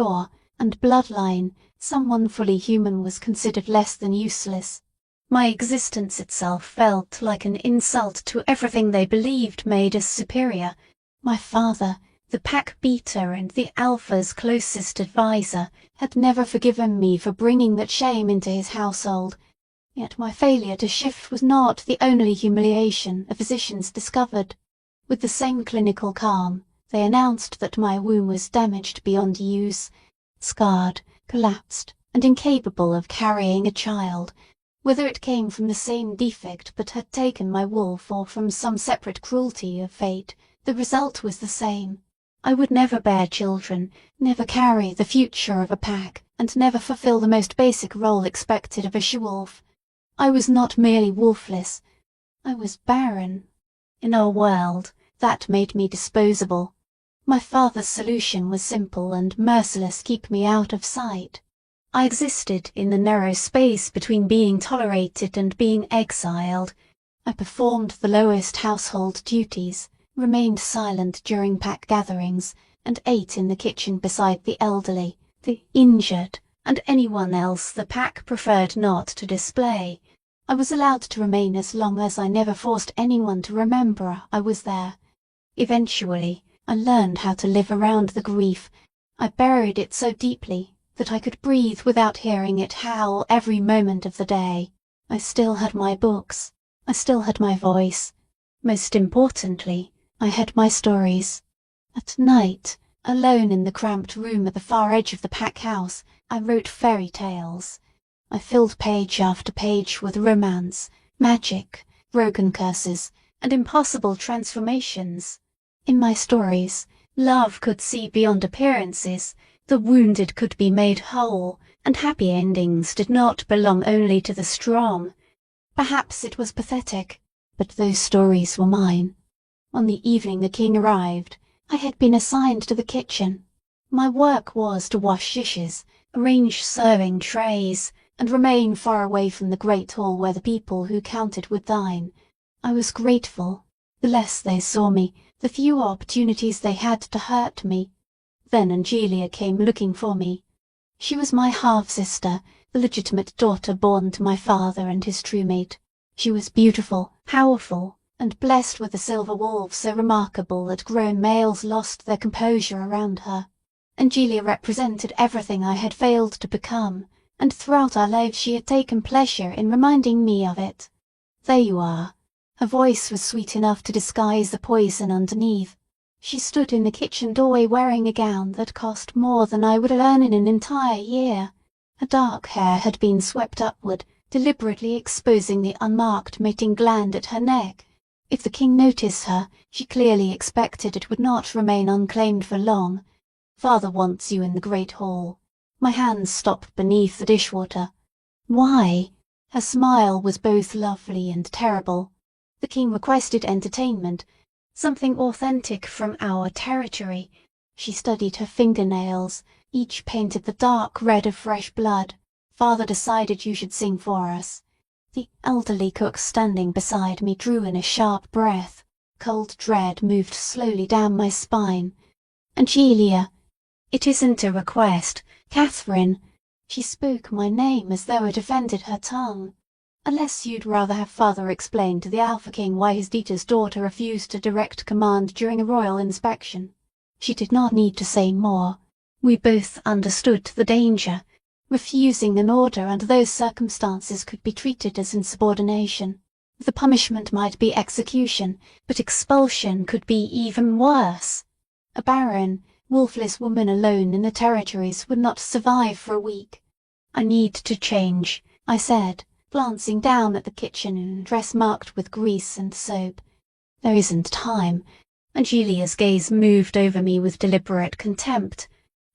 pure, and bloodline, someone fully human was considered less than useless. My existence itself felt like an insult to everything they believed made us superior. My father, the pack beater and the Alpha's closest advisor, had never forgiven me for bringing that shame into his household. Yet my failure to shift was not the only humiliation the physicians discovered. With the same clinical calm, they announced that my womb was damaged beyond use, scarred, collapsed, and incapable of carrying a child. Whether it came from the same defect but had taken my wolf or from some separate cruelty of fate, the result was the same. I would never bear children, never carry the future of a pack, and never fulfill the most basic role expected of a she-wolf. I was not merely wolfless, I was barren. In our world, that made me disposable. My father's solution was simple and merciless: keep me out of sight. I existed in the narrow space between being tolerated and being exiled. I performed the lowest household duties, remained silent during pack gatherings, and ate in the kitchen beside the elderly, the injured, and anyone else the pack preferred not to display. I was allowed to remain as long as I never forced anyone to remember I was there. Eventually, I learned how to live around the grief. I buried it so deeply that I could breathe without hearing it howl every moment of the day. I still had my books. I still had my voice. Most importantly, I had my stories. At night, alone in the cramped room at the far edge of the pack house, I wrote fairy tales. I filled page after page with romance, magic, broken curses, and impossible transformations. In my stories, love could see beyond appearances, the wounded could be made whole, and happy endings did not belong only to the strong. Perhaps it was pathetic, but those stories were mine. On the evening the king arrived, I had been assigned to the kitchen. My work was to wash dishes, arrange serving trays, and remain far away from the great hall where the people who counted would dine. I was grateful. The less they saw me, the fewer opportunities they had to hurt me. Then Angelia came looking for me. She was my half-sister, the legitimate daughter born to my father and his true mate. She was beautiful, powerful, and blessed with a silver wolf so remarkable that grown males lost their composure around her. Angelia represented everything I had failed to become, and throughout our lives she had taken pleasure in reminding me of it. There you are. Her voice was sweet enough to disguise the poison underneath. She stood in the kitchen doorway wearing a gown that cost more than I would earn in an entire year. Her dark hair had been swept upward, deliberately exposing the unmarked mating gland at her neck. If the king noticed her, she clearly expected it would not remain unclaimed for long. Father wants you in the great hall. My hands stopped beneath the dishwater. Why? Her smile was both lovely and terrible. The king requested entertainment, something authentic from our territory. She studied her fingernails, each painted the dark red of fresh blood. Father decided you should sing for us. The elderly cook standing beside me drew in a sharp breath. Cold dread moved slowly down my spine. Angelia. It isn't a request. Catherine. She spoke my name as though it offended her tongue. Unless you'd rather have father explain to the Alpha King why his Dieter's daughter refused to direct command during a royal inspection. She did not need to say more. We both understood the danger. Refusing an order under those circumstances could be treated as insubordination. The punishment might be execution, but expulsion could be even worse. A barren, wolfless woman alone in the territories would not survive for a week. I need to change, I said, glancing down at the kitchen in a dress marked with grease and soap. There isn't time. Angelia's gaze moved over me with deliberate contempt.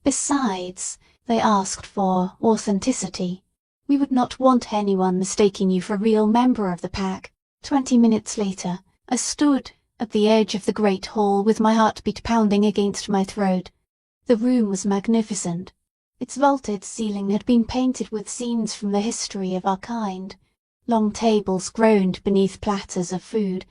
Besides, they asked for authenticity. We would not want anyone mistaking you for a real member of the pack. 20 minutes later, I stood at the edge of the great hall with my heartbeat pounding against my throat. The room was magnificent. Its vaulted ceiling had been painted with scenes from the history of our kind. Long tables groaned beneath platters of food.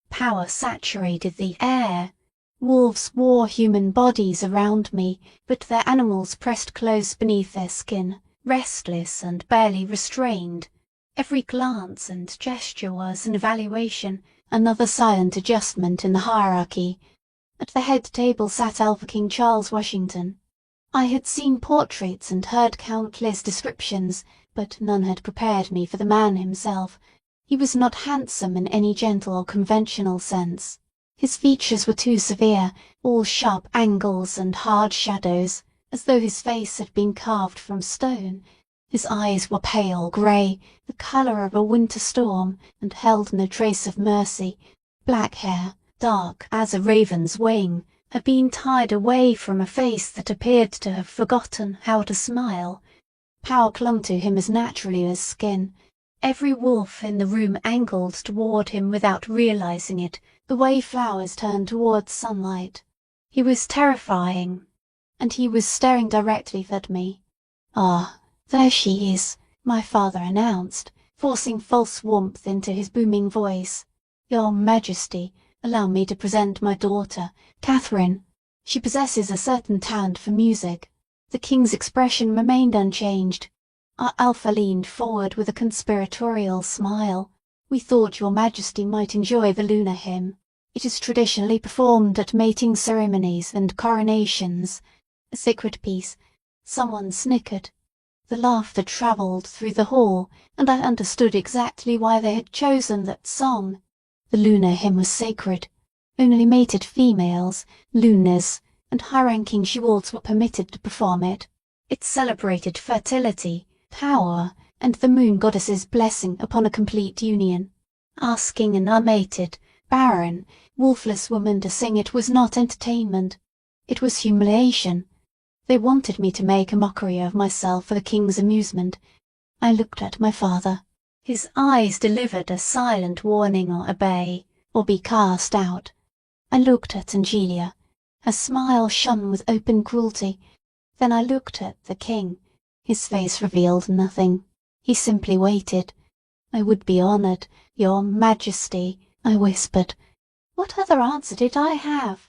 Power saturated the air. Wolves wore human bodies around me, but their animals pressed close beneath their skin, restless and barely restrained. Every glance and gesture was an evaluation, another silent adjustment in the hierarchy. At the head table sat Alpha King Charles Washington. I had seen portraits and heard countless descriptions, but none had prepared me for the man himself. He was not handsome in any gentle or conventional sense. His features were too severe, all sharp angles and hard shadows, as though his face had been carved from stone. His eyes were pale grey, the colour of a winter storm, and held no trace of mercy. Black hair, dark as a raven's wing, had been tied away from a face that appeared to have forgotten how to smile. Power clung to him as naturally as skin. Every wolf in the room angled toward him without realizing it, the way flowers turn towards sunlight. He was terrifying, and he was staring directly at me. "Ah, there she is," my father announced, forcing false warmth into his booming voice. "Your Majesty, allow me to present my daughter, Catherine. She possesses a certain talent for music." The king's expression remained unchanged. Our Alpha leaned forward with a conspiratorial smile. "We thought your Majesty might enjoy the lunar hymn. It is traditionally performed at mating ceremonies and coronations. A sacred piece." Someone snickered. The laughter travelled through the hall, and I understood exactly why they had chosen that song. The lunar hymn was sacred. Only mated females, lunars, and high-ranking Shewards were permitted to perform it. It celebrated fertility, power, and the moon goddess's blessing upon a complete union. Asking an unmated, barren, wolfless woman to sing it was not entertainment. It was humiliation. They wanted me to make a mockery of myself for the king's amusement. I looked at my father. His eyes delivered a silent warning or obey, or be cast out. I looked at Angelia. Her smile shone with open cruelty. Then I looked at the king. His face revealed nothing. He simply waited. "I would be honoured, your Majesty," I whispered. What other answer did I have?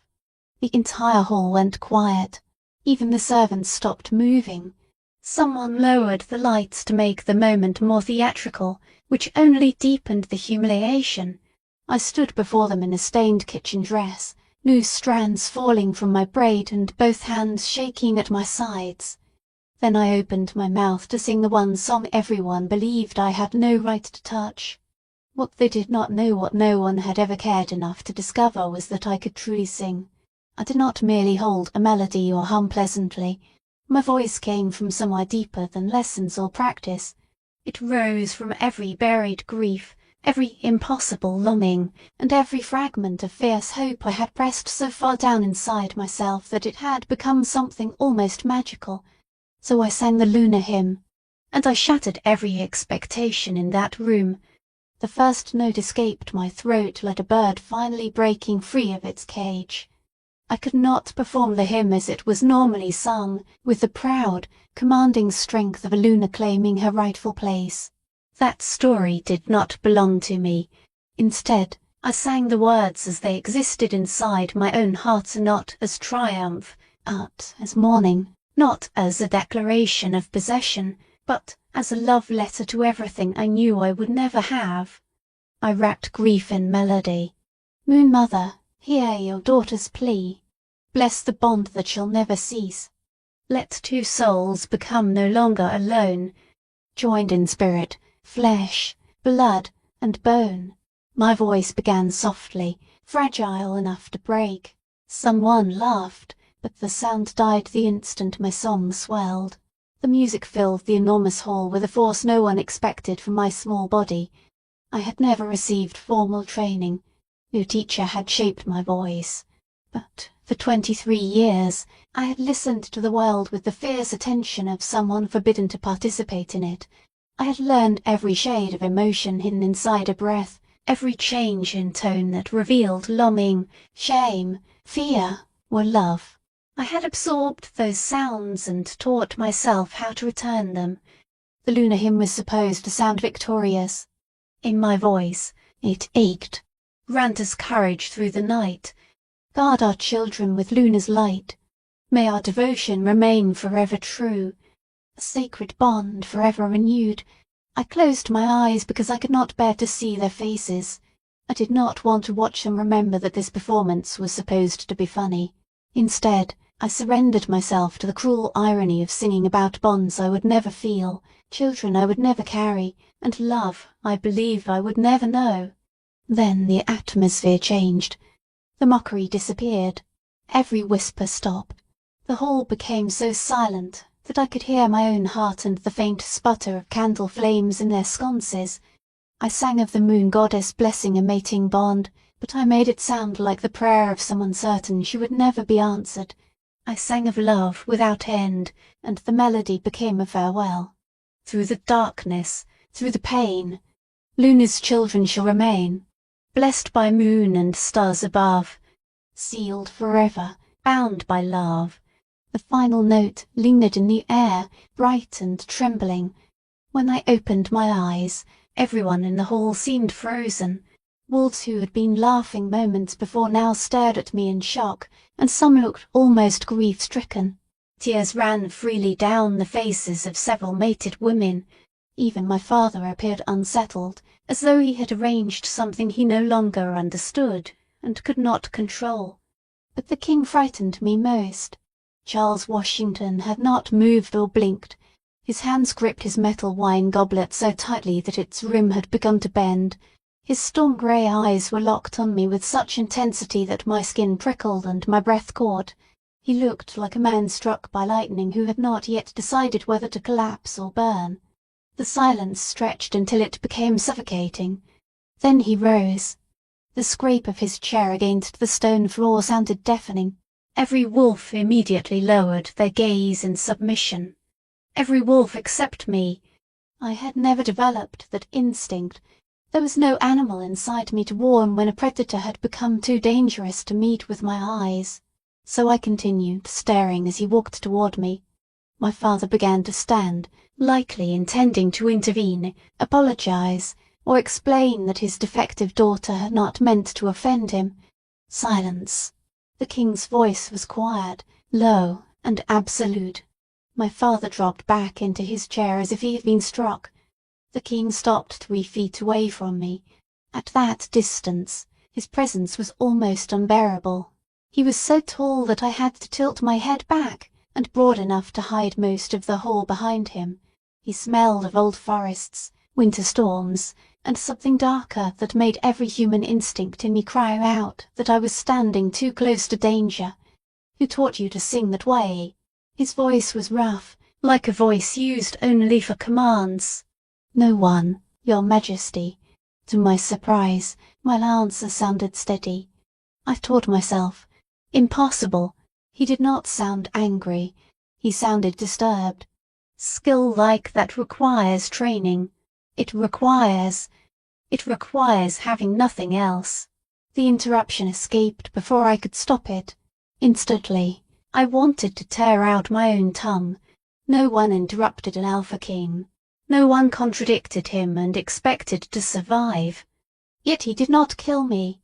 The entire hall went quiet. Even the servants stopped moving. Someone lowered the lights to make the moment more theatrical, which only deepened the humiliation. I stood before them in a stained kitchen dress, loose strands falling from my braid and both hands shaking at my sides. Then I opened my mouth to sing the one song everyone believed I had no right to touch. What they did not know, what no one had ever cared enough to discover, was that I could truly sing. I did not merely hold a melody or hum pleasantly. My voice came from somewhere deeper than lessons or practice. It rose from every buried grief, every impossible longing, and every fragment of fierce hope I had pressed so far down inside myself that it had become something almost magical. So I sang the lunar hymn, and I shattered every expectation in that room. The first note escaped my throat like a bird finally breaking free of its cage. I could not perform the hymn as it was normally sung, with the proud, commanding strength of a lunar claiming her rightful place. That story did not belong to me. Instead, I sang the words as they existed inside my own heart, not as triumph, but as mourning, not as a declaration of possession, but as a love letter to everything I knew I would never have. I wrapped grief in melody. Moon Mother, hear your daughter's plea. Bless the bond that shall never cease. Let two souls become no longer alone, joined in spirit, flesh, blood, and bone. My voice began softly, fragile enough to break. Someone laughed, but the sound died the instant my song swelled. The music filled the enormous hall with a force no one expected from my small body. I had never received formal training. No teacher had shaped my voice. But for 23 years I had listened to the world with the fierce attention of someone forbidden to participate in it. I had learned every shade of emotion hidden inside a breath, every change in tone that revealed longing, shame, fear, or love. I had absorbed those sounds and taught myself how to return them. The lunar hymn was supposed to sound victorious. In my voice, it ached, rant as courage through the night. Guard our children with Luna's light. May our devotion remain forever true, a sacred bond forever renewed. I closed my eyes because I could not bear to see their faces. I did not want to watch them remember that this performance was supposed to be funny. Instead, I surrendered myself to the cruel irony of singing about bonds I would never feel, children I would never carry, and love I believe I would never know. Then the atmosphere changed. The mockery disappeared. Every whisper stopped. The hall became so silent that I could hear my own heart and the faint sputter of candle flames in their sconces. I sang of the moon goddess blessing a mating bond, but I made it sound like the prayer of someone certain she would never be answered. I sang of love without end, and the melody became a farewell. Through the darkness, through the pain, Luna's children shall remain, blessed by moon and stars above, sealed forever, bound by love. The final note lingered in the air, bright and trembling. When I opened my eyes, everyone in the hall seemed frozen. Wolves who had been laughing moments before now stared at me in shock, and some looked almost grief-stricken. Tears ran freely down the faces of several mated women. Even my father appeared unsettled, as though he had arranged something he no longer understood, and could not control. But the king frightened me most. Charles Washington had not moved or blinked. His hands gripped his metal wine goblet so tightly that its rim had begun to bend. His storm-grey eyes were locked on me with such intensity that my skin prickled and my breath caught. He looked like a man struck by lightning who had not yet decided whether to collapse or burn. The silence stretched until it became suffocating. Then he rose. The scrape of his chair against the stone floor sounded deafening. Every wolf immediately lowered their gaze in submission. Every wolf except me. I had never developed that instinct. There was no animal inside me to warn when a predator had become too dangerous to meet with my eyes. So I continued staring as he walked toward me. My father began to stand, likely intending to intervene, apologize, or explain that his defective daughter had not meant to offend him. Silence. The king's voice was quiet, low, and absolute. My father dropped back into his chair as if he had been struck. The king stopped 3 feet away from me. At that distance, his presence was almost unbearable. He was so tall that I had to tilt my head back, and broad enough to hide most of the hall behind him. He smelled of old forests, winter storms, and something darker that made every human instinct in me cry out that I was standing too close to danger. Who taught you to sing that way? His voice was rough, like a voice used only for commands. No one, Your Majesty. To my surprise, my answer sounded steady. I told myself, impossible. He did not sound angry. He sounded disturbed. Skill like that requires training. It requires having nothing else. The interruption escaped before I could stop it. Instantly, I wanted to tear out my own tongue. No one interrupted an Alpha King. No one contradicted him and expected to survive. Yet he did not kill me.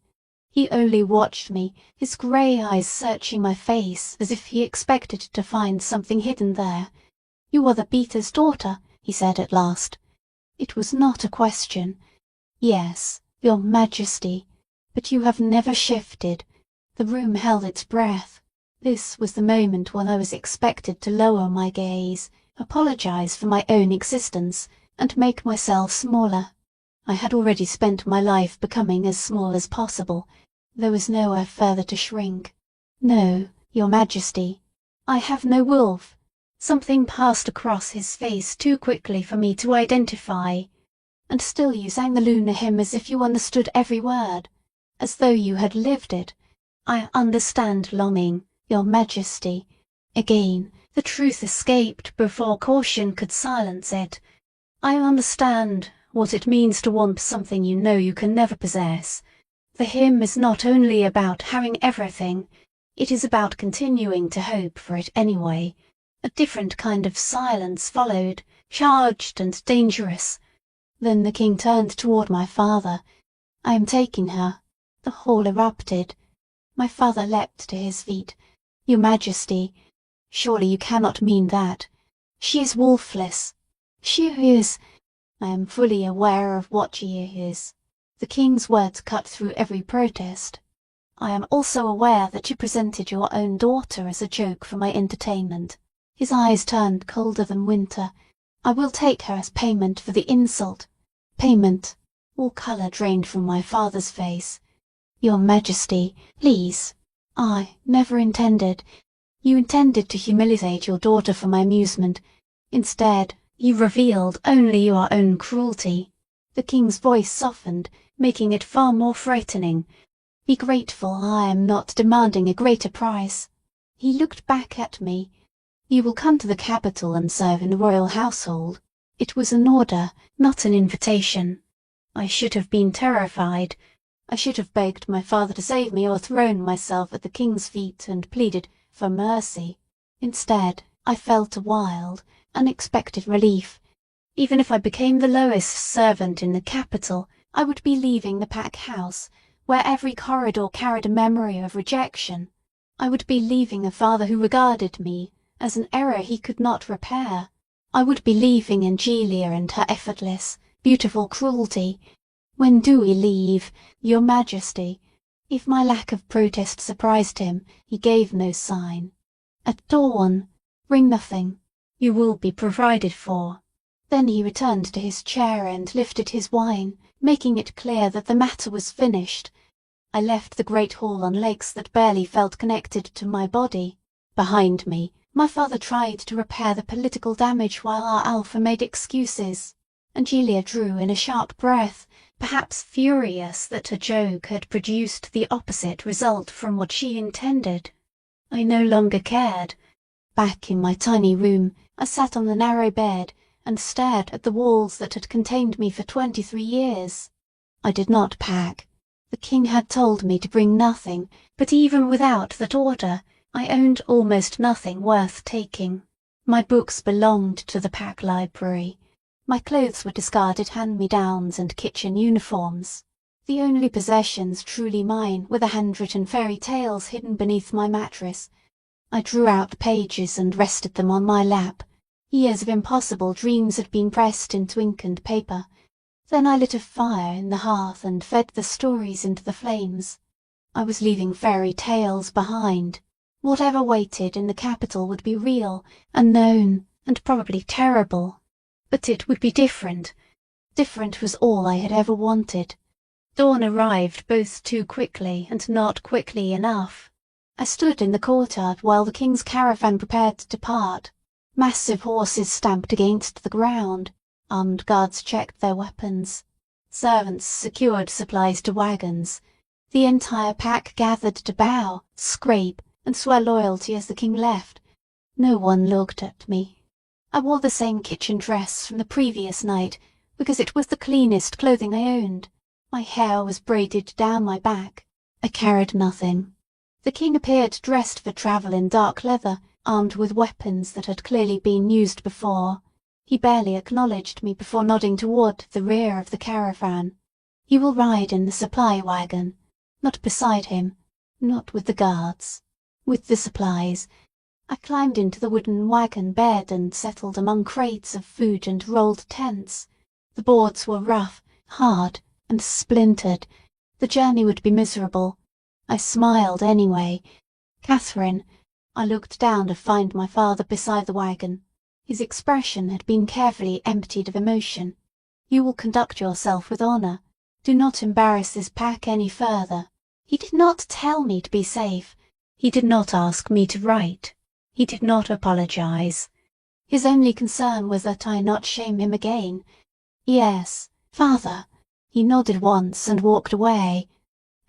He only watched me, his grey eyes searching my face as if he expected to find something hidden there. You are the beater's daughter, he said at last. It was not a question. Yes, Your Majesty, but you have never shifted. The room held its breath. This was the moment when I was expected to lower my gaze, apologize for my own existence, and make myself smaller. I had already spent my life becoming as small as possible. There was nowhere further to shrink. No, Your Majesty, I have no wolf. Something passed across his face too quickly for me to identify. And still you sang the Luna hymn as if you understood every word, as though you had lived it. I understand longing, Your Majesty. Again, the truth escaped before caution could silence it. I understand what it means to want something you know you can never possess. The hymn is not only about having everything, it is about continuing to hope for it anyway. A different kind of silence followed, charged and dangerous. Then the king turned toward my father. I am taking her. The hall erupted. My father leapt to his feet. "Your Majesty, surely you cannot mean that. She is Wolfless. She is— I am fully aware of what she is." The king's words cut through every protest. "I am also aware that you presented your own daughter as a joke for my entertainment." His eyes turned colder than winter. "I will take her as payment for the insult. Payment." All colour drained from my father's face. "Your Majesty, please. I never intended— You intended to humiliate your daughter for my amusement. Instead, you revealed only your own cruelty." The king's voice softened, making it far more frightening. "Be grateful I am not demanding a greater price." He looked back at me. "You will come to the capital and serve in the royal household." It was an order, not an invitation. I should have been terrified. I should have begged my father to save me or thrown myself at the king's feet and pleaded for mercy. Instead, I felt a wild, unexpected relief. Even if I became the lowest servant in the capital, I would be leaving the pack house, where every corridor carried a memory of rejection. I would be leaving a father who regarded me as an error he could not repair. I would be leaving Angelia and her effortless, beautiful cruelty. When do we leave, Your Majesty? If my lack of protest surprised him, he gave no sign. "At dawn. Bring nothing. You will be provided for." Then he returned to his chair and lifted his wine, making it clear that the matter was finished. I left the great hall on legs that barely felt connected to my body. Behind me, my father tried to repair the political damage while our Alpha made excuses. Angelia drew in a sharp breath, perhaps furious that her joke had produced the opposite result from what she intended. I no longer cared. Back in my tiny room, I sat on the narrow bed and stared at the walls that had contained me for 23 years. I did not pack. The king had told me to bring nothing, but even without that order, I owned almost nothing worth taking. My books belonged to the pack library. My clothes were discarded hand-me-downs and kitchen uniforms. The only possessions truly mine were the handwritten fairy tales hidden beneath my mattress. I drew out pages and rested them on my lap. Years of impossible dreams had been pressed into ink and paper. Then I lit a fire in the hearth and fed the stories into the flames. I was leaving fairy tales behind. Whatever waited in the capital would be real, unknown, and probably terrible. But it would be different. Different was all I had ever wanted. Dawn arrived both too quickly and not quickly enough. I stood in the courtyard while the king's caravan prepared to depart. Massive horses stamped against the ground. Armed guards checked their weapons. Servants secured supplies to wagons. The entire pack gathered to bow, scrape, and swear loyalty as the king left. No one looked at me. I wore the same kitchen dress from the previous night, because it was the cleanest clothing I owned. My hair was braided down my back. I carried nothing. The king appeared dressed for travel in dark leather, armed with weapons that had clearly been used before. He barely acknowledged me before nodding toward the rear of the caravan. "You will ride in the supply wagon. Not beside him. Not with the guards. With the supplies." I climbed into the wooden wagon bed and settled among crates of food and rolled tents. The boards were rough, hard, and splintered. The journey would be miserable. I smiled anyway. "Catherine." I looked down to find my father beside the wagon. His expression had been carefully emptied of emotion. "You will conduct yourself with honour. Do not embarrass this pack any further." He did not tell me to be safe. He did not ask me to write. He did not apologize. His only concern was that I not shame him again. "Yes, father." He nodded once and walked away.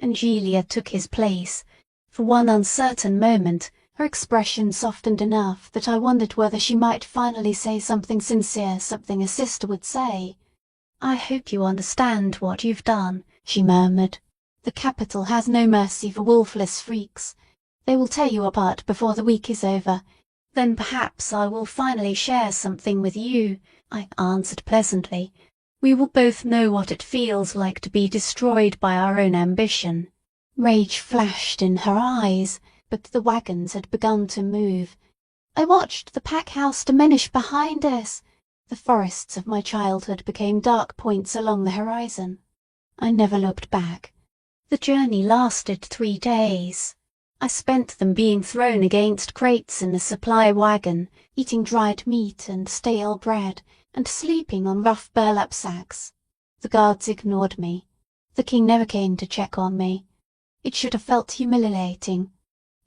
Angelia took his place. For one uncertain moment, her expression softened enough that I wondered whether she might finally say something sincere, something a sister would say. "I hope you understand what you've done," she murmured. "The capital has no mercy for wolfless freaks. They will tear you apart before the week is over. Then perhaps I will finally share something with you," I answered pleasantly. "We will both know what it feels like to be destroyed by our own ambition." Rage flashed in her eyes, but the wagons had begun to move. I watched the pack-house diminish behind us. The forests of my childhood became dark points along the horizon. I never looked back. The journey lasted 3 days. I spent them being thrown against crates in the supply wagon, eating dried meat and stale bread, and sleeping on rough burlap sacks. The guards ignored me. The king never came to check on me. It should have felt humiliating.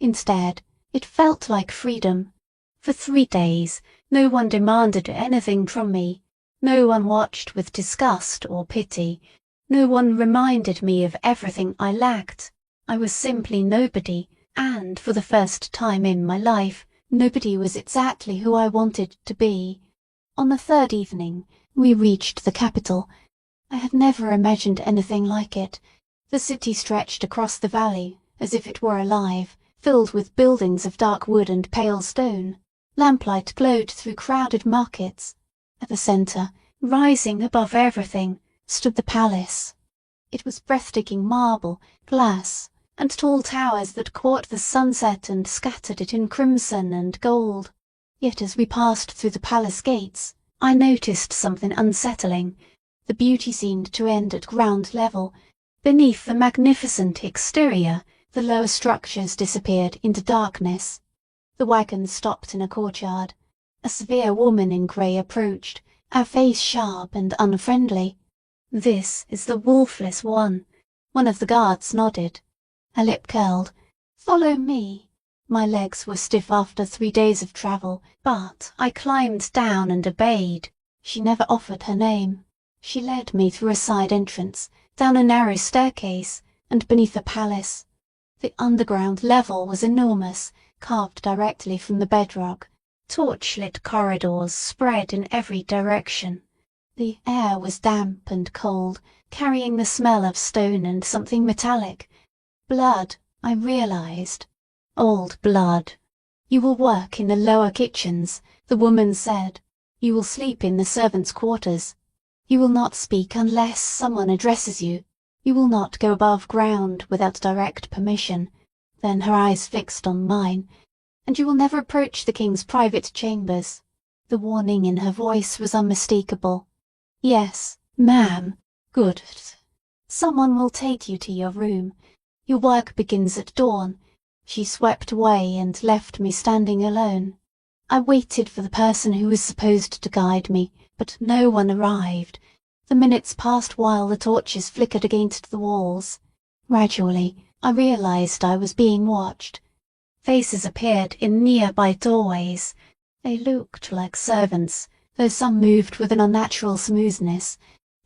Instead, it felt like freedom. For 3 days, no one demanded anything from me. No one watched with disgust or pity. No one reminded me of everything I lacked. I was simply nobody, and for the first time in my life, nobody was exactly who I wanted to be. On the 3rd evening, we reached the capital. I had never imagined anything like it. The city stretched across the valley, as if it were alive, filled with buildings of dark wood and pale stone. Lamplight glowed through crowded markets. At the centre, rising above everything, stood the palace. It was breathtaking marble, glass, and tall towers that caught the sunset and scattered it in crimson and gold. Yet as we passed through the palace gates, I noticed something unsettling. The beauty seemed to end at ground level. Beneath the magnificent exterior, the lower structures disappeared into darkness. The wagon stopped in a courtyard. A severe woman in grey approached, her face sharp and unfriendly. "This is the Wolfless one." One of the guards nodded. Her lip curled. "Follow me." My legs were stiff after 3 days of travel, but I climbed down and obeyed. She never offered her name. She led me through a side entrance, down a narrow staircase, and beneath a palace. The underground level was enormous, carved directly from the bedrock. Torch-lit corridors spread in every direction. The air was damp and cold, carrying the smell of stone and something metallic. Blood, I realized. Old blood. "You will work in the lower kitchens," the woman said. "You will sleep in the servants' quarters. You will not speak unless someone addresses you. You will not go above ground without direct permission." Then her eyes fixed on mine. "And you will never approach the king's private chambers." The warning in her voice was unmistakable. "Yes, ma'am. Good. Someone will take you to your room. Your work begins at dawn." She swept away and left me standing alone. I waited for the person who was supposed to guide me, but no one arrived. The minutes passed while the torches flickered against the walls. Gradually, I realized I was being watched. Faces appeared in nearby doorways. They looked like servants, though some moved with an unnatural smoothness.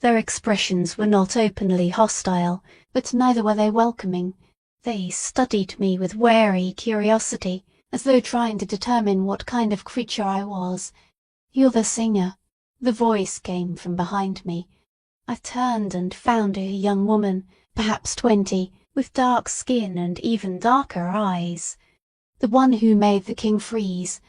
Their expressions were not openly hostile, but neither were they welcoming. They studied me with wary curiosity, as though trying to determine what kind of creature I was. "You're the singer." The voice came from behind me. I turned and found a young woman, perhaps 20, with dark skin and even darker eyes. The one who made the king freeze.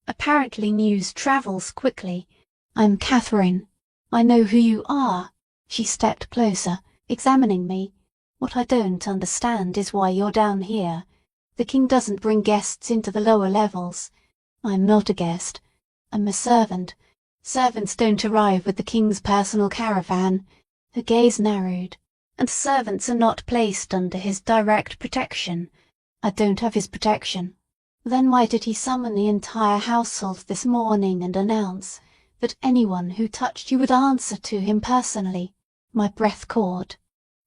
Apparently news travels quickly. "I'm Catherine. I know who you are." She stepped closer, examining me. "What I don't understand is why you're down here. The king doesn't bring guests into the lower levels. I'm not a guest. I'm a servant. Servants don't arrive with the king's personal caravan." Her gaze narrowed. "And servants are not placed under his direct protection. I don't have his protection." "Then why did he summon the entire household this morning and announce that anyone who touched you would answer to him personally?" My breath caught.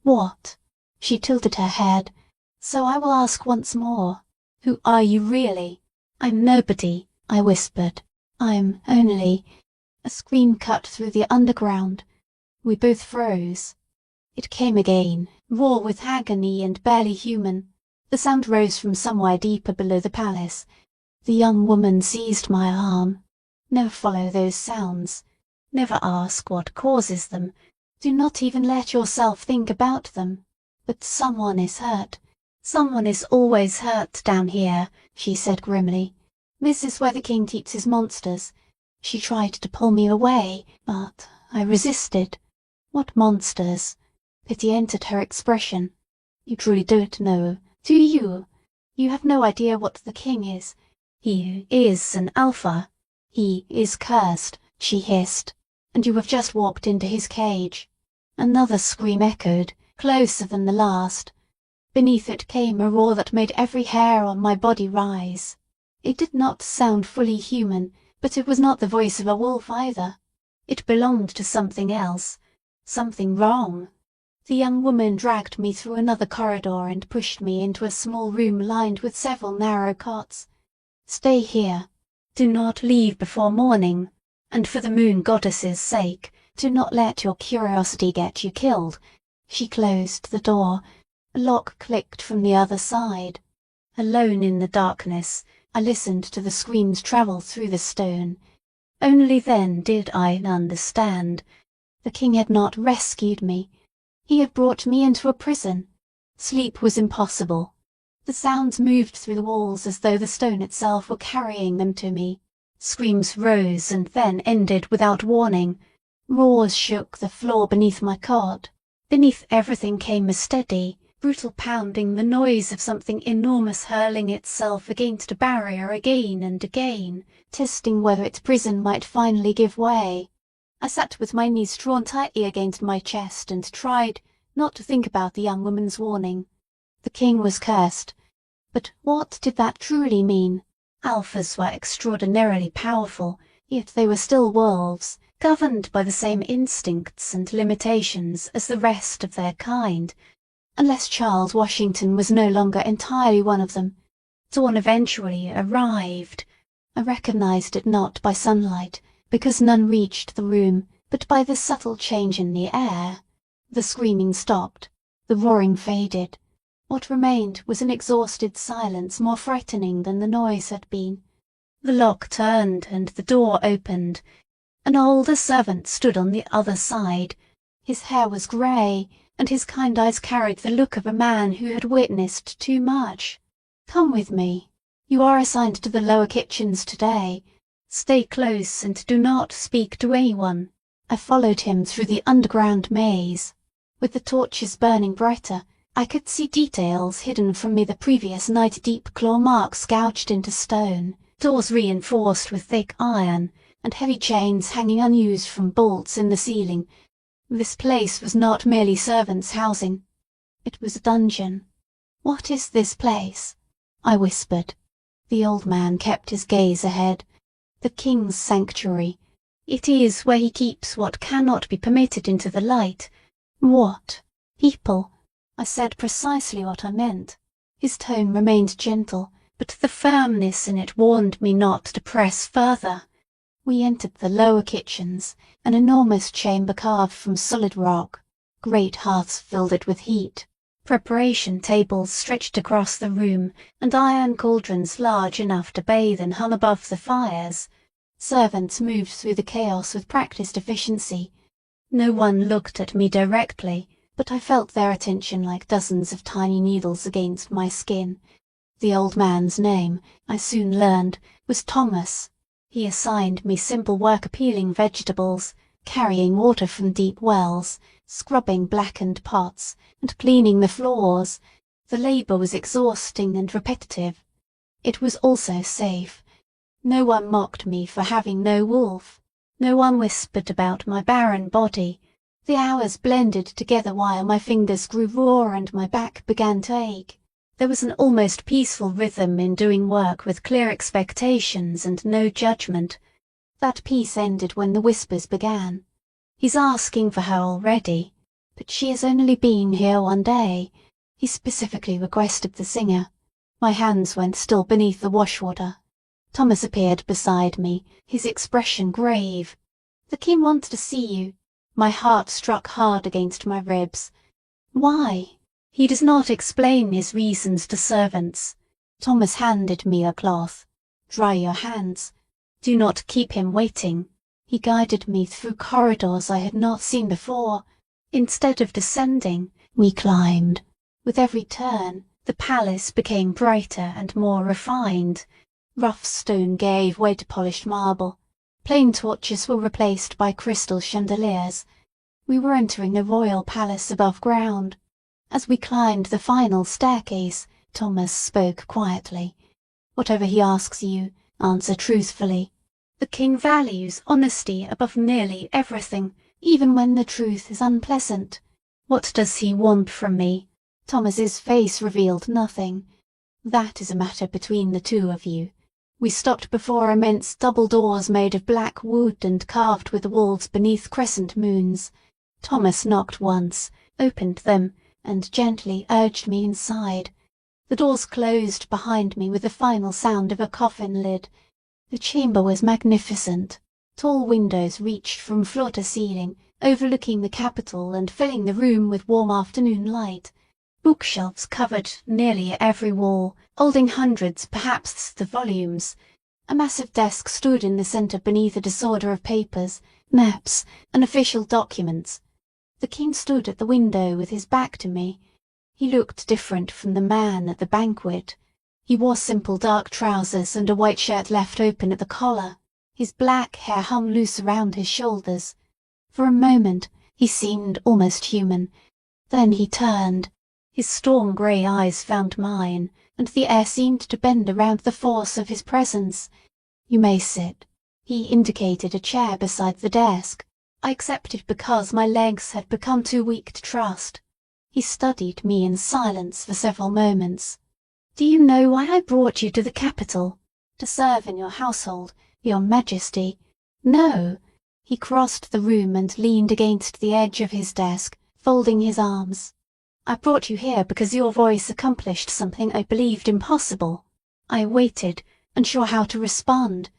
"What?" She tilted her head. "So I will ask once more. Who are you really?" "I'm nobody," I whispered. "I'm only—" A scream cut through the underground. We both froze. It came again, raw with agony and barely human. The sound rose from somewhere deeper below the palace. The young woman seized my arm. "Never follow those sounds. Never ask what causes them. Do not even let yourself think about them. But someone is hurt. Someone is always hurt down here," she said grimly. "This is where the king keeps his monsters." She tried to pull me away, but I resisted. "What monsters?" Pity entered her expression. You truly don't know, do you? You have no idea what the king is. He is an alpha. He is cursed, she hissed, and you have just walked into his cage. Another scream echoed, closer than the last. Beneath it came a roar that made every hair on my body rise. It did not sound fully human, but it was not the voice of a wolf either. It belonged to something else. Something wrong. The young woman dragged me through another corridor and pushed me into a small room lined with several narrow cots. Stay here. Do not leave before morning. And for the moon goddess's sake, do not let your curiosity get you killed. She closed the door. A lock clicked from the other side. Alone in the darkness, I listened to the screams travel through the stone. Only then did I understand. The king had not rescued me. He had brought me into a prison. Sleep was impossible. The sounds moved through the walls as though the stone itself were carrying them to me. Screams rose and then ended without warning. Roars shook the floor beneath my cot. Beneath everything came a steady, brutal pounding, the noise of something enormous hurling itself against a barrier again and again, testing whether its prison might finally give way. I sat with my knees drawn tightly against my chest and tried not to think about the young woman's warning. The king was cursed. But what did that truly mean? Alphas were extraordinarily powerful, yet they were still wolves, governed by the same instincts and limitations as the rest of their kind. Unless Charles Washington was no longer entirely one of them. Dawn eventually arrived. I recognized it not by sunlight, because none reached the room, but by the subtle change in the air. The screaming stopped. The roaring faded. What remained was an exhausted silence more frightening than the noise had been. The lock turned and the door opened. An older servant stood on the other side. His hair was grey, and his kind eyes carried the look of a man who had witnessed too much. "Come with me. You are assigned to the lower kitchens today. Stay close and do not speak to anyone." I followed him through the underground maze. With the torches burning brighter, I could see details hidden from me the previous night, deep claw marks gouged into stone, doors reinforced with thick iron, and heavy chains hanging unused from bolts in the ceiling. This place was not merely servants' housing. It was a dungeon. "What is this place?" I whispered. The old man kept his gaze ahead. "The king's sanctuary. It is where he keeps what cannot be permitted into the light." "What? People?" I said precisely what I meant. His tone remained gentle, but the firmness in it warned me not to press further. We entered the lower kitchens, an enormous chamber carved from solid rock. Great hearths filled it with heat. Preparation tables stretched across the room, and iron cauldrons large enough to bathe in hung above the fires. Servants moved through the chaos with practiced efficiency. No one looked at me directly, but I felt their attention like dozens of tiny needles against my skin. The old man's name, I soon learned, was Thomas. He assigned me simple work peeling vegetables, carrying water from deep wells, scrubbing blackened pots, and cleaning the floors. The labour was exhausting and repetitive. It was also safe. No one mocked me for having no wolf. No one whispered about my barren body. The hours blended together while my fingers grew raw and my back began to ache. There was an almost peaceful rhythm in doing work with clear expectations and no judgment. That peace ended when the whispers began. "He's asking for her already. But she has only been here one day. He specifically requested the singer." My hands went still beneath the washwater. Thomas appeared beside me, his expression grave. "The king wants to see you." My heart struck hard against my ribs. "Why?" "He does not explain his reasons to servants." Thomas handed me a cloth. "Dry your hands. Do not keep him waiting." He guided me through corridors I had not seen before. Instead of descending, we climbed. With every turn, the palace became brighter and more refined. Rough stone gave way to polished marble. Plain torches were replaced by crystal chandeliers. We were entering the royal palace above ground. As we climbed the final staircase, Thomas spoke quietly. "Whatever he asks you, answer truthfully. The king values honesty above nearly everything, even when the truth is unpleasant. What does he want from me?" Thomas's face revealed nothing. "That is a matter between the two of you." We stopped before immense double doors made of black wood and carved with the walls beneath crescent moons. Thomas knocked once, opened them, and gently urged me inside. The doors closed behind me with the final sound of a coffin lid. The chamber was magnificent. Tall windows reached from floor to ceiling, overlooking the Capitol and filling the room with warm afternoon light. Bookshelves covered nearly every wall, holding hundreds, perhaps the volumes. A massive desk stood in the centre beneath a disorder of papers, maps, and official documents. The king stood at the window with his back to me. He looked different from the man at the banquet. He wore simple dark trousers and a white shirt left open at the collar. His black hair hung loose around his shoulders. For a moment he seemed almost human. Then he turned. His storm grey eyes found mine, and the air seemed to bend around the force of his presence. "You may sit." He indicated a chair beside the desk. I accepted because my legs had become too weak to trust. He studied me in silence for several moments. "Do you know why I brought you to the Capitol? To serve in your household, your Majesty." "No." He crossed the room and leaned against the edge of his desk, folding his arms. "I brought you here because your voice accomplished something I believed impossible. I waited, unsure how to respond.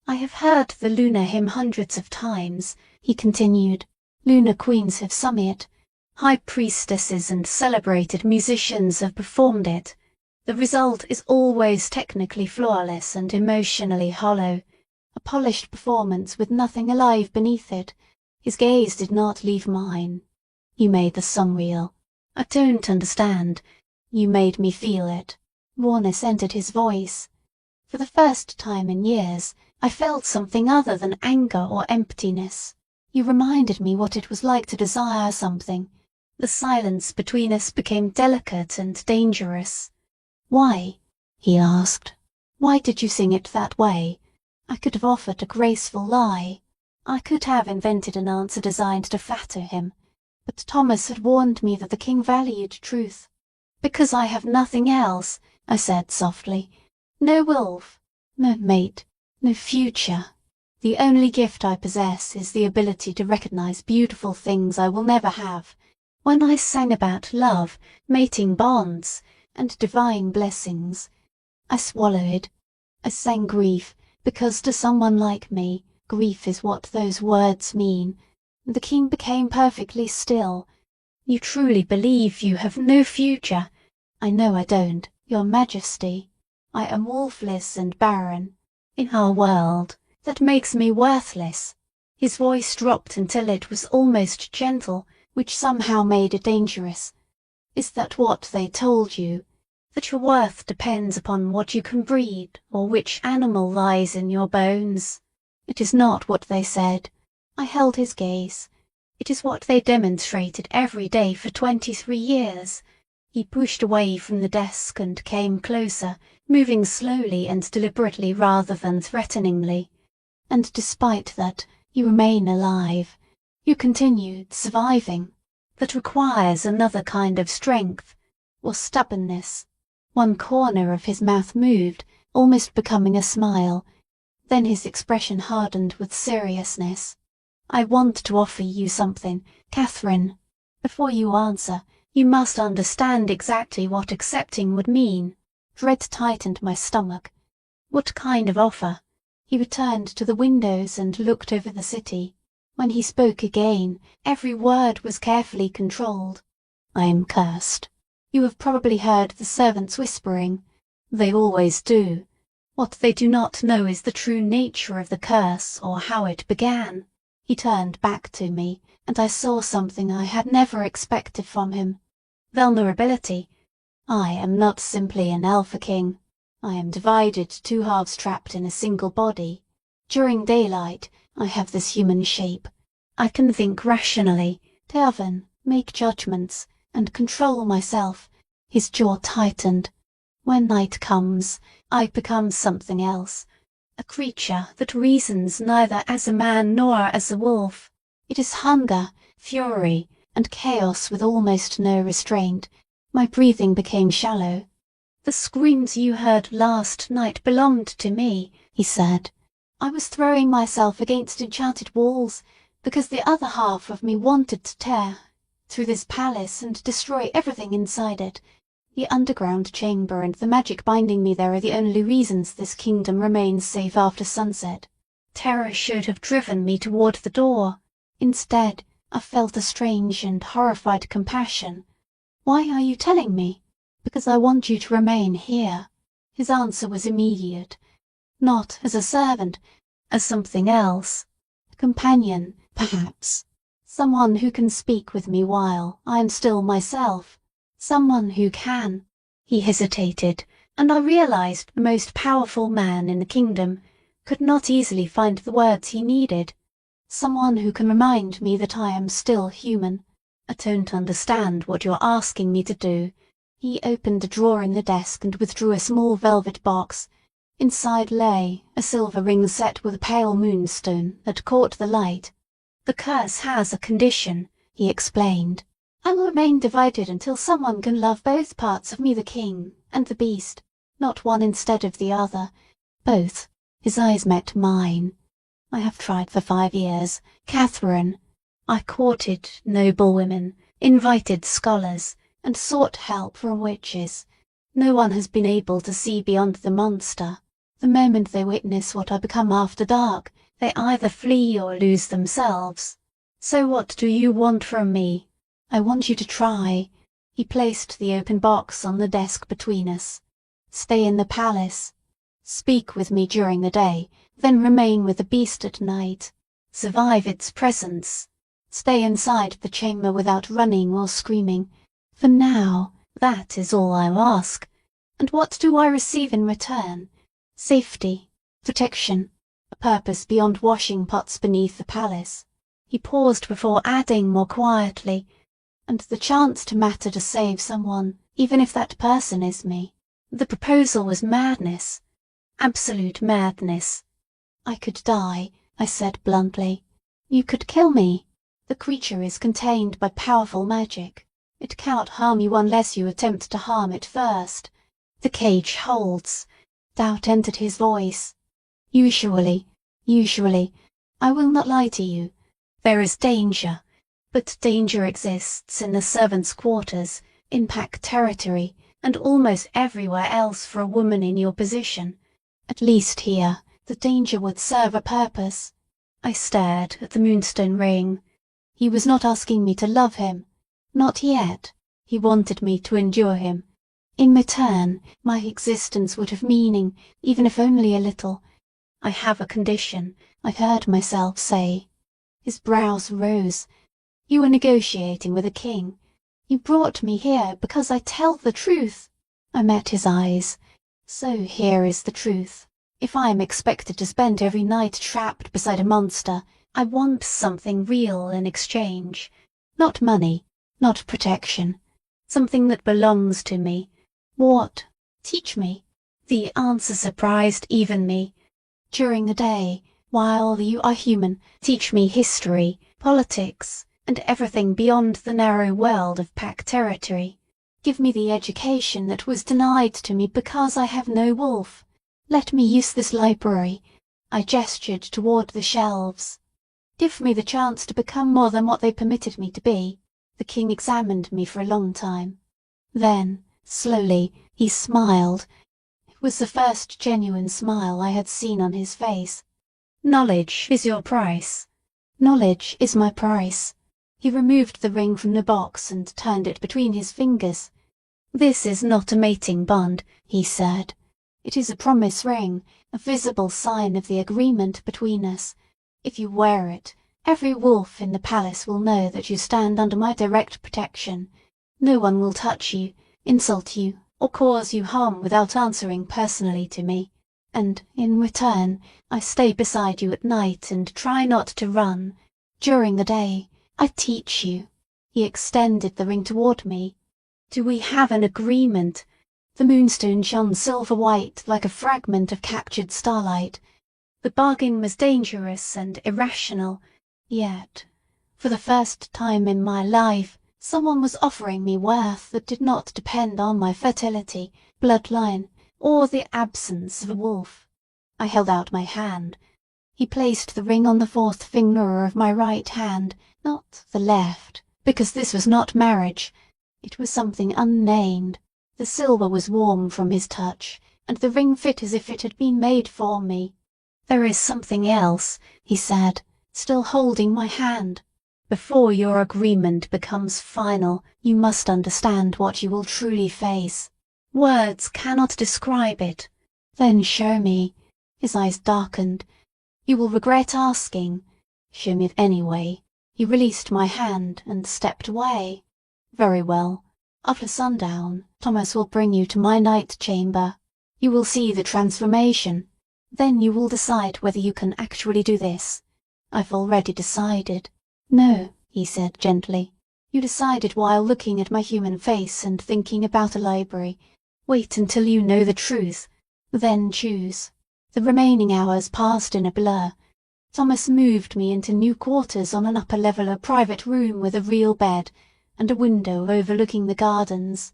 I have heard the Lunar hymn hundreds of times," he continued. "Lunar queens have sung it. High priestesses and celebrated musicians have performed it. The result is always technically flawless and emotionally hollow. A polished performance with nothing alive beneath it." His gaze did not leave mine. "You made the song real. I don't understand. You made me feel it." Rawness entered his voice. For the first time in years, I felt something other than anger or emptiness. You reminded me what it was like to desire something. The silence between us became delicate and dangerous. "Why?" he asked. "Why did you sing it that way?" I could have offered a graceful lie. I could have invented an answer designed to flatter him. But Thomas had warned me that the king valued truth. "Because I have nothing else," I said softly. "No Wolf, no mate, no future. The only gift I possess is the ability to recognize beautiful things I will never have. When I sang about love, mating bonds, and divine blessings, I swallowed. I sang grief, because to someone like me, grief is what those words mean. The king became perfectly still. "You truly believe you have no future?" "I know I don't, your Majesty. I am Wolfless and Barren. In our world, that makes me worthless." His voice dropped until it was almost gentle, which somehow made it dangerous. "Is that what they told you? That your worth depends upon what you can breed, or which animal lies in your bones?" "It is not what they said." I held his gaze. "It is what they demonstrated every day for 23 years. He pushed away from the desk and came closer, moving slowly and deliberately rather than threateningly. "And despite that, you remain alive. You continued surviving. That requires another kind of strength, or stubbornness." One corner of his mouth moved, almost becoming a smile. Then his expression hardened with seriousness. "I want to offer you something, Catherine. Before you answer, you must understand exactly what accepting would mean." Dread tightened my stomach. "What kind of offer?" He returned to the windows and looked over the city. When he spoke again, every word was carefully controlled. "I am cursed. You have probably heard the servants whispering. They always do. What they do not know is the true nature of the curse or how it began." He turned back to me, and I saw something I had never expected from him. Vulnerability. I am not simply an Alpha King. I am divided, two halves trapped in a single body. During daylight, I have this human shape. I can think rationally, govern, make judgments, and control myself. His jaw tightened. When night comes, I become something else. A creature that reasons neither as a man nor as a wolf. It is hunger, fury, and chaos with almost no restraint. My breathing became shallow. The screams you heard last night belonged to me, he said. I was throwing myself against enchanted walls because the other half of me wanted to tear through this palace and destroy everything inside it. The underground chamber and the magic binding me there are the only reasons this kingdom remains safe after sunset. Terror should have driven me toward the door. Instead, I felt a strange and horrified compassion. Why are you telling me? Because I want you to remain here. His answer was immediate. Not as a servant, as something else. A companion, perhaps. Someone who can speak with me while I am still myself. Someone who can. He hesitated, and I realized the most powerful man in the kingdom could not easily find the words he needed. Someone who can remind me that I am still human. I don't understand what you're asking me to do. He opened a drawer in the desk and withdrew a small velvet box. Inside lay a silver ring set with a pale moonstone that caught the light. The curse has a condition, he explained. I will remain divided until someone can love both parts of me, the king and the beast, not one instead of the other. Both. His eyes met mine. I have tried for 5 years. Catherine. I courted noble women, invited scholars, and sought help from witches. No one has been able to see beyond the monster. The moment they witness what I become after dark, they either flee or lose themselves. So what do you want from me? I want you to try. He placed the open box on the desk between us. Stay in the palace. Speak with me during the day, then remain with the beast at night. Survive its presence. Stay inside the chamber without running or screaming. For now, that is all I ask. And what do I receive in return? Safety, protection, a purpose beyond washing pots beneath the palace. He paused before adding more quietly, and the chance to matter to save someone, even if that person is me. The proposal was madness. Absolute madness. I could die, I said bluntly. You could kill me. The creature is contained by powerful magic. It cannot harm you unless you attempt to harm it first. The cage holds. Doubt entered his voice. Usually, I will not lie to you. There is danger. But danger exists in the servants' quarters, in pack territory, and almost everywhere else for a woman in your position. At least here, the danger would serve a purpose. I stared at the moonstone ring. He was not asking me to love him. Not yet. He wanted me to endure him. In return, my existence would have meaning, even if only a little. I have a condition, I heard myself say. His brows rose. You were negotiating with a king. You brought me here because I tell the truth. I met his eyes. So here is the truth. If I am expected to spend every night trapped beside a monster, I want something real in exchange. Not money, not protection. Something that belongs to me. What? Teach me. The answer surprised even me. During the day, while you are human, teach me history, politics, and everything beyond the narrow world of pack territory. Give me the education that was denied to me because I have no wolf. Let me use this library. I gestured toward the shelves. Give me the chance to become more than what they permitted me to be. The king examined me for a long time. Then, slowly, he smiled. It was the first genuine smile I had seen on his face. Knowledge is your price. Knowledge is my price. He removed the ring from the box and turned it between his fingers. This is not a mating bond, he said. It is a promise ring, a visible sign of the agreement between us. If you wear it, every wolf in the palace will know that you stand under my direct protection. No one will touch you, insult you, or cause you harm without answering personally to me. And, in return, I stay beside you at night and try not to run. During the day, I teach you. He extended the ring toward me. "Do we have an agreement?" The moonstone shone silver-white like a fragment of captured starlight. The bargain was dangerous and irrational, yet, for the first time in my life, someone was offering me worth that did not depend on my fertility, bloodline, or the absence of a wolf. I held out my hand. He placed the ring on the fourth finger of my right hand, not the left, because this was not marriage. It was something unnamed. The silver was warm from his touch, and the ring fit as if it had been made for me. "There is something else," he said, still holding my hand. "Before your agreement becomes final, you must understand what you will truly face. Words cannot describe it." "Then show me." His eyes darkened. "You will regret asking." "Show me anyway." He released my hand and stepped away. "Very well. After sundown, Thomas will bring you to my night chamber. You will see the transformation. Then you will decide whether you can actually do this." "I've already decided." "No," he said gently. "You decided while looking at my human face and thinking about a library. Wait until you know the truth. Then choose." The remaining hours passed in a blur. Thomas moved me into new quarters on an upper level, a private room with a real bed, and a window overlooking the gardens.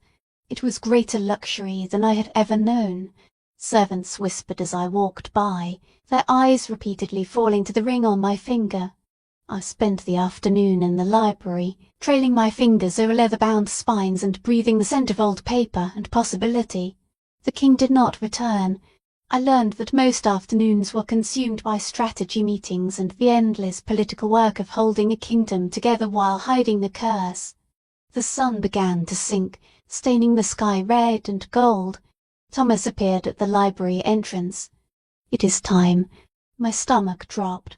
It was greater luxury than I had ever known. Servants whispered as I walked by, their eyes repeatedly falling to the ring on my finger. I spent the afternoon in the library, trailing my fingers over leather-bound spines and breathing the scent of old paper and possibility. The king did not return. I learned that most afternoons were consumed by strategy meetings and the endless political work of holding a kingdom together while hiding the curse. The sun began to sink, staining the sky red and gold. Thomas appeared at the library entrance. "It is time." My stomach dropped.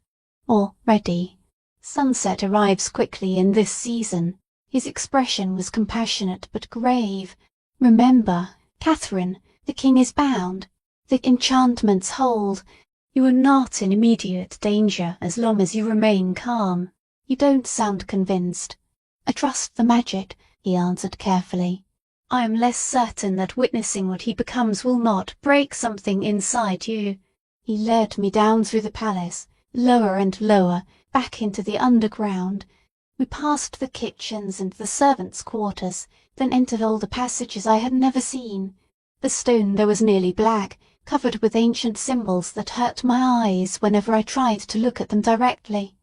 "Already." "Sunset arrives quickly in this season." His expression was compassionate but grave. "Remember, Catherine, the king is bound. The enchantments hold. You are not in immediate danger as long as you remain calm. You don't sound convinced." "I trust the magic," he answered carefully. "I am less certain that witnessing what he becomes will not break something inside you." He led me down through the palace, lower and lower, back into the underground. We passed the kitchens and the servants' quarters, then entered older passages I had never seen. The stone there was nearly black, covered with ancient symbols that hurt my eyes whenever I tried to look at them directly.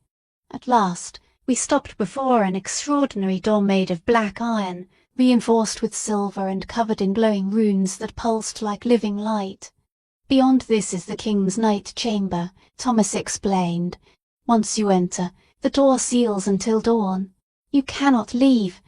At last, we stopped before an extraordinary door made of black iron, reinforced with silver and covered in glowing runes that pulsed like living light. "Beyond this is the king's night chamber," Thomas explained. "Once you enter, the door seals until dawn. You cannot leave.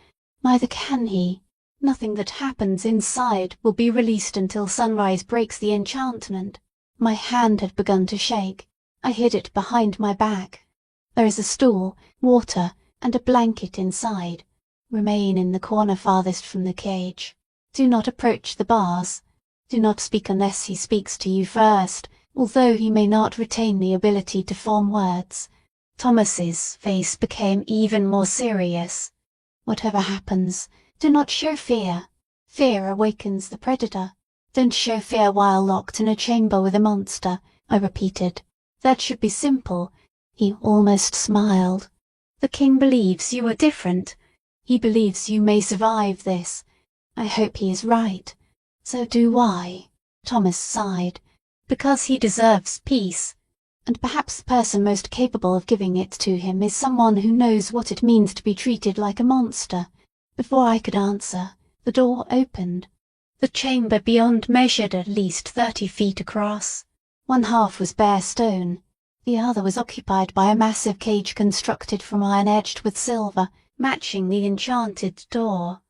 Neither can he. Nothing that happens inside will be released until sunrise breaks the enchantment." My hand had begun to shake. I hid it behind my back. "There is a stool, water, and a blanket inside. Remain in the corner farthest from the cage. Do not approach the bars. Do not speak unless he speaks to you first, although he may not retain the ability to form words." Thomas's face became even more serious. "Whatever happens, do not show fear. Fear awakens the predator. Don't show fear while locked in a chamber with a monster," I repeated. "That should be simple." He almost smiled. "The king believes you are different. He believes you may survive this. I hope he is right. So do I." Thomas sighed. "Because he deserves peace. And perhaps the person most capable of giving it to him is someone who knows what it means to be treated like a monster." Before I could answer, the door opened. The chamber beyond measured at least 30 feet across. One half was bare stone. The other was occupied by a massive cage constructed from iron edged with silver, matching the enchanted door.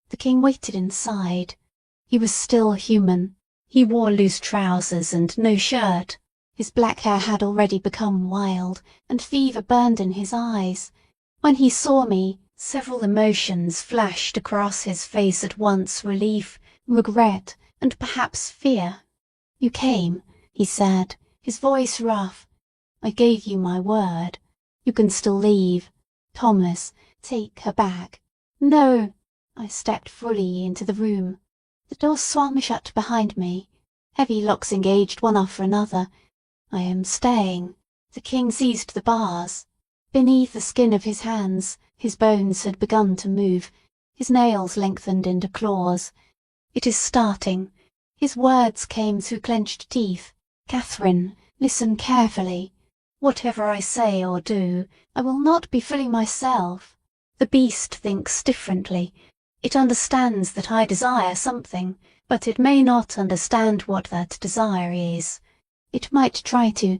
The king waited inside. He was still human. He wore loose trousers and no shirt. His black hair had already become wild, and fever burned in his eyes. When he saw me, several emotions flashed across his face at once: relief, regret, and perhaps fear. "You came," he said, his voice rough. "I gave you my word. You can still leave. Thomas, take her back." No! I stepped fully into the room. The door swung shut behind me. Heavy locks engaged one after another. I am staying. The king seized the bars. Beneath the skin of his hands, his bones had begun to move. His nails lengthened into claws. It is starting. His words came through clenched teeth. Catherine, listen carefully. Whatever I say or do, I will not be fully myself. The beast thinks differently. It understands that I desire something, but it may not understand what that desire is. It might try to—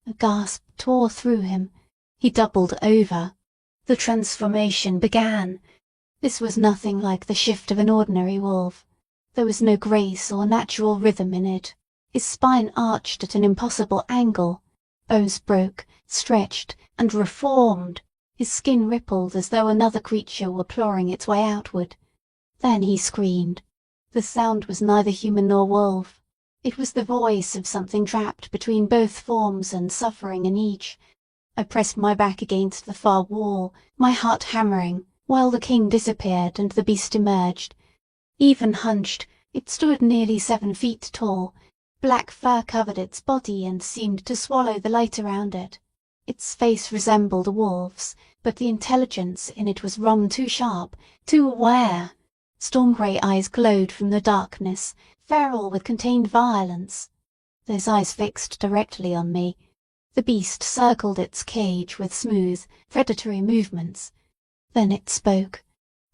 A gasp tore through him. He doubled over. The transformation began. This was nothing like the shift of an ordinary wolf. There was no grace or natural rhythm in it. His spine arched at an impossible angle. Bones broke, stretched, and reformed. His skin rippled as though another creature were clawing its way outward. Then he screamed. The sound was neither human nor wolf. It was the voice of something trapped between both forms and suffering in each. I pressed my back against the far wall, my heart hammering, while the king disappeared and the beast emerged. Even hunched, it stood nearly 7 feet tall. Black fur covered its body and seemed to swallow the light around it. Its face resembled a wolf's, but the intelligence in it was wrong, too sharp, too aware. Storm-grey eyes glowed from the darkness, feral with contained violence. Those eyes fixed directly on me. The beast circled its cage with smooth, predatory movements. Then it spoke.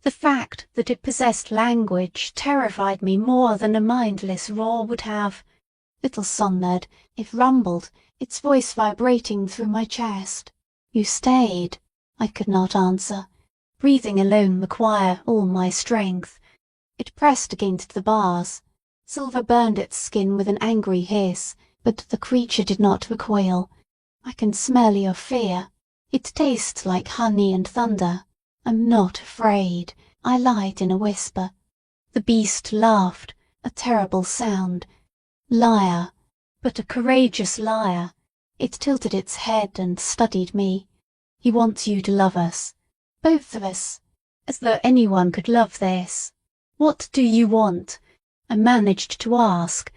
The fact that it possessed language terrified me more than a mindless roar would have. Little Songbird, it rumbled, its voice vibrating through my chest. You stayed. I could not answer. Breathing alone required all my strength. It pressed against the bars. Silver burned its skin with an angry hiss, but the creature did not recoil. I can smell your fear. It tastes like honey and thunder. I'm not afraid. I lied in a whisper. The beast laughed, a terrible sound. Liar, but a courageous liar. It tilted its head and studied me. He wants you to love us. Both of us. As though anyone could love this. What do you want? I managed to ask.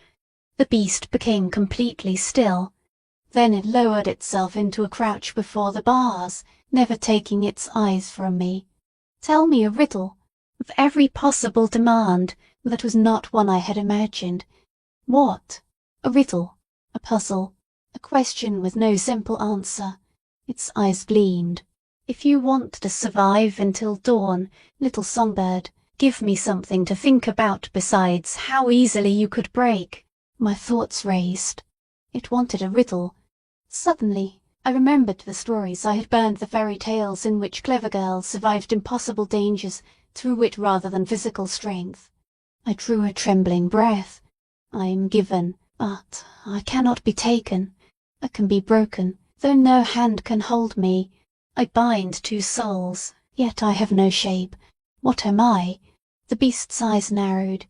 The beast became completely still. Then it lowered itself into a crouch before the bars, never taking its eyes from me. Tell me a riddle. Of every possible demand, that was not one I had imagined. What? A riddle, a puzzle, a question with no simple answer. Its eyes gleamed. If you want to survive until dawn, little Songbird, give me something to think about besides how easily you could break. My thoughts raced. It wanted a riddle. Suddenly, I remembered the stories I had burned, the fairy tales in which clever girls survived impossible dangers through wit rather than physical strength. I drew a trembling breath. I am given, but I cannot be taken. I can be broken, though no hand can hold me. I bind 2 souls, yet I have no shape. What am I? The beast's eyes narrowed.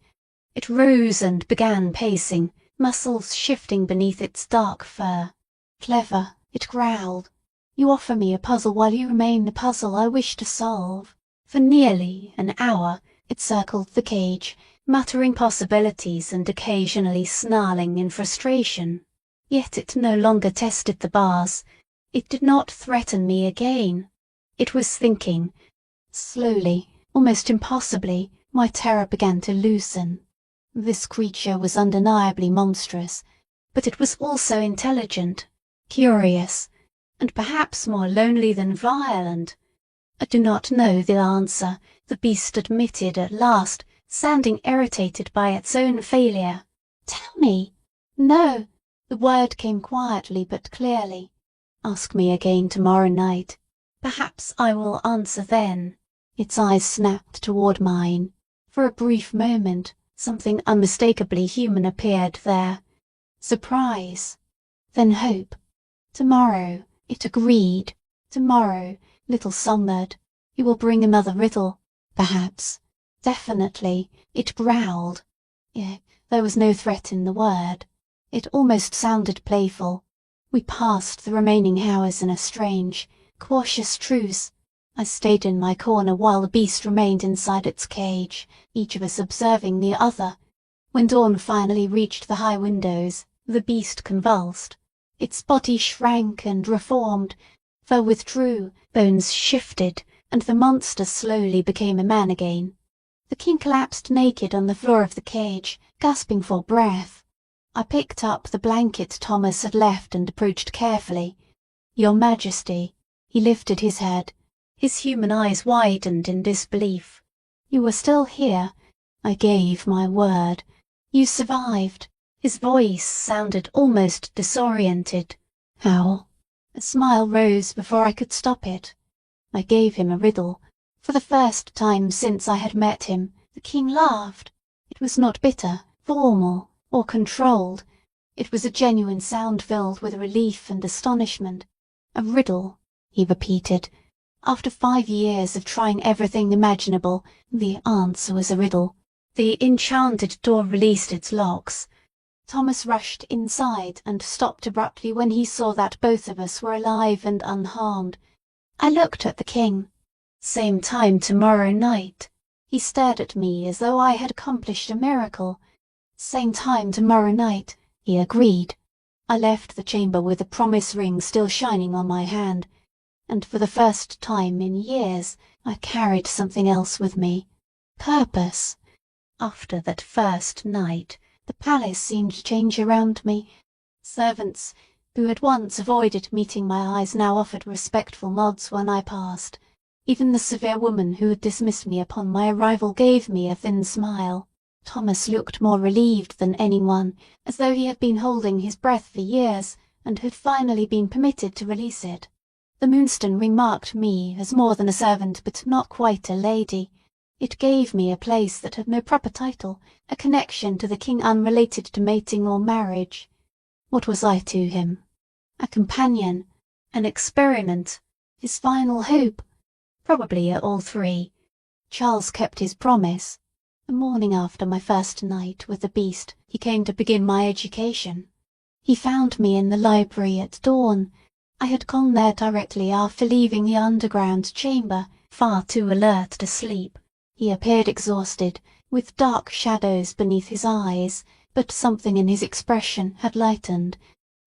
It rose and began pacing, muscles shifting beneath its dark fur. Clever, it growled. You offer me a puzzle while you remain the puzzle I wish to solve. For nearly an hour it circled the cage, muttering possibilities and occasionally snarling in frustration. Yet it no longer tested the bars. It did not threaten me again. It was thinking. Slowly, almost impossibly, my terror began to loosen. This creature was undeniably monstrous, but it was also intelligent, curious, and perhaps more lonely than violent. I do not know the answer, the beast admitted at last, sounding irritated by its own failure. Tell me. No. The word came quietly but clearly. Ask me again tomorrow night. Perhaps I will answer then. Its eyes snapped toward mine. For a brief moment, something unmistakably human appeared there. Surprise. Then hope. Tomorrow, it agreed. Tomorrow, little Songbird, you will bring another riddle. Perhaps. Definitely. It growled. Yet there was no threat in the word. It almost sounded playful. We passed the remaining hours in a strange, cautious truce. I stayed in my corner while the beast remained inside its cage, each of us observing the other. When dawn finally reached the high windows, the beast convulsed. Its body shrank and reformed, fur withdrew, bones shifted, and the monster slowly became a man again. The king collapsed naked on the floor of the cage, gasping for breath. I picked up the blanket Thomas had left and approached carefully. "Your Majesty," he lifted his head. His human eyes widened in disbelief. "You are still here. I gave my word. You survived." His voice sounded almost disoriented. "How?" A smile rose before I could stop it. I gave him a riddle. For the first time since I had met him, the king laughed. It was not bitter, formal, or controlled. It was a genuine sound filled with relief and astonishment. "A riddle," he repeated. "After 5 years of trying everything imaginable, the answer was a riddle." The enchanted door released its locks. Thomas rushed inside and stopped abruptly when he saw that both of us were alive and unharmed. I looked at the king. "Same time tomorrow night." He stared at me as though I had accomplished a miracle. "Same time tomorrow night," he agreed. I left the chamber with the promise ring still shining on my hand, and for the first time in years I carried something else with me. Purpose. After that first night, the palace seemed to change around me. Servants, who had once avoided meeting my eyes, now offered respectful nods when I passed. Even the severe woman who had dismissed me upon my arrival gave me a thin smile. Thomas looked more relieved than anyone, as though he had been holding his breath for years, and had finally been permitted to release it. The Moonstone ring marked me as more than a servant, but not quite a lady. It gave me a place that had no proper title, a connection to the king unrelated to mating or marriage. What was I to him? A companion, an experiment, his final hope? Probably all three. Charles kept his promise. The morning after my first night with the beast, he came to begin my education. He found me in the library at dawn. I had gone there directly after leaving the underground chamber, far too alert to sleep. He appeared exhausted, with dark shadows beneath his eyes, but something in his expression had lightened.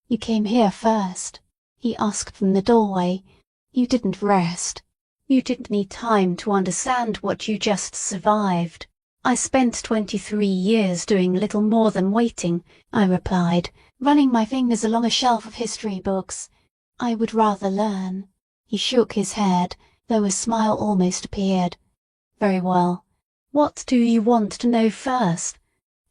"You came here first," he asked from the doorway. "You didn't rest. You didn't need time to understand what you just survived." "I spent 23 years doing little more than waiting," I replied, running my fingers along a shelf of history books. "I would rather learn." He shook his head, though a smile almost appeared. "Very well. What do you want to know first?"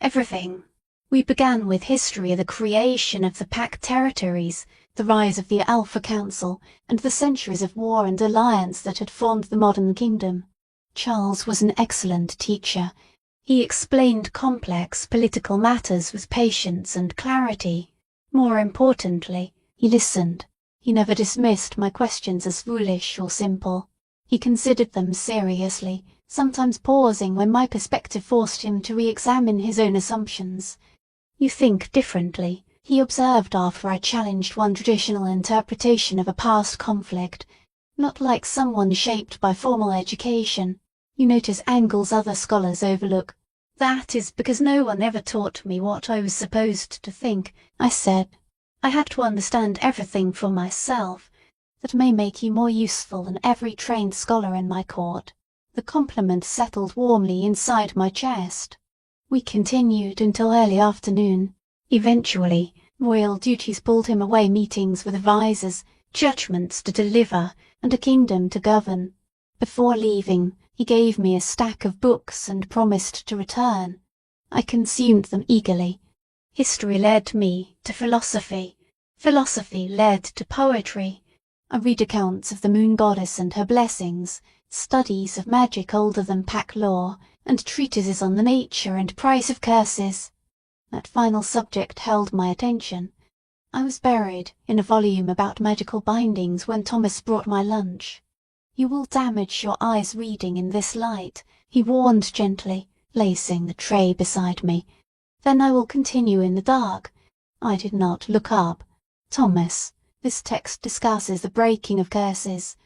"Everything. We began with history, the creation of the Pack territories, the rise of the Alpha Council, and the centuries of war and alliance that had formed the modern kingdom. Charles was an excellent teacher. He explained complex political matters with patience and clarity. More importantly, he listened. He never dismissed my questions as foolish or simple. He considered them seriously, sometimes pausing when my perspective forced him to re-examine his own assumptions. "You think differently," he observed after I challenged one traditional interpretation of a past conflict. "Not like someone shaped by formal education. You notice angles other scholars overlook." "That is because no one ever taught me what I was supposed to think," I said. "I had to understand everything for myself. That may make you more useful than every trained scholar in my court." The compliment settled warmly inside my chest. We continued until early afternoon. Eventually, royal duties pulled him away, meetings with advisers, judgments to deliver, and a kingdom to govern. Before leaving, he gave me a stack of books and promised to return. I consumed them eagerly. History led me to philosophy. Philosophy led to poetry. I read accounts of the moon goddess and her blessings, studies of magic older than Pack lore, and treatises on the nature and price of curses. That final subject held my attention. I was buried in a volume about magical bindings when Thomas brought my lunch. "You will damage your eyes reading in this light," he warned gently, placing the tray beside me. "Then I will continue in the dark." I did not look up. "Thomas, this text discusses the breaking of curses.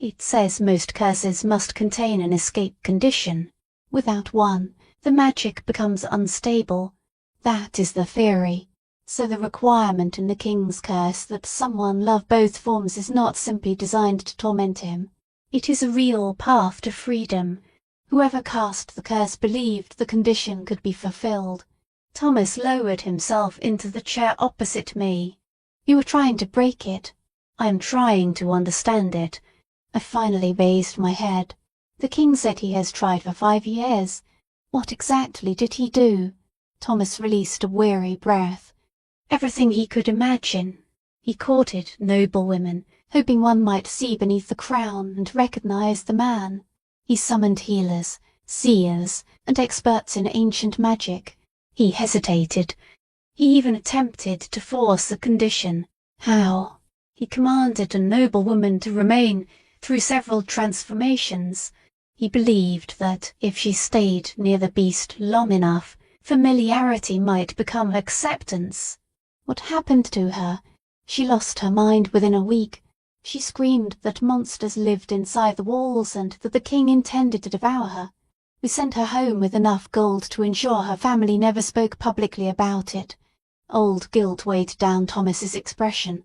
It says most curses must contain an escape condition. Without one, the magic becomes unstable. That is the theory. So the requirement in the king's curse that someone love both forms is not simply designed to torment him. It is a real path to freedom. Whoever cast the curse believed the condition could be fulfilled. Thomas lowered himself into the chair opposite me. You are trying to break it. I am trying to understand it. I finally raised my head. The king said he has tried for 5 years. What exactly did he do? Thomas released a weary breath. Everything he could imagine. He courted noble women, hoping one might see beneath the crown and recognize the man. He summoned healers, seers, and experts in ancient magic. He hesitated. He even attempted to force a condition. How? He commanded a noble woman to remain through several transformations. He believed that if she stayed near the beast long enough, familiarity might become acceptance. What happened to her? She lost her mind within a week. She screamed that monsters lived inside the walls and that the king intended to devour her. We sent her home with enough gold to ensure her family never spoke publicly about it. Old guilt weighed down Thomas's expression.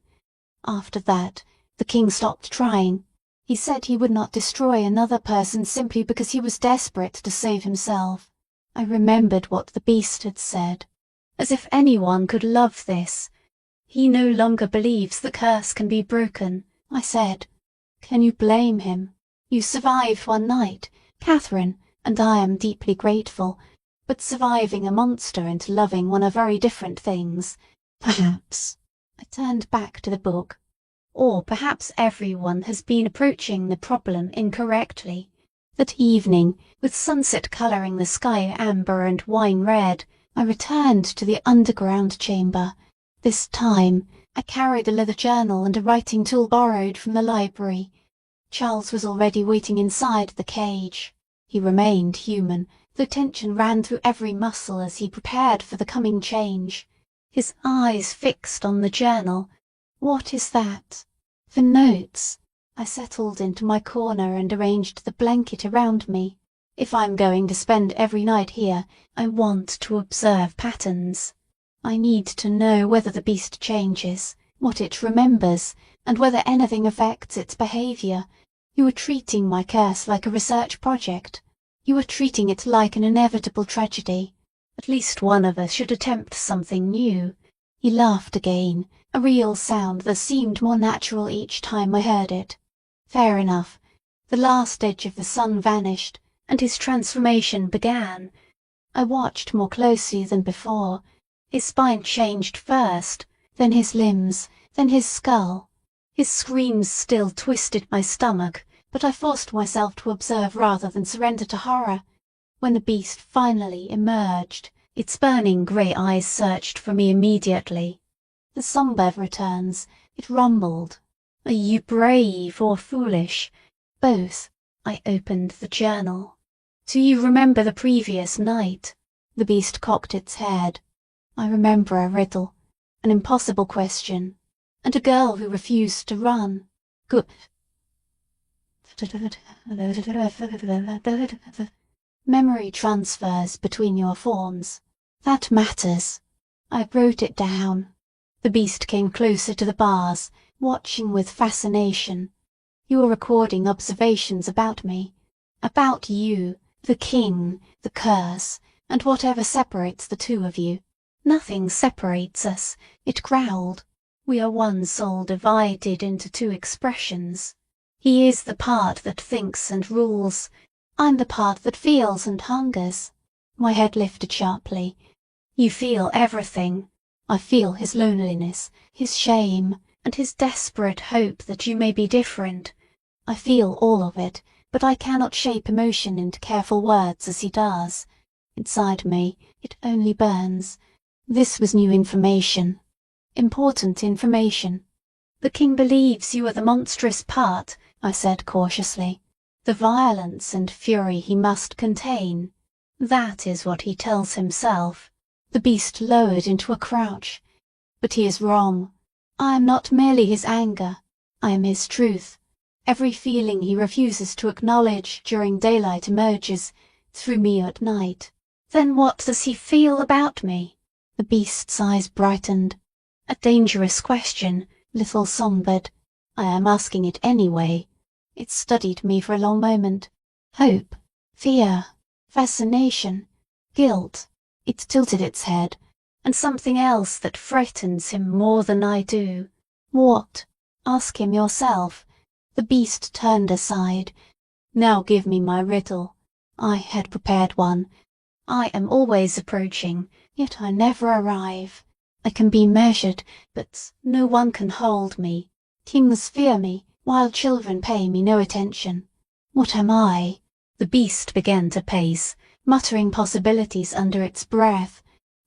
After that, the king stopped trying. He said he would not destroy another person simply because he was desperate to save himself. I remembered what the beast had said. As if anyone could love this. He no longer believes the curse can be broken, I said. Can you blame him? You survived one night, Catherine, and I am deeply grateful, but surviving a monster and loving one are very different things. Perhaps. I turned back to the book. Or perhaps everyone has been approaching the problem incorrectly. That evening, with sunset colouring the sky amber and wine red, I returned to the underground chamber. This time, I carried a leather journal and a writing tool borrowed from the library. Charles was already waiting inside the cage. He remained human, though tension ran through every muscle as he prepared for the coming change. His eyes fixed on the journal. What is that? The notes. I settled into my corner and arranged the blanket around me. If I'm going to spend every night here, I want to observe patterns. I need to know whether the beast changes, what it remembers, and whether anything affects its behavior. You are treating my curse like a research project. You are treating it like an inevitable tragedy. At least one of us should attempt something new. He laughed again, a real sound that seemed more natural each time I heard it. Fair enough. The last edge of the sun vanished, and his transformation began. I watched more closely than before. His spine changed first, then his limbs, then his skull. His screams still twisted my stomach, but I forced myself to observe rather than surrender to horror. When the beast finally emerged, its burning grey eyes searched for me immediately. The songbev returns. It rumbled. Are you brave or foolish? Both. I opened the journal. Do you remember the previous night? The beast cocked its head. I remember a riddle, an impossible question, and a girl who refused to run. Good. Memory transfers between your forms. That matters. I wrote it down. The beast came closer to the bars, watching with fascination. You are recording observations about me. About you, the king, the curse, and whatever separates the two of you. Nothing separates us, it growled. We are one soul divided into two expressions. He is the part that thinks and rules. I'm the part that feels and hungers. My head lifted sharply. You feel everything. I feel his loneliness, his shame, and his desperate hope that you may be different. I feel all of it, but I cannot shape emotion into careful words as he does. Inside me, it only burns. This was new information. Important information. The king believes you are the monstrous part, I said cautiously. The violence and fury he must contain. That is what he tells himself. The beast lowered into a crouch. But he is wrong. I am not merely his anger. I am his truth. Every feeling he refuses to acknowledge during daylight emerges through me at night. Then what does he feel about me? The beast's eyes brightened. A dangerous question, little songbird. I am asking it anyway. It studied me for a long moment. Hope, fear, fascination, guilt. It tilted its head. And something else that frightens him more than I do. What? Ask him yourself. The beast turned aside. Now give me my riddle. I had prepared one. I am always approaching, yet I never arrive. I can be measured, but no one can hold me. Kings fear me, while children pay me no attention. What am I? The beast began to pace, muttering possibilities under its breath.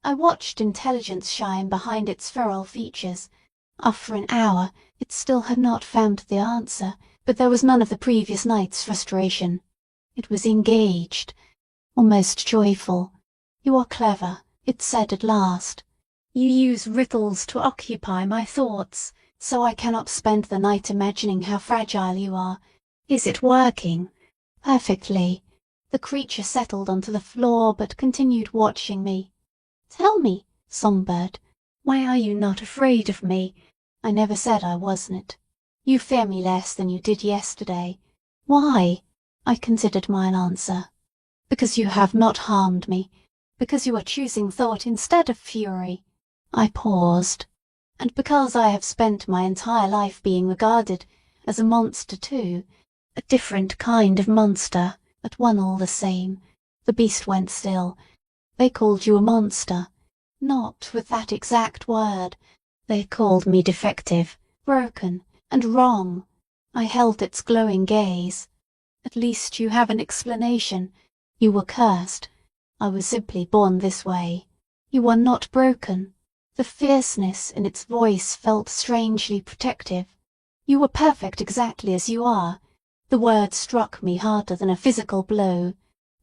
I watched intelligence shine behind its feral features. After an hour, it still had not found the answer, but there was none of the previous night's frustration. It was engaged, almost joyful. You are clever, it said at last. You use riddles to occupy my thoughts, so I cannot spend the night imagining how fragile you are. Is it working? Perfectly. The creature settled onto the floor but continued watching me. Tell me, songbird, why are you not afraid of me? I never said I wasn't. You fear me less than you did yesterday. Why? I considered my answer. Because you have not harmed me. Because you are choosing thought instead of fury. I paused. And because I have spent my entire life being regarded as a monster too. A different kind of monster, but one all the same. The beast went still. They called you a monster. Not with that exact word. They called me defective, broken, and wrong. I held its glowing gaze. At least you have an explanation. You were cursed. I was simply born this way. You are not broken. The fierceness in its voice felt strangely protective. You were perfect exactly as you are. The word struck me harder than a physical blow.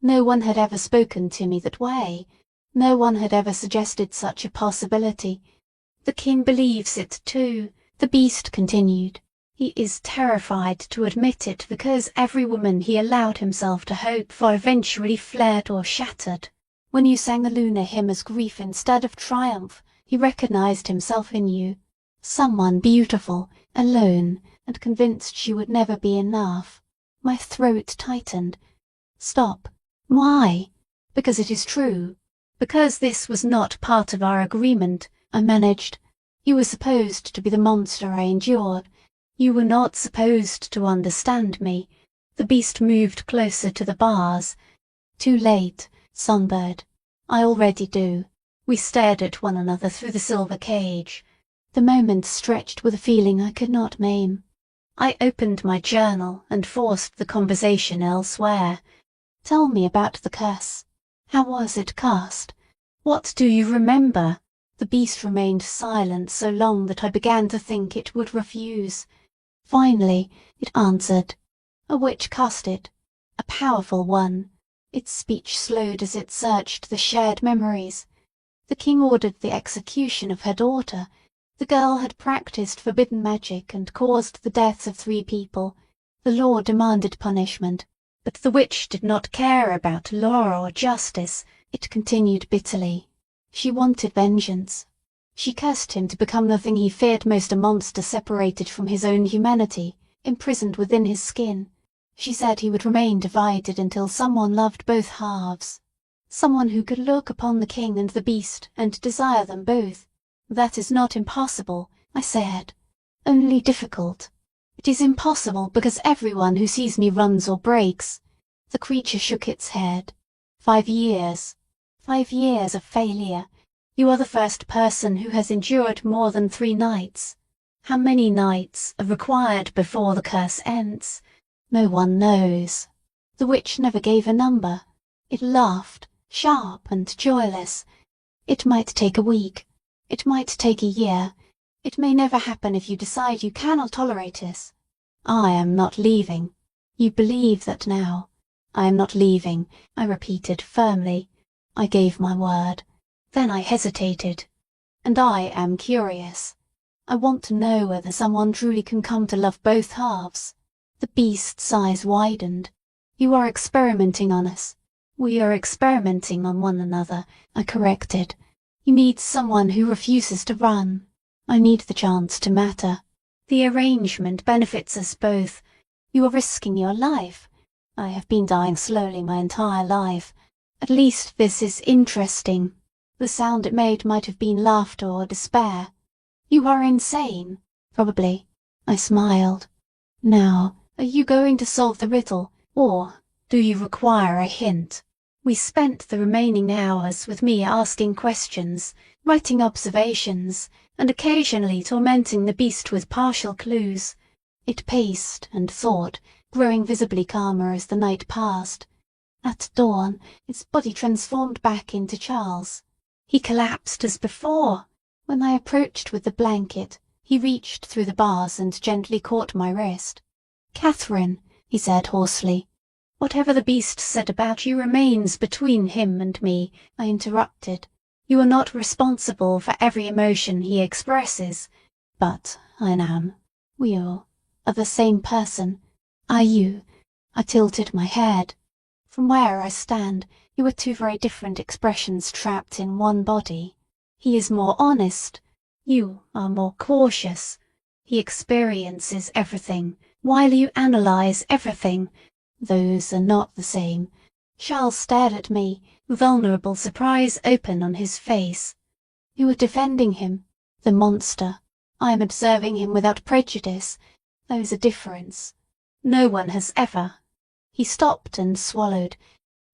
No one had ever spoken to me that way. No one had ever suggested such a possibility. The king believes it too, the beast continued. He is terrified to admit it because every woman he allowed himself to hope for eventually fled or shattered. When you sang the lunar hymn as grief instead of triumph, he recognized himself in you. Someone beautiful, alone, and convinced she would never be enough. My throat tightened. Stop. Why? Because it is true. Because this was not part of our agreement, I managed. You were supposed to be the monster I endured. You were not supposed to understand me. The beast moved closer to the bars. Too late, songbird. I already do. We stared at one another through the silver cage. The moment stretched with a feeling I could not name. I opened my journal and forced the conversation elsewhere. Tell me about the curse. How was it cast? What do you remember? The beast remained silent so long that I began to think it would refuse. Finally, it answered. A witch cast it. A powerful one. Its speech slowed as it searched the shared memories. The king ordered the execution of her daughter. The girl had practiced forbidden magic and caused the deaths of 3 people. The law demanded punishment. But the witch did not care about law or justice. It continued bitterly. She wanted vengeance. She cursed him to become the thing he feared most, a monster separated from his own humanity, imprisoned within his skin. She said he would remain divided until someone loved both halves. Someone who could look upon the king and the beast and desire them both. That is not impossible, I said. Only difficult. It is impossible because everyone who sees me runs or breaks. The creature shook its head. 5 years. 5 years of failure. You are the first person who has endured more than 3 nights. How many nights are required before the curse ends? No one knows. The witch never gave a number. It laughed, sharp and joyless. It might take a week. It might take a year. It may never happen if you decide you cannot tolerate this. I am not leaving. You believe that now. I am not leaving, I repeated firmly. I gave my word. Then I hesitated. And I am curious. I want to know whether someone truly can come to love both halves. The beast's eyes widened. You are experimenting on us. We are experimenting on one another, I corrected. You need someone who refuses to run. I need the chance to matter. The arrangement benefits us both. You are risking your life. I have been dying slowly my entire life. At least this is interesting. The sound it made might have been laughter or despair. You are insane. Probably. I smiled. Now, are you going to solve the riddle, or do you require a hint? We spent the remaining hours with me asking questions, writing observations, and occasionally tormenting the beast with partial clues. It paced and thought, growing visibly calmer as the night passed. At dawn, its body transformed back into Charles. He collapsed as before. When I approached with the blanket, he reached through the bars and gently caught my wrist. "Catherine," he said hoarsely. "Whatever the beast said about you remains between him and me," I interrupted. "You are not responsible for every emotion he expresses. But I am. We all are the same person. Are you?" I tilted my head. "From where I stand, you are two very different expressions trapped in one body. He is more honest. You are more cautious. He experiences everything, while you analyze everything. Those are not the same." Charles stared at me, vulnerable surprise open on his face. "You are defending him, the monster. I am observing him without prejudice. There is a difference. No one has ever—" He stopped and swallowed.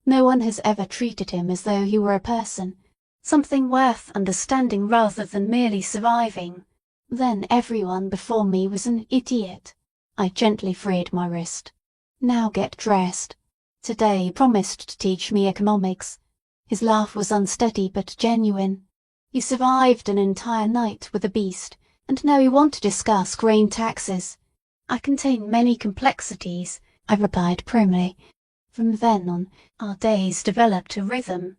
"No one has ever treated him as though he were a person, something worth understanding rather than merely surviving. Then everyone before me was an idiot." I gently freed my wrist. "Now get dressed. Today you promised to teach me economics." His laugh was unsteady but genuine. "You survived an entire night with a beast, and now you want to discuss grain taxes." "I contain many complexities," I replied primly. From then on, our days developed a rhythm.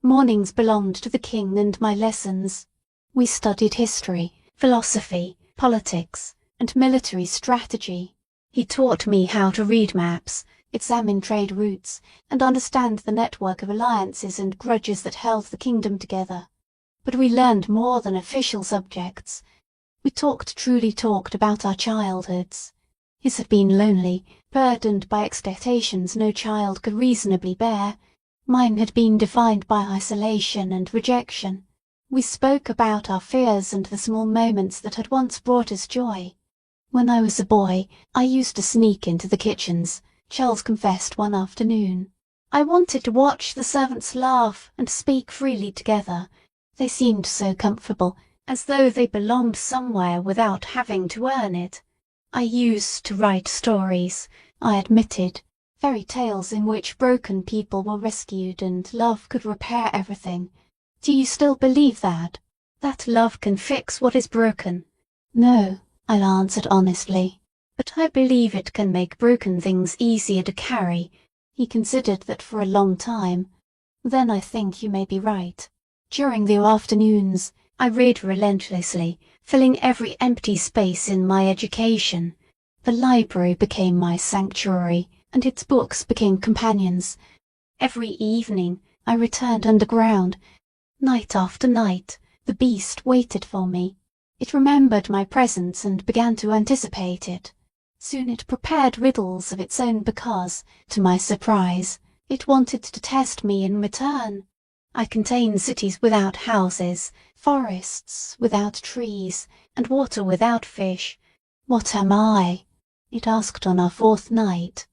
Mornings belonged to the king and my lessons. We studied history, philosophy, politics, and military strategy. He taught me how to read maps, examine trade routes, and understand the network of alliances and grudges that held the kingdom together. But we learned more than official subjects. We truly talked about our childhoods. His had been lonely, burdened by expectations no child could reasonably bear. Mine had been defined by isolation and rejection. We spoke about our fears and the small moments that had once brought us joy. "When I was a boy, I used to sneak into the kitchens," Charles confessed one afternoon. "I wanted to watch the servants laugh and speak freely together. They seemed so comfortable, as though they belonged somewhere without having to earn it. I used to write stories," I admitted, "fairy tales in which broken people were rescued and love could repair everything. Do you still believe that? That love can fix what is broken?" "No," I answered honestly. "But I believe it can make broken things easier to carry." He considered that for a long time. "Then I think you may be right." During the afternoons, I read relentlessly, filling every empty space in my education. The library became my sanctuary, and its books became companions. Every evening, I returned underground. Night after night, the beast waited for me. It remembered my presence and began to anticipate it. Soon it prepared riddles of its own because, to my surprise, it wanted to test me in return. I contain cities without houses, forests without trees, and water without fish. What am I? It asked on our fourth night.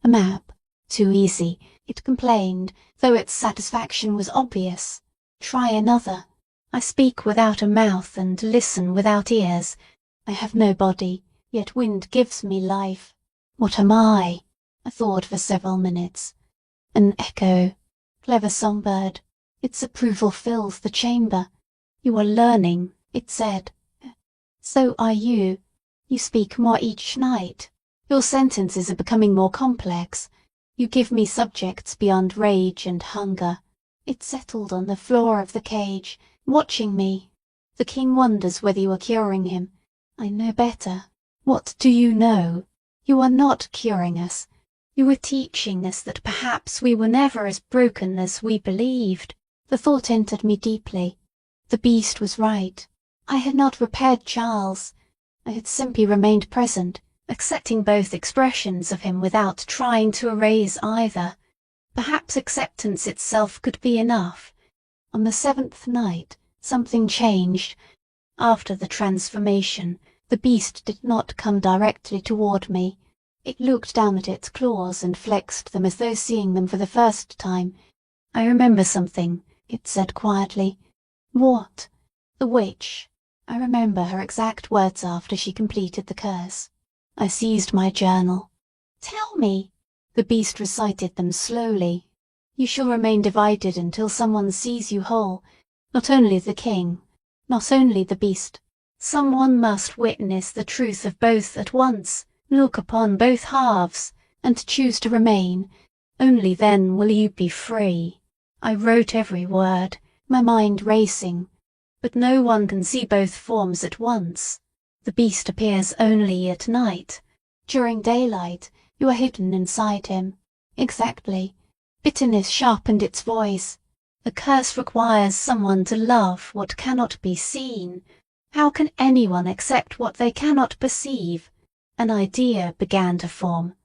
A map. Too easy, it complained, though its satisfaction was obvious. Try another. I speak without a mouth and listen without ears. I have no body, yet wind gives me life. What am I? I thought for several minutes. An echo. Clever songbird. Its approval fills the chamber. "You are learning," it said. "So are you. You speak more each night. Your sentences are becoming more complex. You give me subjects beyond rage and hunger." It settled on the floor of the cage, watching me. "The king wonders whether you are curing him. I know better." "What do you know?" You are not curing us. You are teaching us that perhaps we were never as broken as we believed. The thought entered me deeply. The beast was right. I had not repaired Charles. I had simply remained present, accepting both expressions of him without trying to erase either. Perhaps acceptance itself could be enough. On the 7th night, something changed. After the transformation, the beast did not come directly toward me. It looked down at its claws and flexed them as though seeing them for the first time. "I remember something," it said quietly. "What?" "The witch." I remember her exact words after she completed the curse. I seized my journal. "Tell me." The beast recited them slowly. "You shall remain divided until someone sees you whole. Not only the king, not only the beast. Someone must witness the truth of both at once, look upon both halves, and choose to remain. Only then will you be free." I wrote every word, my mind racing. But no one can see both forms at once. The beast appears only at night. During daylight, you are hidden inside him. Exactly. Bitterness sharpened its voice. The curse requires someone to love what cannot be seen. How can anyone accept what they cannot perceive? An idea began to form.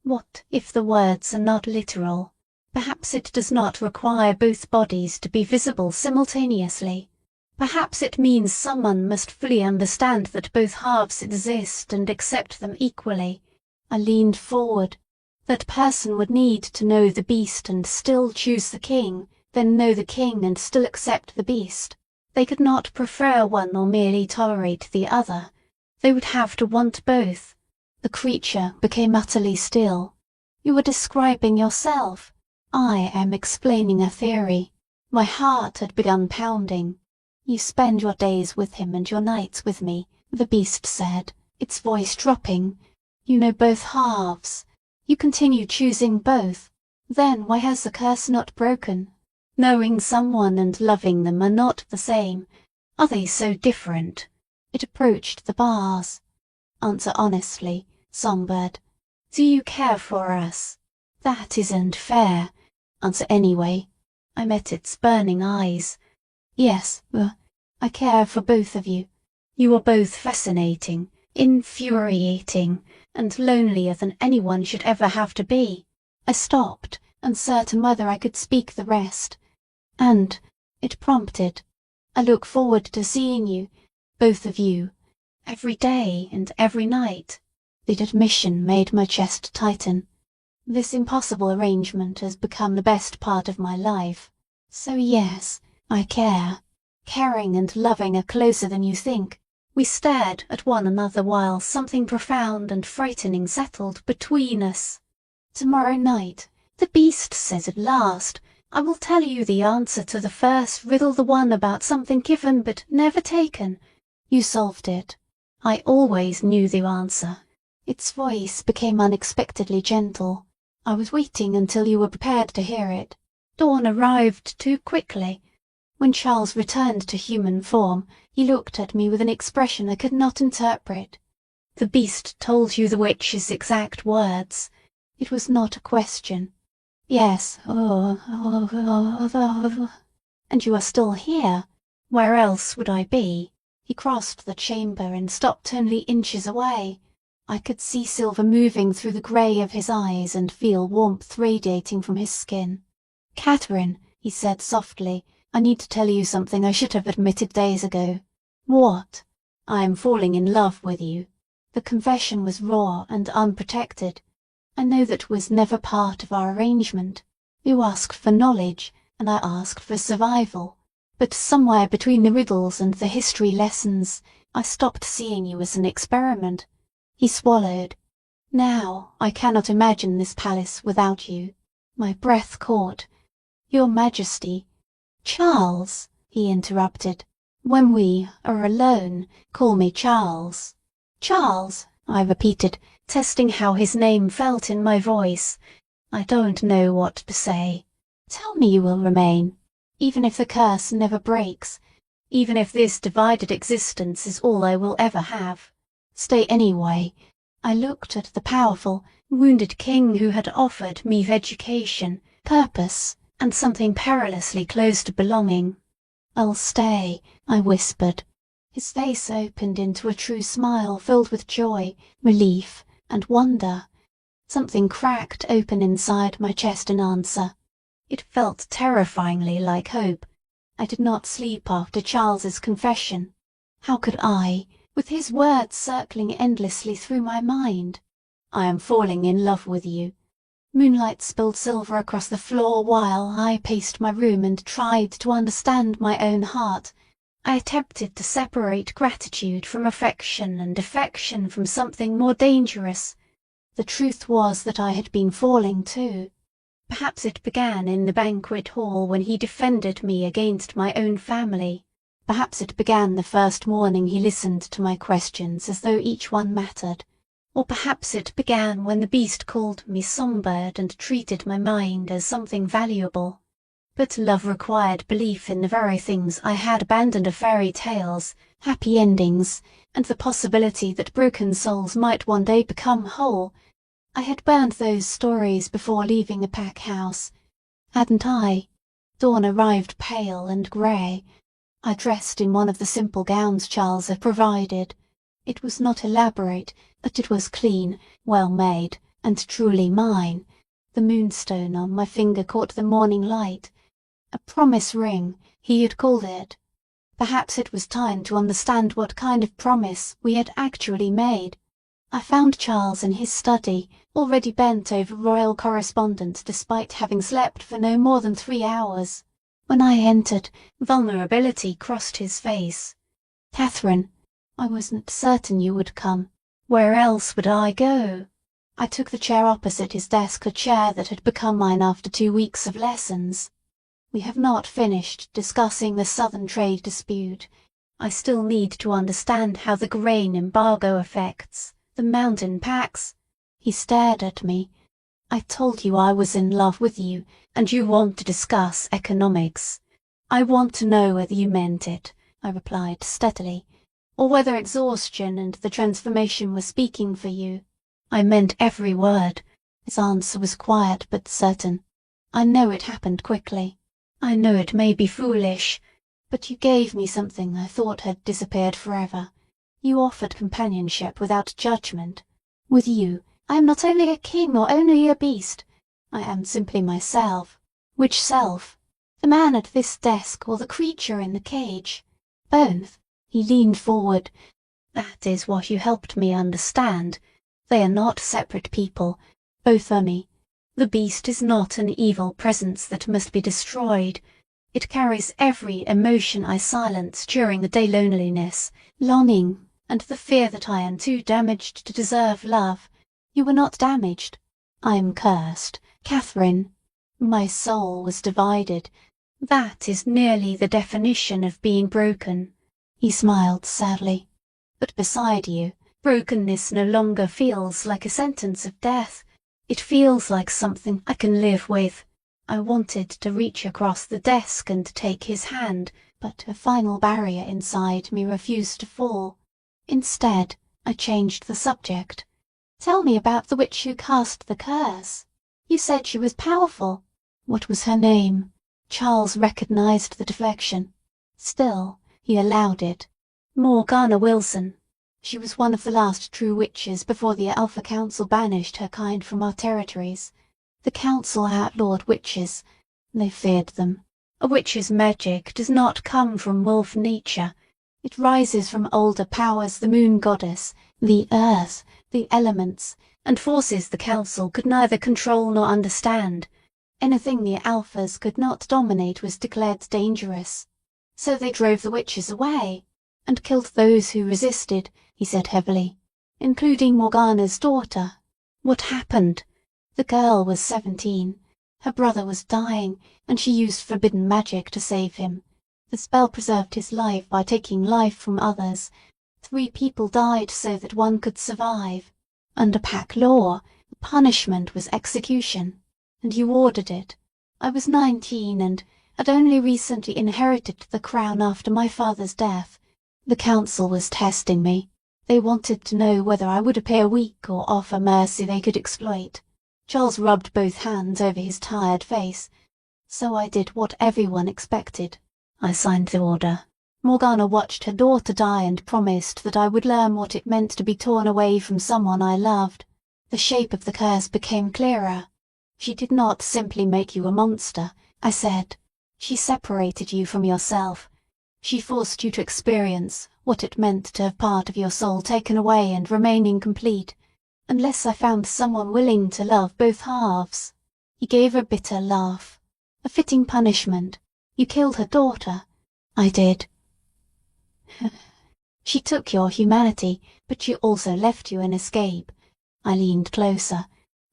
What if the words are not literal? Perhaps it does not require both bodies to be visible simultaneously. Perhaps it means someone must fully understand that both halves exist and accept them equally. I leaned forward. That person would need to know the beast and still choose the king, then know the king and still accept the beast. They could not prefer one or merely tolerate the other. They would have to want both. The creature became utterly still. "You are describing yourself. I am explaining a theory." My heart had begun pounding. "You spend your days with him and your nights with me," the beast said, its voice dropping. "You know both halves. You continue choosing both. Then why has the curse not broken? Knowing someone and loving them are not the same. Are they so different?" It approached the bars. "Answer honestly, songbird. Do you care for us? That isn't fair. Answer anyway." I met its burning eyes. "Yes, I care for both of you. You are both fascinating, infuriating, and lonelier than anyone should ever have to be." I stopped, uncertain whether I could speak the rest. "And," it prompted, "I look forward to seeing you, both of you, every day and every night." The admission made my chest tighten. This impossible arrangement has become the best part of my life. So yes, I care. Caring and loving are closer than you think. We stared at one another while something profound and frightening settled between us. "Tomorrow night, the beast says at last, I will tell you the answer to the first riddle, the one about something given but never taken. You solved it. I always knew the answer." Its voice became unexpectedly gentle. "I was waiting until you were prepared to hear it. Dawn arrived too quickly. When Charles returned to human form, he looked at me with an expression I could not interpret. The beast told you the witch's exact words. It was not a question. Yes, and you are still here. Where else would I be?" He crossed the chamber and stopped only inches away. I could see silver moving through the grey of his eyes and feel warmth radiating from his skin. "Catherine," he said softly, "I need to tell you something I should have admitted days ago." "What?" "I am falling in love with you." The confession was raw and unprotected. I know that was never part of our arrangement. You asked for knowledge, and I asked for survival. But somewhere between the riddles and the history lessons, I stopped seeing you as an experiment. He swallowed. "Now I cannot imagine this palace without you." My breath caught. "Your Majesty—" "Charles," he interrupted. "When we are alone, call me Charles." "Charles," I repeated, testing how his name felt in my voice. "I don't know what to say." "Tell me you will remain. Even if the curse never breaks. Even if this divided existence is all I will ever have. Stay anyway. I looked at the powerful, wounded king who had offered me education, purpose, and something perilously close to belonging. "I'll stay," I whispered. His face opened into a true smile filled with joy, relief, and wonder. Something cracked open inside my chest in answer. It felt terrifyingly like hope. I did not sleep after Charles's confession. How could I, with his words circling endlessly through my mind? "I am falling in love with you." Moonlight spilled silver across the floor while I paced my room and tried to understand my own heart. I attempted to separate gratitude from affection and affection from something more dangerous. The truth was that I had been falling too. Perhaps it began in the banquet hall when he defended me against my own family. Perhaps it began the first morning he listened to my questions as though each one mattered. Or perhaps it began when the beast called me songbird and treated my mind as something valuable. But love required belief in the very things I had abandoned of fairy tales, happy endings, and the possibility that broken souls might one day become whole. I had burned those stories before leaving the pack house. Hadn't I? Dawn arrived pale and grey. I dressed in one of the simple gowns Charles had provided. It was not elaborate, but it was clean, well made, and truly mine. The moonstone on my finger caught the morning light. A promise ring, he had called it. Perhaps it was time to understand what kind of promise we had actually made. I found Charles in his study, already bent over royal correspondence despite having slept for no more than 3 hours. When I entered, vulnerability crossed his face. "Catherine, I wasn't certain you would come. Where else would I go?" I took the chair opposite his desk, a chair that had become mine after 2 weeks of lessons. "We have not finished discussing the southern trade dispute. I still need to understand how the grain embargo affects the mountain packs." He stared at me. "I told you I was in love with you, and you want to discuss economics." "I want to know whether you meant it," I replied steadily, "or whether exhaustion and the transformation were speaking for you." "I meant every word." His answer was quiet but certain. "I know it happened quickly. I know it may be foolish, but you gave me something I thought had disappeared forever. You offered companionship without judgment. With you, I am not only a king or only a beast. I am simply myself." "Which self? The man at this desk or the creature in the cage?" "Both." He leaned forward. "That is what you helped me understand. They are not separate people. Both are me. The beast is not an evil presence that must be destroyed. It carries every emotion I silence during the day: loneliness, longing, and the fear that I am too damaged to deserve love. You were not damaged. I am cursed, Catherine. My soul was divided. That is nearly the definition of being broken." He smiled sadly. "But beside you, brokenness no longer feels like a sentence of death. It feels like something I can live with." I wanted to reach across the desk and take his hand, but a final barrier inside me refused to fall. Instead, I changed the subject. "Tell me about the witch who cast the curse. You said she was powerful. What was her name?" Charles recognized the deflection. Still, he allowed it. "Morgana Wilson. She was one of the last true witches before the Alpha Council banished her kind from our territories. The Council outlawed witches. They feared them. A witch's magic does not come from wolf nature. It rises from older powers, the moon goddess, the earth, the elements, and forces the Council could neither control nor understand. Anything the Alphas could not dominate was declared dangerous. So they drove the witches away, and killed those who resisted," he said heavily, "including Morgana's daughter. What happened? The girl was 17. Her brother was dying, and she used forbidden magic to save him. The spell preserved his life by taking life from others. 3 people died so that one could survive. Under pack law, the punishment was execution. And you ordered it. I was 19 and had only recently inherited the crown after my father's death. The Council was testing me. They wanted to know whether I would appear weak or offer mercy they could exploit. Charles rubbed both hands over his tired face. So I did what everyone expected. I signed the order. Morgana watched her daughter die and promised that I would learn what it meant to be torn away from someone I loved. The shape of the curse became clearer. She did not simply make you a monster, I said. She separated you from yourself. She forced you to experience what it meant to have part of your soul taken away and remain incomplete, unless I found someone willing to love both halves. He gave a bitter laugh. A fitting punishment. You killed her daughter. I did. She took your humanity, but she also left you an escape. I leaned closer.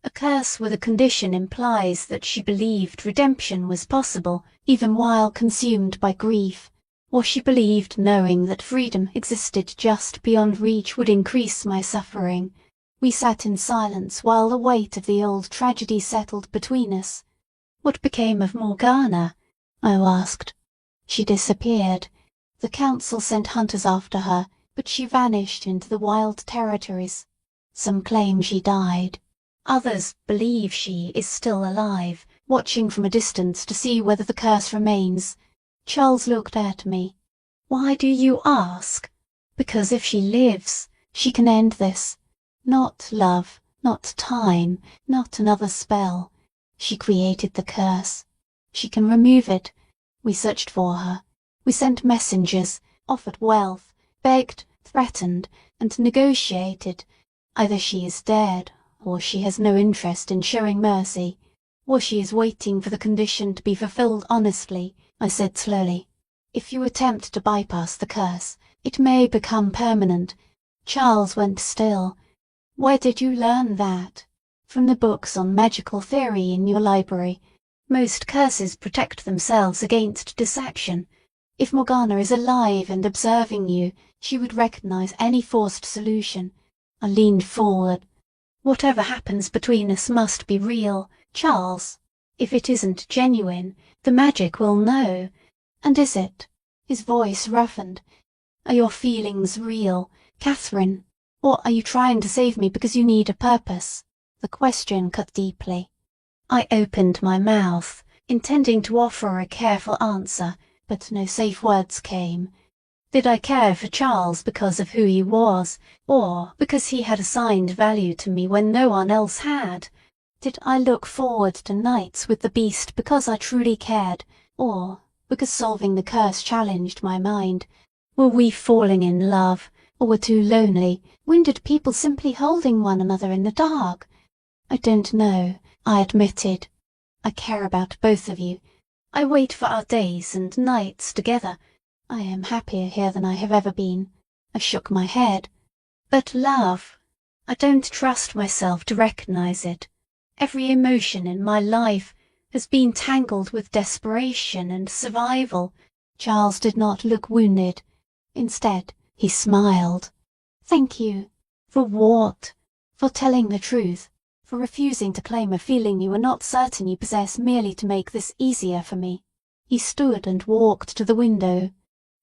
A curse with a condition implies that she believed redemption was possible, even while consumed by grief, or she believed knowing that freedom existed just beyond reach would increase my suffering. We sat in silence while the weight of the old tragedy settled between us. What became of Morgana? I asked. She disappeared. The council sent hunters after her, but she vanished into the wild territories. Some claim she died. Others believe she is still alive, watching from a distance to see whether the curse remains. Charles looked at me. Why do you ask? Because if she lives, she can end this. Not love, not time, not another spell. She created the curse. She can remove it. We searched for her. We sent messengers, offered wealth, begged, threatened, and negotiated. Either she is dead, or she has no interest in showing mercy, or she is waiting for the condition to be fulfilled honestly, I said slowly. If you attempt to bypass the curse, it may become permanent. Charles went still. Where did you learn that? From the books on magical theory in your library. Most curses protect themselves against disaction. If Morgana is alive and observing you, she would recognize any forced solution. I leaned forward. Whatever happens between us must be real, Charles. If it isn't genuine, the magic will know. And is it? His voice roughened. Are your feelings real, Catherine? Or are you trying to save me because you need a purpose? The question cut deeply. I opened my mouth, intending to offer a careful answer, but no safe words came. Did I care for Charles because of who he was, or because he had assigned value to me when no one else had? Did I look forward to nights with the beast because I truly cared, or because solving the curse challenged my mind? Were we falling in love, or were two lonely, wounded people simply holding one another in the dark? I don't know, I admitted. I care about both of you. I wait for our days and nights together. I am happier here than I have ever been. I shook my head. But love, I don't trust myself to recognize it. Every emotion in my life has been tangled with desperation and survival. Charles did not look wounded. Instead, he smiled. Thank you. For what? For telling the truth. For refusing to claim a feeling you were not certain you possess merely to make this easier for me. He stood and walked to the window.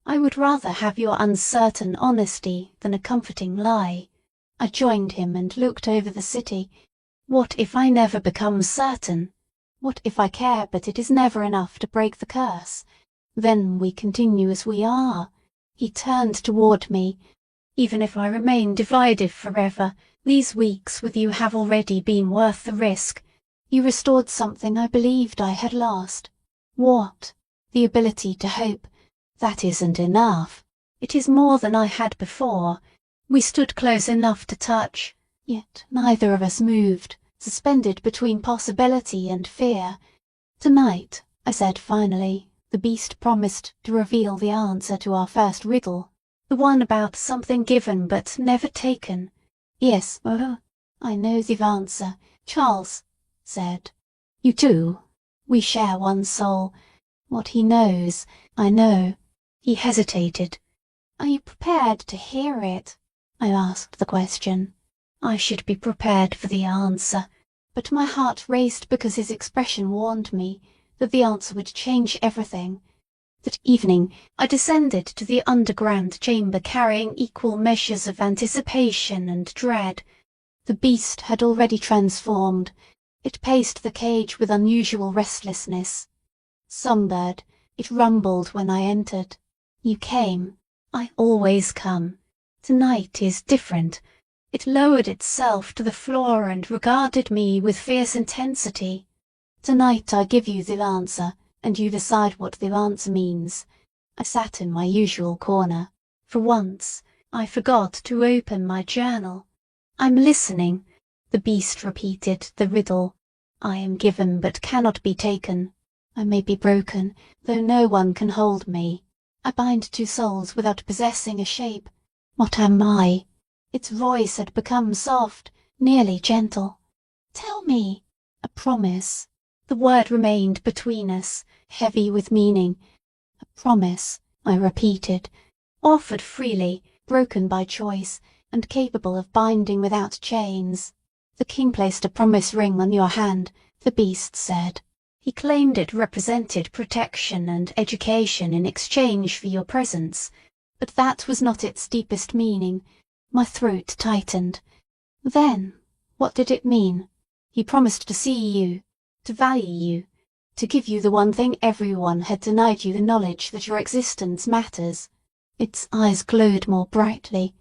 I would rather have your uncertain honesty than a comforting lie. I joined him and looked over the city. What if I never become certain? What if I care but it is never enough to break the curse? Then we continue as we are. He turned toward me. Even if I remain divided forever, these weeks with you have already been worth the risk. You restored something I believed I had lost. What? The ability to hope. That isn't enough. It is more than I had before. We stood close enough to touch, yet neither of us moved, suspended between possibility and fear. Tonight, I said finally, the beast promised to reveal the answer to our first riddle. The one about something given but never taken. Yes, I know the answer, Charles said. You too? We share one soul. What he knows, I know. He hesitated. Are you prepared to hear it? I asked the question. I should be prepared for the answer, but my heart raced because his expression warned me that the answer would change everything. That evening I descended to the underground chamber carrying equal measures of anticipation and dread. The beast had already transformed. It paced the cage with unusual restlessness. Songbird, it rumbled when I entered. You came. I always come. Tonight is different. It lowered itself to the floor and regarded me with fierce intensity. Tonight I give you the answer, and you decide what the answer means. I sat in my usual corner. For once, I forgot to open my journal. I'm listening. The beast repeated the riddle. I am given but cannot be taken. I may be broken, though no one can hold me. I bind two souls without possessing a shape. What am I? Its voice had become soft, nearly gentle. Tell me. A promise. The word remained between us, heavy with meaning. A promise, I repeated, offered freely, broken by choice, and capable of binding without chains. The king placed a promise ring on your hand, the beast said. He claimed it represented protection and education in exchange for your presence, but that was not its deepest meaning. My throat tightened. Then, what did it mean? He promised to see you, to value you, to give you the one thing everyone had denied you, the knowledge that your existence matters. Its eyes glowed more brightly.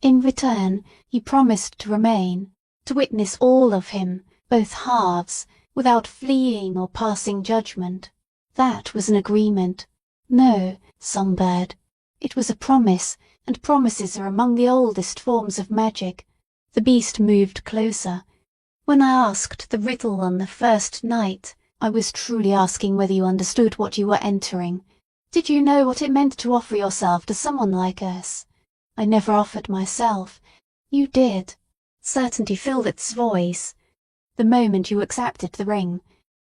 In return, he promised to remain, to witness all of him, both halves, without fleeing or passing judgment. That was an agreement. No, Songbird. It was a promise, and promises are among the oldest forms of magic. The beast moved closer. When I asked the riddle on the first night, I was truly asking whether you understood what you were entering. Did you know what it meant to offer yourself to someone like us? I never offered myself. You did. Certainty filled its voice. The moment you accepted the ring,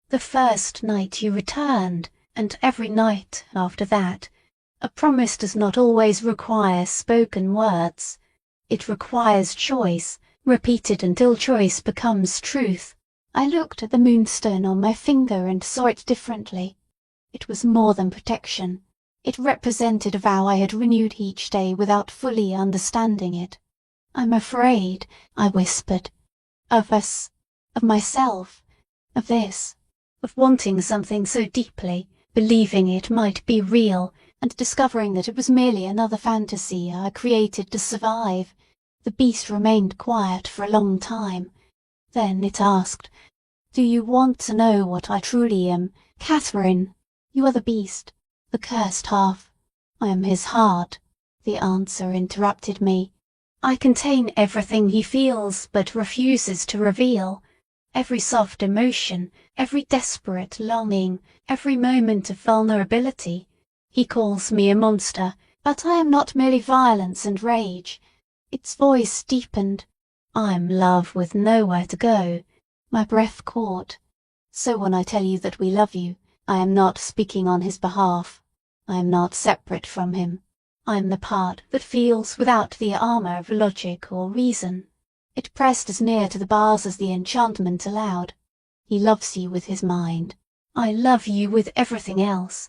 the first night you returned, and every night after that. A promise does not always require spoken words. It requires choice, repeated until choice becomes truth. I looked at the moonstone on my finger and saw it differently. It was more than protection. It represented a vow I had renewed each day without fully understanding it. I'm afraid, I whispered, of us, of myself, of this, of wanting something so deeply, believing it might be real, and discovering that it was merely another fantasy I created to survive. The beast remained quiet for a long time. Then it asked, "Do you want to know what I truly am? Catherine, you are the beast, the cursed half. I am his heart." The answer interrupted me. I contain everything he feels but refuses to reveal. Every soft emotion, every desperate longing, every moment of vulnerability. He calls me a monster, but I am not merely violence and rage. Its voice deepened. I'm love with nowhere to go. My breath caught. So when I tell you that we love you, I am not speaking on his behalf. I am not separate from him. I am the part that feels without the armor of logic or reason. It pressed as near to the bars as the enchantment allowed. He loves you with his mind. I love you with everything else.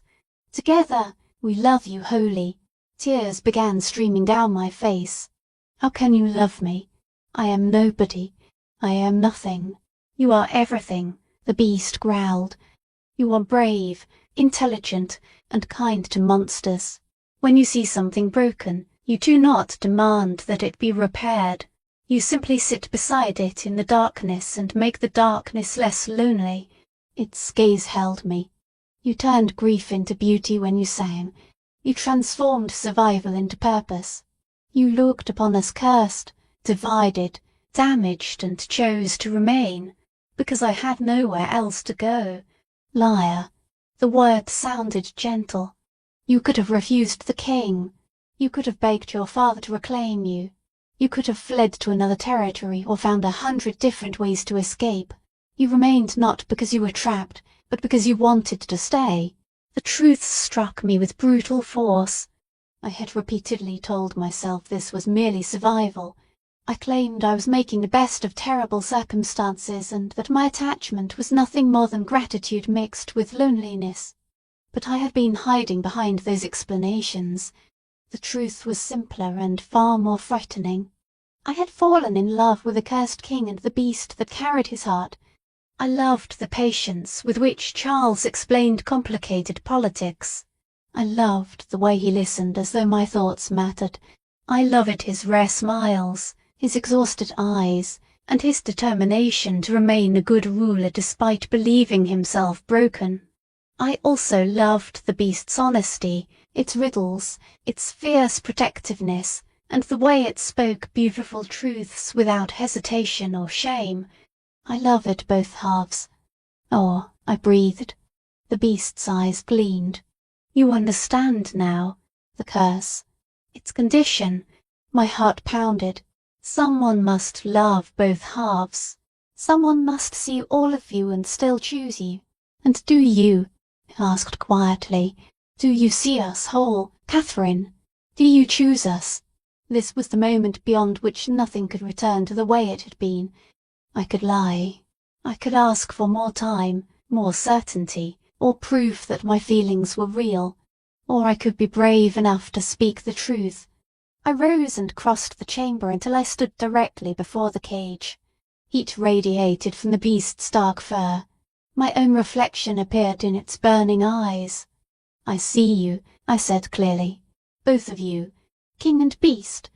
Together, we love you wholly. Tears began streaming down my face. How can you love me? I am nobody. I am nothing. You are everything, the beast growled. You are brave, intelligent, and kind to monsters. When you see something broken, you do not demand that it be repaired. You simply sit beside it in the darkness and make the darkness less lonely. Its gaze held me. You turned grief into beauty when you sang. You transformed survival into purpose. You looked upon us cursed, divided, damaged, and chose to remain, because I had nowhere else to go. Liar. The word sounded gentle. You could have refused the king. You could have begged your father to reclaim you. You could have fled to another territory or found 100 different ways to escape. You remained not because you were trapped, but because you wanted to stay. The truth struck me with brutal force. I had repeatedly told myself this was merely survival. I claimed I was making the best of terrible circumstances and that my attachment was nothing more than gratitude mixed with loneliness. But I had been hiding behind those explanations. The truth was simpler and far more frightening. I had fallen in love with the cursed king and the beast that carried his heart. I loved the patience with which Charles explained complicated politics. I loved the way he listened as though my thoughts mattered. I loved his rare smiles, his exhausted eyes, and his determination to remain a good ruler despite believing himself broken. I also loved the beast's honesty, its riddles, its fierce protectiveness, and the way it spoke beautiful truths without hesitation or shame. I loved both halves. Oh, I breathed. The beast's eyes gleamed. You understand now. The curse. Its condition. My heart pounded. Someone must love both halves. Someone must see all of you and still choose you. And do you, I asked quietly, do you see us whole, Catherine? Do you choose us? This was the moment beyond which nothing could return to the way it had been. I could lie. I could ask for more time, more certainty, or proof that my feelings were real. Or I could be brave enough to speak the truth. I rose and crossed the chamber until I stood directly before the cage. Heat radiated from the beast's dark fur. My own reflection appeared in its burning eyes. I see you, I said clearly. Both of you. King and beast.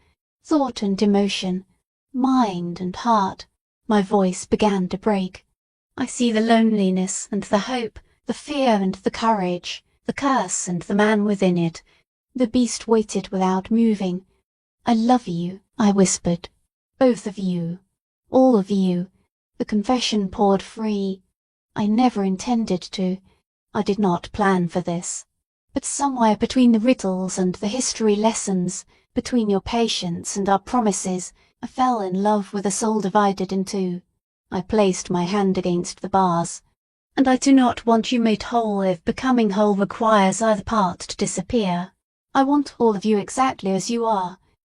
Thought and emotion. Mind and heart. My voice began to break. I see the loneliness and the hope, the fear and the courage, the curse and the man within it. The beast waited without moving. I love you, I whispered. Both of you. All of you. The confession poured free. I never intended to. I did not plan for this. But somewhere between the riddles and the history lessons, between your patience and our promises, I fell in love with a soul divided in two. I placed my hand against the bars. And I do not want you made whole if becoming whole requires either part to disappear. I want all of you exactly as you are.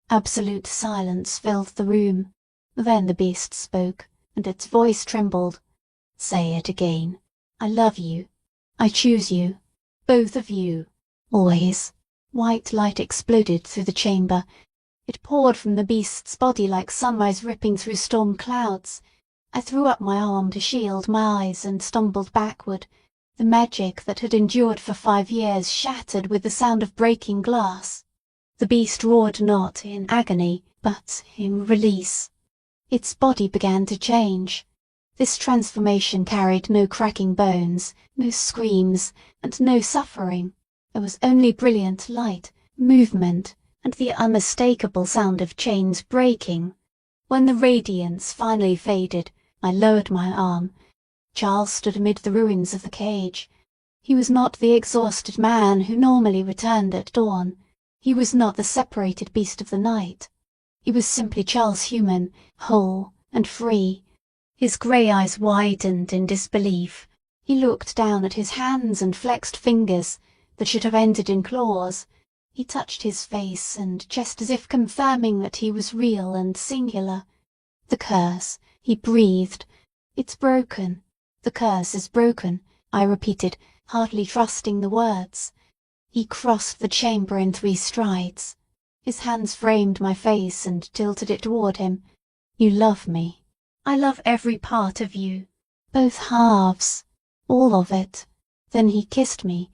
Absolute silence filled the room. Then the beast spoke, and its voice trembled. Say it again. I love you. I choose you. Both of you. Always. White light exploded through the chamber. It poured from the beast's body like sunrise ripping through storm clouds. I threw up my arm to shield my eyes and stumbled backward. The magic that had endured for 5 years shattered with the sound of breaking glass. The beast roared not in agony, but in release. Its body began to change. This transformation carried no cracking bones, no screams, and no suffering. There was only brilliant light, movement, and the unmistakable sound of chains breaking. When the radiance finally faded, I lowered my arm. Charles stood amid the ruins of the cage. He was not the exhausted man who normally returned at dawn. He was not the separated beast of the night. He was simply Charles Human, whole and free. His grey eyes widened in disbelief. He looked down at his hands and flexed fingers that should have ended in claws. He touched his face and chest as if confirming that he was real and singular. The curse, he breathed. It's broken. The curse is broken, I repeated, hardly trusting the words. He crossed the chamber in 3 strides. His hands framed my face and tilted it toward him. You love me. I love every part of you. Both halves. All of it. Then he kissed me.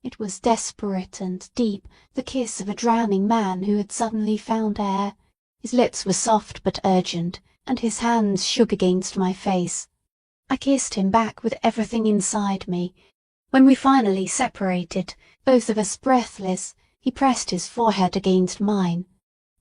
It was desperate and deep, the kiss of a drowning man who had suddenly found air. His lips were soft but urgent, and his hands shook against my face. I kissed him back with everything inside me. When we finally separated, both of us breathless, he pressed his forehead against mine.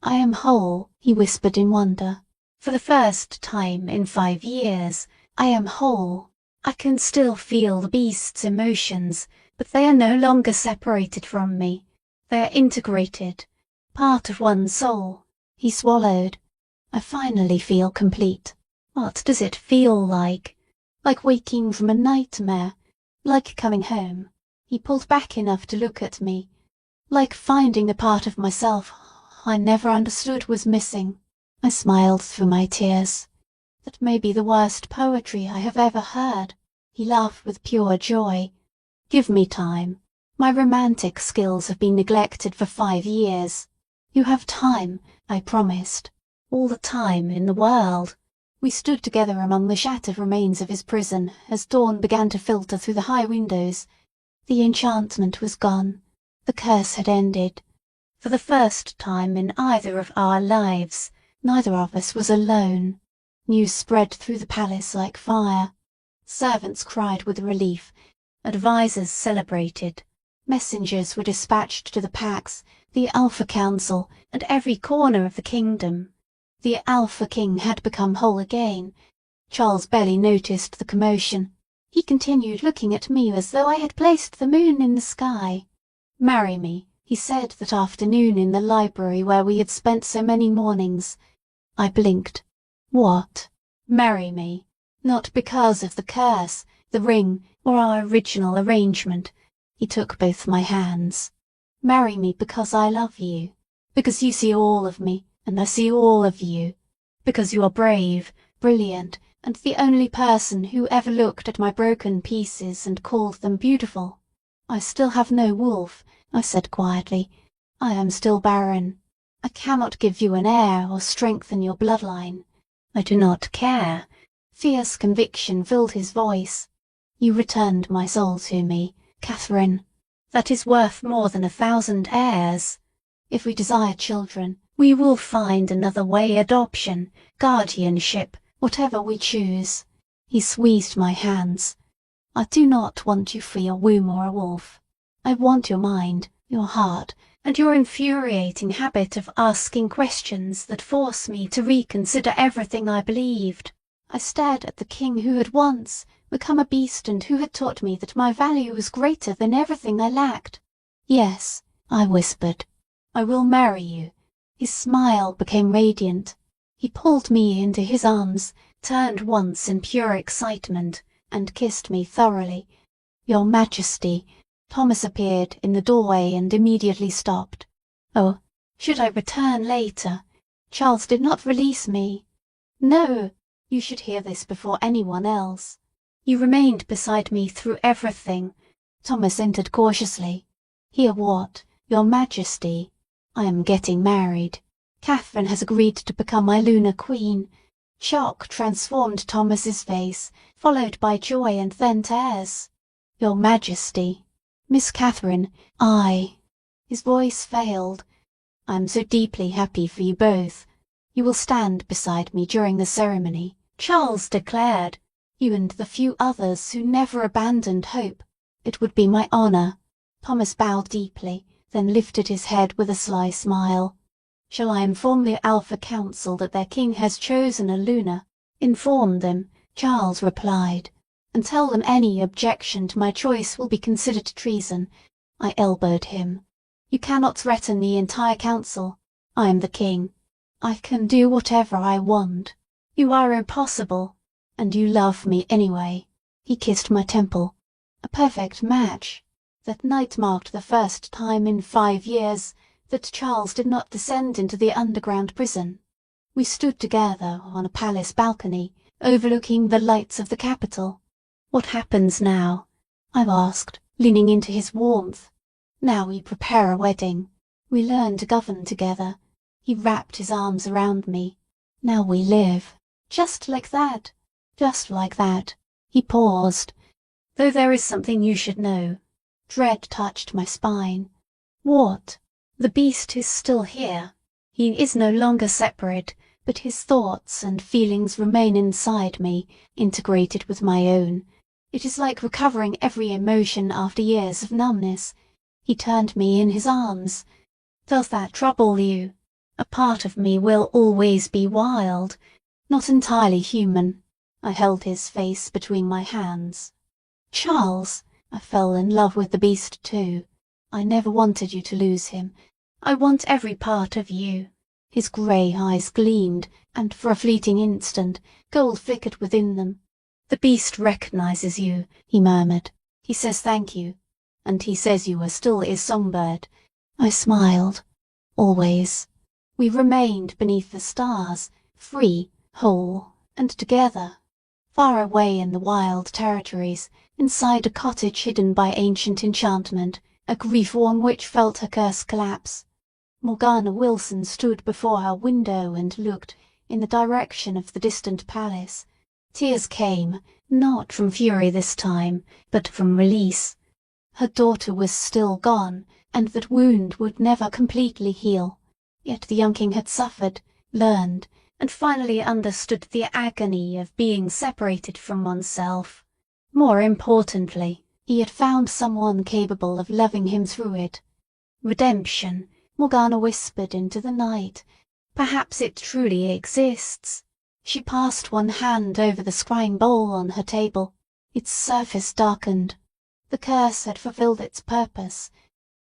I am whole, he whispered in wonder. For the first time in 5 years, I am whole. I can still feel the beast's emotions, but they are no longer separated from me. They are integrated, part of one soul. He swallowed. I finally feel complete. What does it feel like? Like waking from a nightmare. Like coming home. He pulled back enough to look at me. Like finding a part of myself I never understood was missing. I smiled through my tears. That may be the worst poetry I have ever heard. He laughed with pure joy. Give me time. My romantic skills have been neglected for 5 years. You have time, I promised. All the time in the world. We stood together among the shattered remains of his prison as dawn began to filter through the high windows. The enchantment was gone. The curse had ended. For the first time in either of our lives, neither of us was alone. News spread through the palace like fire. Servants cried with relief. Advisers celebrated. Messengers were dispatched to the Pax, the Alpha Council, and every corner of the kingdom. The Alpha King had become whole again. Charles barely noticed the commotion. He continued looking at me as though I had placed the moon in the sky. "Marry me," he said that afternoon in the library where we had spent so many mornings. I blinked. What? Marry me. Not because of the curse, the ring, or our original arrangement. He took both my hands. Marry me because I love you. Because you see all of me, and I see all of you. Because you are brave, brilliant, and the only person who ever looked at my broken pieces and called them beautiful. I still have no wolf, I said quietly. I am still barren. I cannot give you an heir or strengthen your bloodline. I do not care. Fierce conviction filled his voice. You returned my soul to me, Catherine. That is worth more than 1,000 heirs. If we desire children, we will find another way: adoption, guardianship, whatever we choose. He squeezed my hands. I do not want you for your womb or a wolf. I want your mind, your heart, and your infuriating habit of asking questions that force me to reconsider everything I believed. I stared at the king who had once become a beast and who had taught me that my value was greater than everything I lacked. Yes, I whispered. I will marry you. His smile became radiant. He pulled me into his arms, turned once in pure excitement, and kissed me thoroughly. Your Majesty. Thomas appeared in the doorway and immediately stopped. Oh, should I return later? Charles did not release me. No, you should hear this before anyone else. You remained beside me through everything. Thomas entered cautiously. Hear what? Your Majesty. I am getting married. Catherine has agreed to become my lunar queen. Shock transformed Thomas's face, followed by joy and then tears. Your Majesty. Miss Catherine, His voice failed. I am so deeply happy for you both. You will stand beside me during the ceremony, Charles declared. You and the few others who never abandoned hope. It would be my honor. Thomas bowed deeply, then lifted his head with a sly smile. Shall I inform the Alpha Council that their king has chosen a lunar? Inform them, Charles replied. And tell them any objection to my choice will be considered treason. I elbowed him. You cannot threaten the entire council. I am the king. I can do whatever I want. You are impossible. And you love me anyway. He kissed my temple. A perfect match. That night marked the first time in 5 years that Charles did not descend into the underground prison. We stood together on a palace balcony, overlooking the lights of the capital. What happens now? I asked, leaning into his warmth. Now we prepare a wedding. We learn to govern together. He wrapped his arms around me. Now we live. Just like that. Just like that. He paused. Though there is something you should know. Dread touched my spine. What? The beast is still here. He is no longer separate, but his thoughts and feelings remain inside me, integrated with my own. It is like recovering every emotion after years of numbness. He turned me in his arms. Does that trouble you? A part of me will always be wild, not entirely human. I held his face between my hands. Charles, I fell in love with the beast too. I never wanted you to lose him. I want every part of you. His grey eyes gleamed, and for a fleeting instant, gold flickered within them. The beast recognizes you, he murmured. He says thank you. And he says you are still his songbird. I smiled. Always. We remained beneath the stars, free, whole, and together. Far away in the wild territories, inside a cottage hidden by ancient enchantment, a grief one which felt her curse collapse. Morgana Wilson stood before her window and looked in the direction of the distant palace. Tears came, not from fury this time, but from release. Her daughter was still gone, and that wound would never completely heal. Yet the young king had suffered, learned, and finally understood the agony of being separated from oneself. More importantly, he had found someone capable of loving him through it. Redemption, Morgana whispered into the night. Perhaps it truly exists. She passed one hand over the scrying bowl on her table. Its surface darkened. The curse had fulfilled its purpose.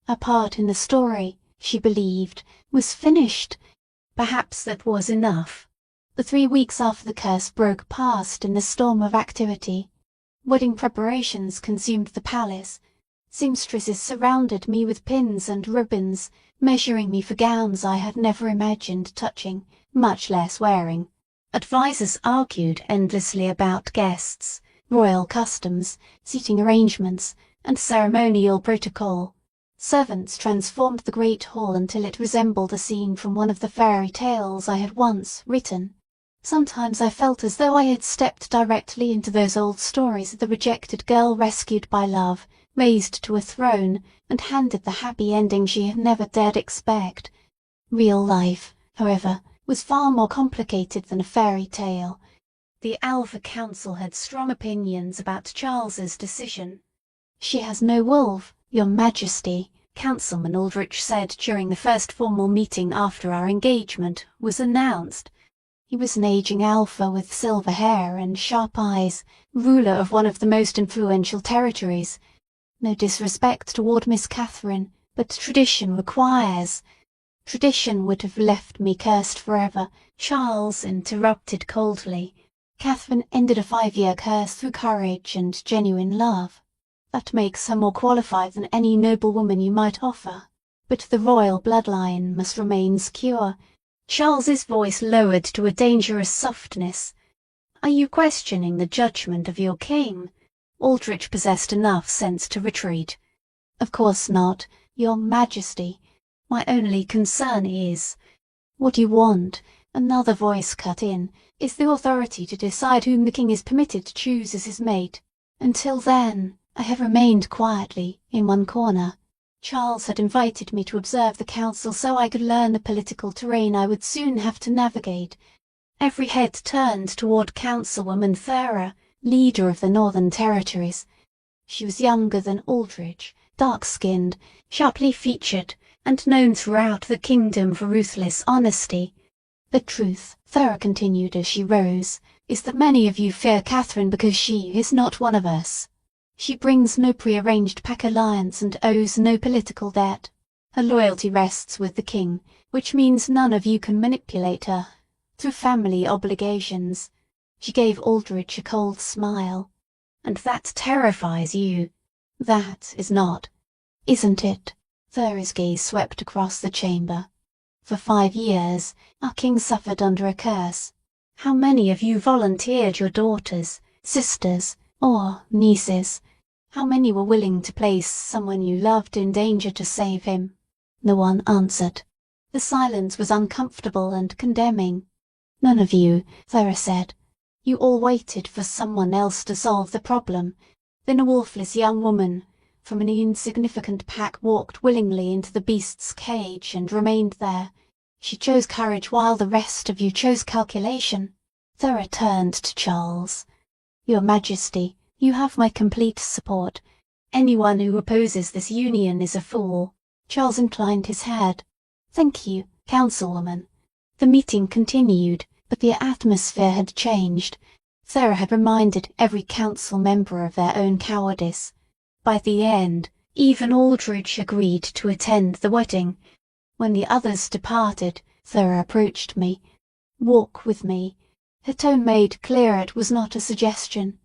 Her part in the story, she believed, was finished. Perhaps that was enough. The 3 weeks after the curse broke passed in the storm of activity. Wedding preparations consumed the palace. Seamstresses surrounded me with pins and ribbons, measuring me for gowns I had never imagined touching, much less wearing. Advisers argued endlessly about guests, royal customs, seating arrangements, and ceremonial protocol. Servants transformed the great hall until it resembled a scene from one of the fairy tales I had once written. Sometimes I felt as though I had stepped directly into those old stories of the rejected girl rescued by love, raised to a throne, and handed the happy ending she had never dared expect. Real life, however, was far more complicated than a fairy tale. The Alpha Council had strong opinions about Charles's decision. "She has no wolf, Your Majesty," Councilman Aldrich said during the first formal meeting after our engagement was announced. He was an aging alpha with silver hair and sharp eyes, ruler of one of the most influential territories. No disrespect toward Miss Catherine, but tradition requires. Tradition would have left me cursed forever, Charles interrupted coldly. Catherine ended a 5-year curse through courage and genuine love. That makes her more qualified than any noblewoman you might offer. But the royal bloodline must remain secure. Charles's voice lowered to a dangerous softness. "Are you questioning the judgment of your king?" Aldrich possessed enough sense to retreat. "Of course not, Your Majesty. My only concern is—" "What you want," another voice cut in, "is the authority to decide whom the king is permitted to choose as his mate. Until then, I have remained quietly, in one corner. Charles had invited me to observe the council so I could learn the political terrain I would soon have to navigate. Every head turned toward Councilwoman Thera, leader of the Northern Territories. She was younger than Aldrich, dark-skinned, sharply featured, and known throughout the kingdom for ruthless honesty. The truth," Thera continued as she rose, "is that many of you fear Catherine because she is not one of us. She brings no prearranged pack alliance and owes no political debt. Her loyalty rests with the king, which means none of you can manipulate her. Through family obligations." She gave Aldrich a cold smile. "And that terrifies you. That is not. Isn't it?" Thera's gaze swept across the chamber. "For 5 years, our king suffered under a curse. How many of you volunteered your daughters, sisters, or nieces? How many were willing to place someone you loved in danger to save him?" No one answered. The silence was uncomfortable and condemning. "None of you," Thera said. "You all waited for someone else to solve the problem. Then a wolfless young woman from an insignificant pack walked willingly into the beast's cage and remained there. She chose courage while the rest of you chose calculation." Thera turned to Charles. "Your Majesty, you have my complete support. Anyone who opposes this union is a fool." Charles inclined his head. "Thank you, Councilwoman." The meeting continued, but the atmosphere had changed. Thera had reminded every council member of their own cowardice. By the end, even Aldrich agreed to attend the wedding. When the others departed, Thera approached me. "Walk with me." Her tone made clear it was not a suggestion.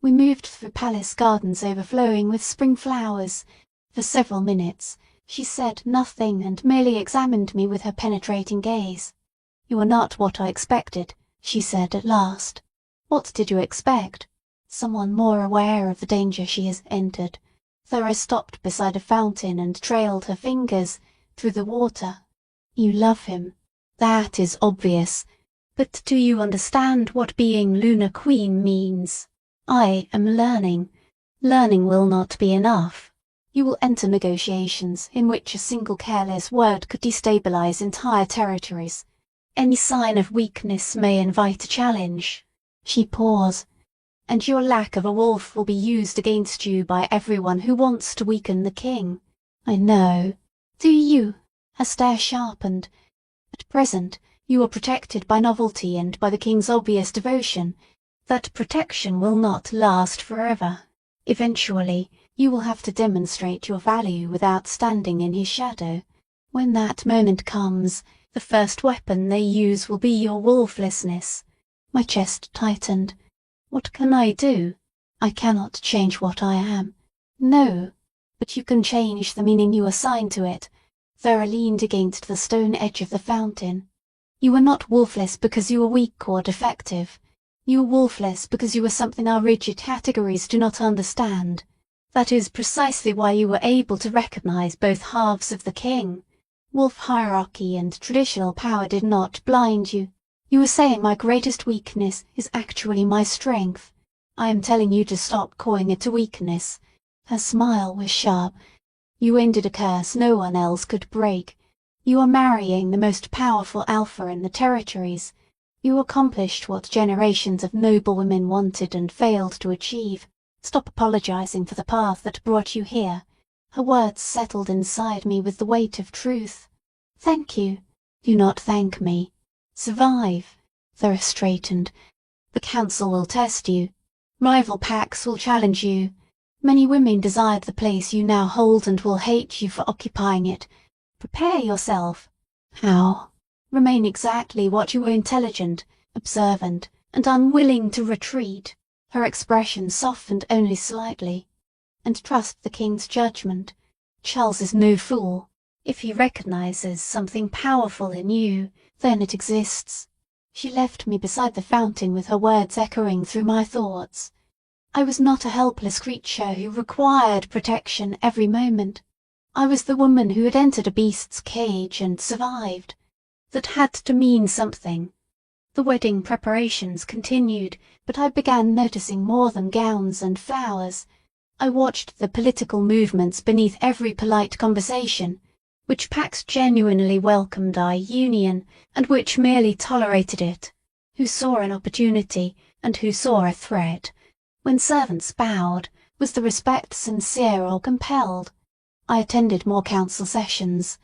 We moved through palace gardens overflowing with spring flowers. For several minutes, she said nothing and merely examined me with her penetrating gaze. "You are not what I expected," she said at last. "What did you expect?" "Someone more aware of the danger she has entered." Thera stopped beside a fountain and trailed her fingers through the water. You love him. That is obvious. But do you understand what being Lunar Queen means? I am learning. Learning will not be enough. You will enter negotiations in which a single careless word could destabilize entire territories. Any sign of weakness may invite a challenge. She paused. And your lack of a wolf will be used against you by everyone who wants to weaken the king. I know. Do you? Her stare sharpened. At present, you are protected by novelty and by the king's obvious devotion. That protection will not last forever. Eventually, you will have to demonstrate your value without standing in his shadow. When that moment comes, the first weapon they use will be your wolflessness. My chest tightened. What can I do? I cannot change what I am. No, but you can change the meaning you assign to it. Thera leaned against the stone edge of the fountain. You are not wolfless because you are weak or defective. You are wolfless because you are something our rigid categories do not understand. That is precisely why you were able to recognize both halves of the king. Wolf hierarchy and traditional power did not blind you. You were saying my greatest weakness is actually my strength. I am telling you to stop calling it a weakness. Her smile was sharp. You ended a curse no one else could break. You are marrying the most powerful alpha in the territories. You accomplished what generations of noble women wanted and failed to achieve. Stop apologizing for the path that brought you here. Her words settled inside me with the weight of truth. Thank you. Do not thank me. Survive. Thera straightened. The council will test you. Rival packs will challenge you. Many women desired the place you now hold and will hate you for occupying it. Prepare yourself. How? Remain exactly what you were: intelligent, observant, and unwilling to retreat. Her expression softened only slightly. And trust the king's judgment. Charles is no fool. If he recognizes something powerful in you, then it exists. She left me beside the fountain with her words echoing through my thoughts. I was not a helpless creature who required protection every moment. I was the woman who had entered a beast's cage and survived. That had to mean something. The wedding preparations continued, but I began noticing more than gowns and flowers. I watched the political movements beneath every polite conversation. Which packs genuinely welcomed our union, and which merely tolerated it, who saw an opportunity, and who saw a threat. When servants bowed, was the respect sincere or compelled? I attended more council sessions.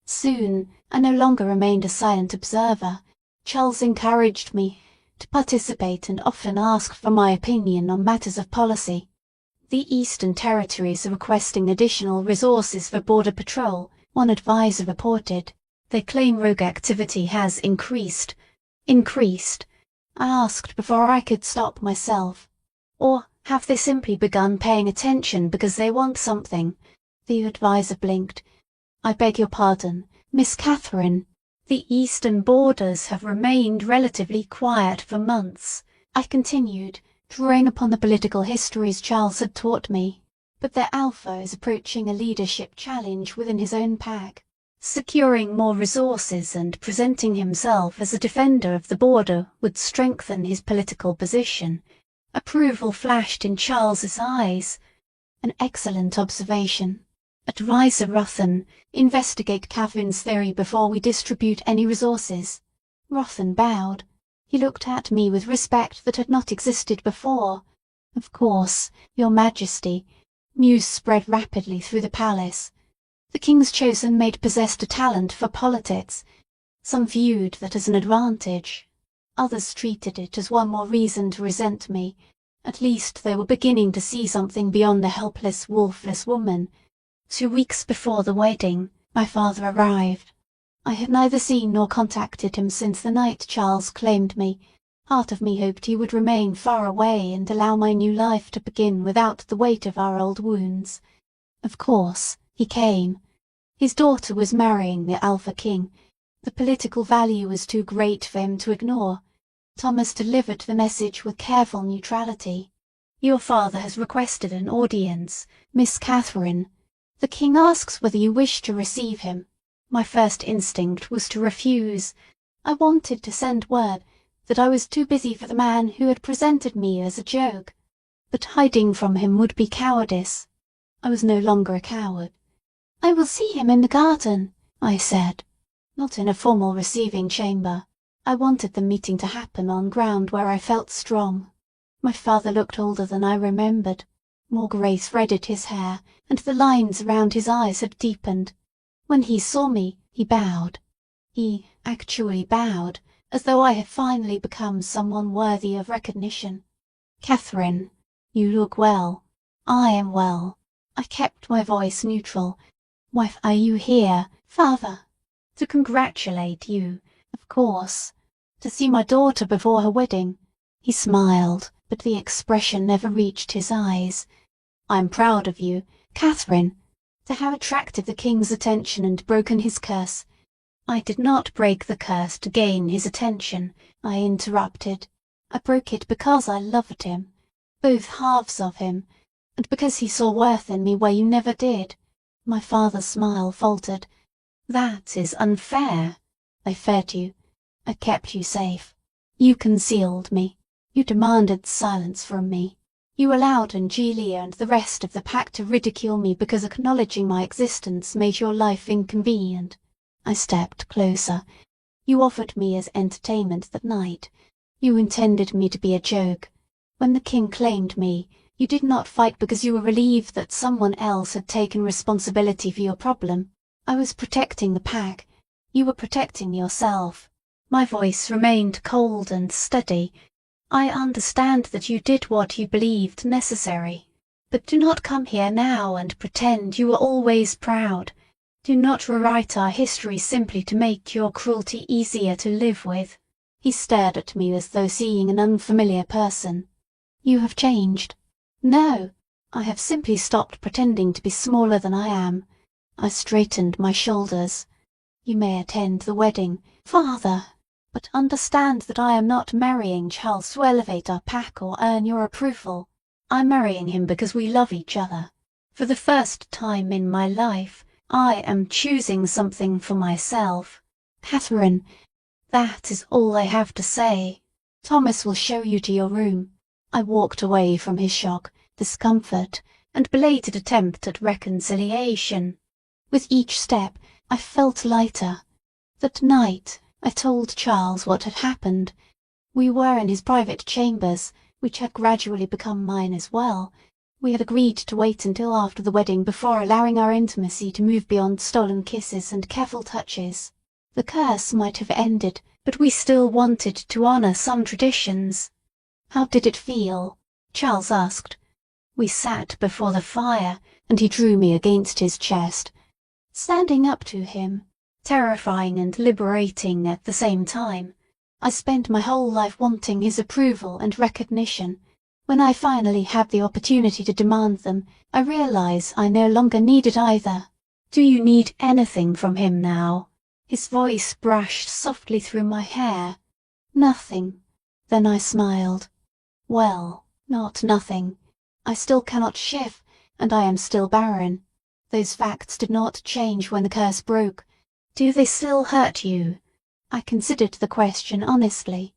Soon, I no longer remained a silent observer. Charles encouraged me to participate and often asked for my opinion on matters of policy. The Eastern Territories are requesting additional resources for border patrol. One advisor reported. They claim rogue activity has increased. Increased? I asked before I could stop myself. Or have they simply begun paying attention because they want something? The advisor blinked. I beg your pardon, Miss Catherine. The eastern borders have remained relatively quiet for months. I continued, drawing upon the political histories Charles had taught me. But their alpha is approaching a leadership challenge within his own pack. Securing more resources and presenting himself as a defender of the border would strengthen his political position. Approval flashed in Charles's eyes. An excellent observation. Advisor Rothen, investigate Catherine's theory before we distribute any resources. Rothen bowed. He looked at me with respect that had not existed before. Of course, Your Majesty. News spread rapidly through the palace. The king's chosen maid possessed a talent for politics. Some viewed that as an advantage. Others treated it as one more reason to resent me. At least they were beginning to see something beyond the helpless, wolfless woman. 2 weeks before the wedding, my father arrived. I had neither seen nor contacted him since the night Charles claimed me. Part of me hoped he would remain far away and allow my new life to begin without the weight of our old wounds. Of course, he came. His daughter was marrying the Alpha King. The political value was too great for him to ignore. Thomas delivered the message with careful neutrality. Your father has requested an audience, Miss Catherine. The king asks whether you wish to receive him. My first instinct was to refuse. I wanted to send word that I was too busy for the man who had presented me as a joke. But hiding from him would be cowardice. I was no longer a coward. "I will see him in the garden," I said. Not in a formal receiving chamber. I wanted the meeting to happen on ground where I felt strong. My father looked older than I remembered. More grey threaded his hair, and the lines around his eyes had deepened. When he saw me, he bowed. He actually bowed, as though I had finally become someone worthy of recognition. "Catherine, you look well. I am well." I kept my voice neutral. "Why are you here, father?" "To congratulate you, of course. To see my daughter before her wedding." He smiled, but the expression never reached his eyes. "I am proud of you, Catherine, to have attracted the king's attention and broken his curse." "I did not break the curse to gain his attention," I interrupted. "I broke it because I loved him, both halves of him, and because he saw worth in me where you never did." My father's smile faltered. "That is unfair. I fed you. I kept you safe. You concealed me. You demanded silence from me. You allowed Angelia and the rest of the pack to ridicule me because acknowledging my existence made your life inconvenient." I stepped closer. "You offered me as entertainment that night. You intended me to be a joke. When the king claimed me, you did not fight because you were relieved that someone else had taken responsibility for your problem. I was protecting the pack. You were protecting yourself." My voice remained cold and steady. "I understand that you did what you believed necessary. But do not come here now and pretend you were always proud. Do not rewrite our history simply to make your cruelty easier to live with." He stared at me as though seeing an unfamiliar person. "You have changed." "No, I have simply stopped pretending to be smaller than I am." I straightened my shoulders. "You may attend the wedding, father, but understand that I am not marrying Charles to elevate our pack or earn your approval. I'm marrying him because we love each other. For the first time in my life, I am choosing something for myself. Catherine, that is all I have to say. Thomas will show you to your room." I walked away from his shock, discomfort, and belated attempt at reconciliation. With each step, I felt lighter. That night, I told Charles what had happened. We were in his private chambers, which had gradually become mine as well. We had agreed to wait until after the wedding before allowing our intimacy to move beyond stolen kisses and careful touches. The curse might have ended, but we still wanted to honor some traditions. "How did it feel?" Charles asked. We sat before the fire, and he drew me against his chest. Standing up to him, terrifying and liberating at the same time. I spent my whole life wanting his approval and recognition. When I finally had the opportunity to demand them, I realize I no longer needed either. "Do you need anything from him now?" His voice brushed softly through my hair. "Nothing." Then I smiled. "Well, not nothing. I still cannot shift, and I am still barren. Those facts did not change when the curse broke. Do they still hurt you?" I considered the question honestly.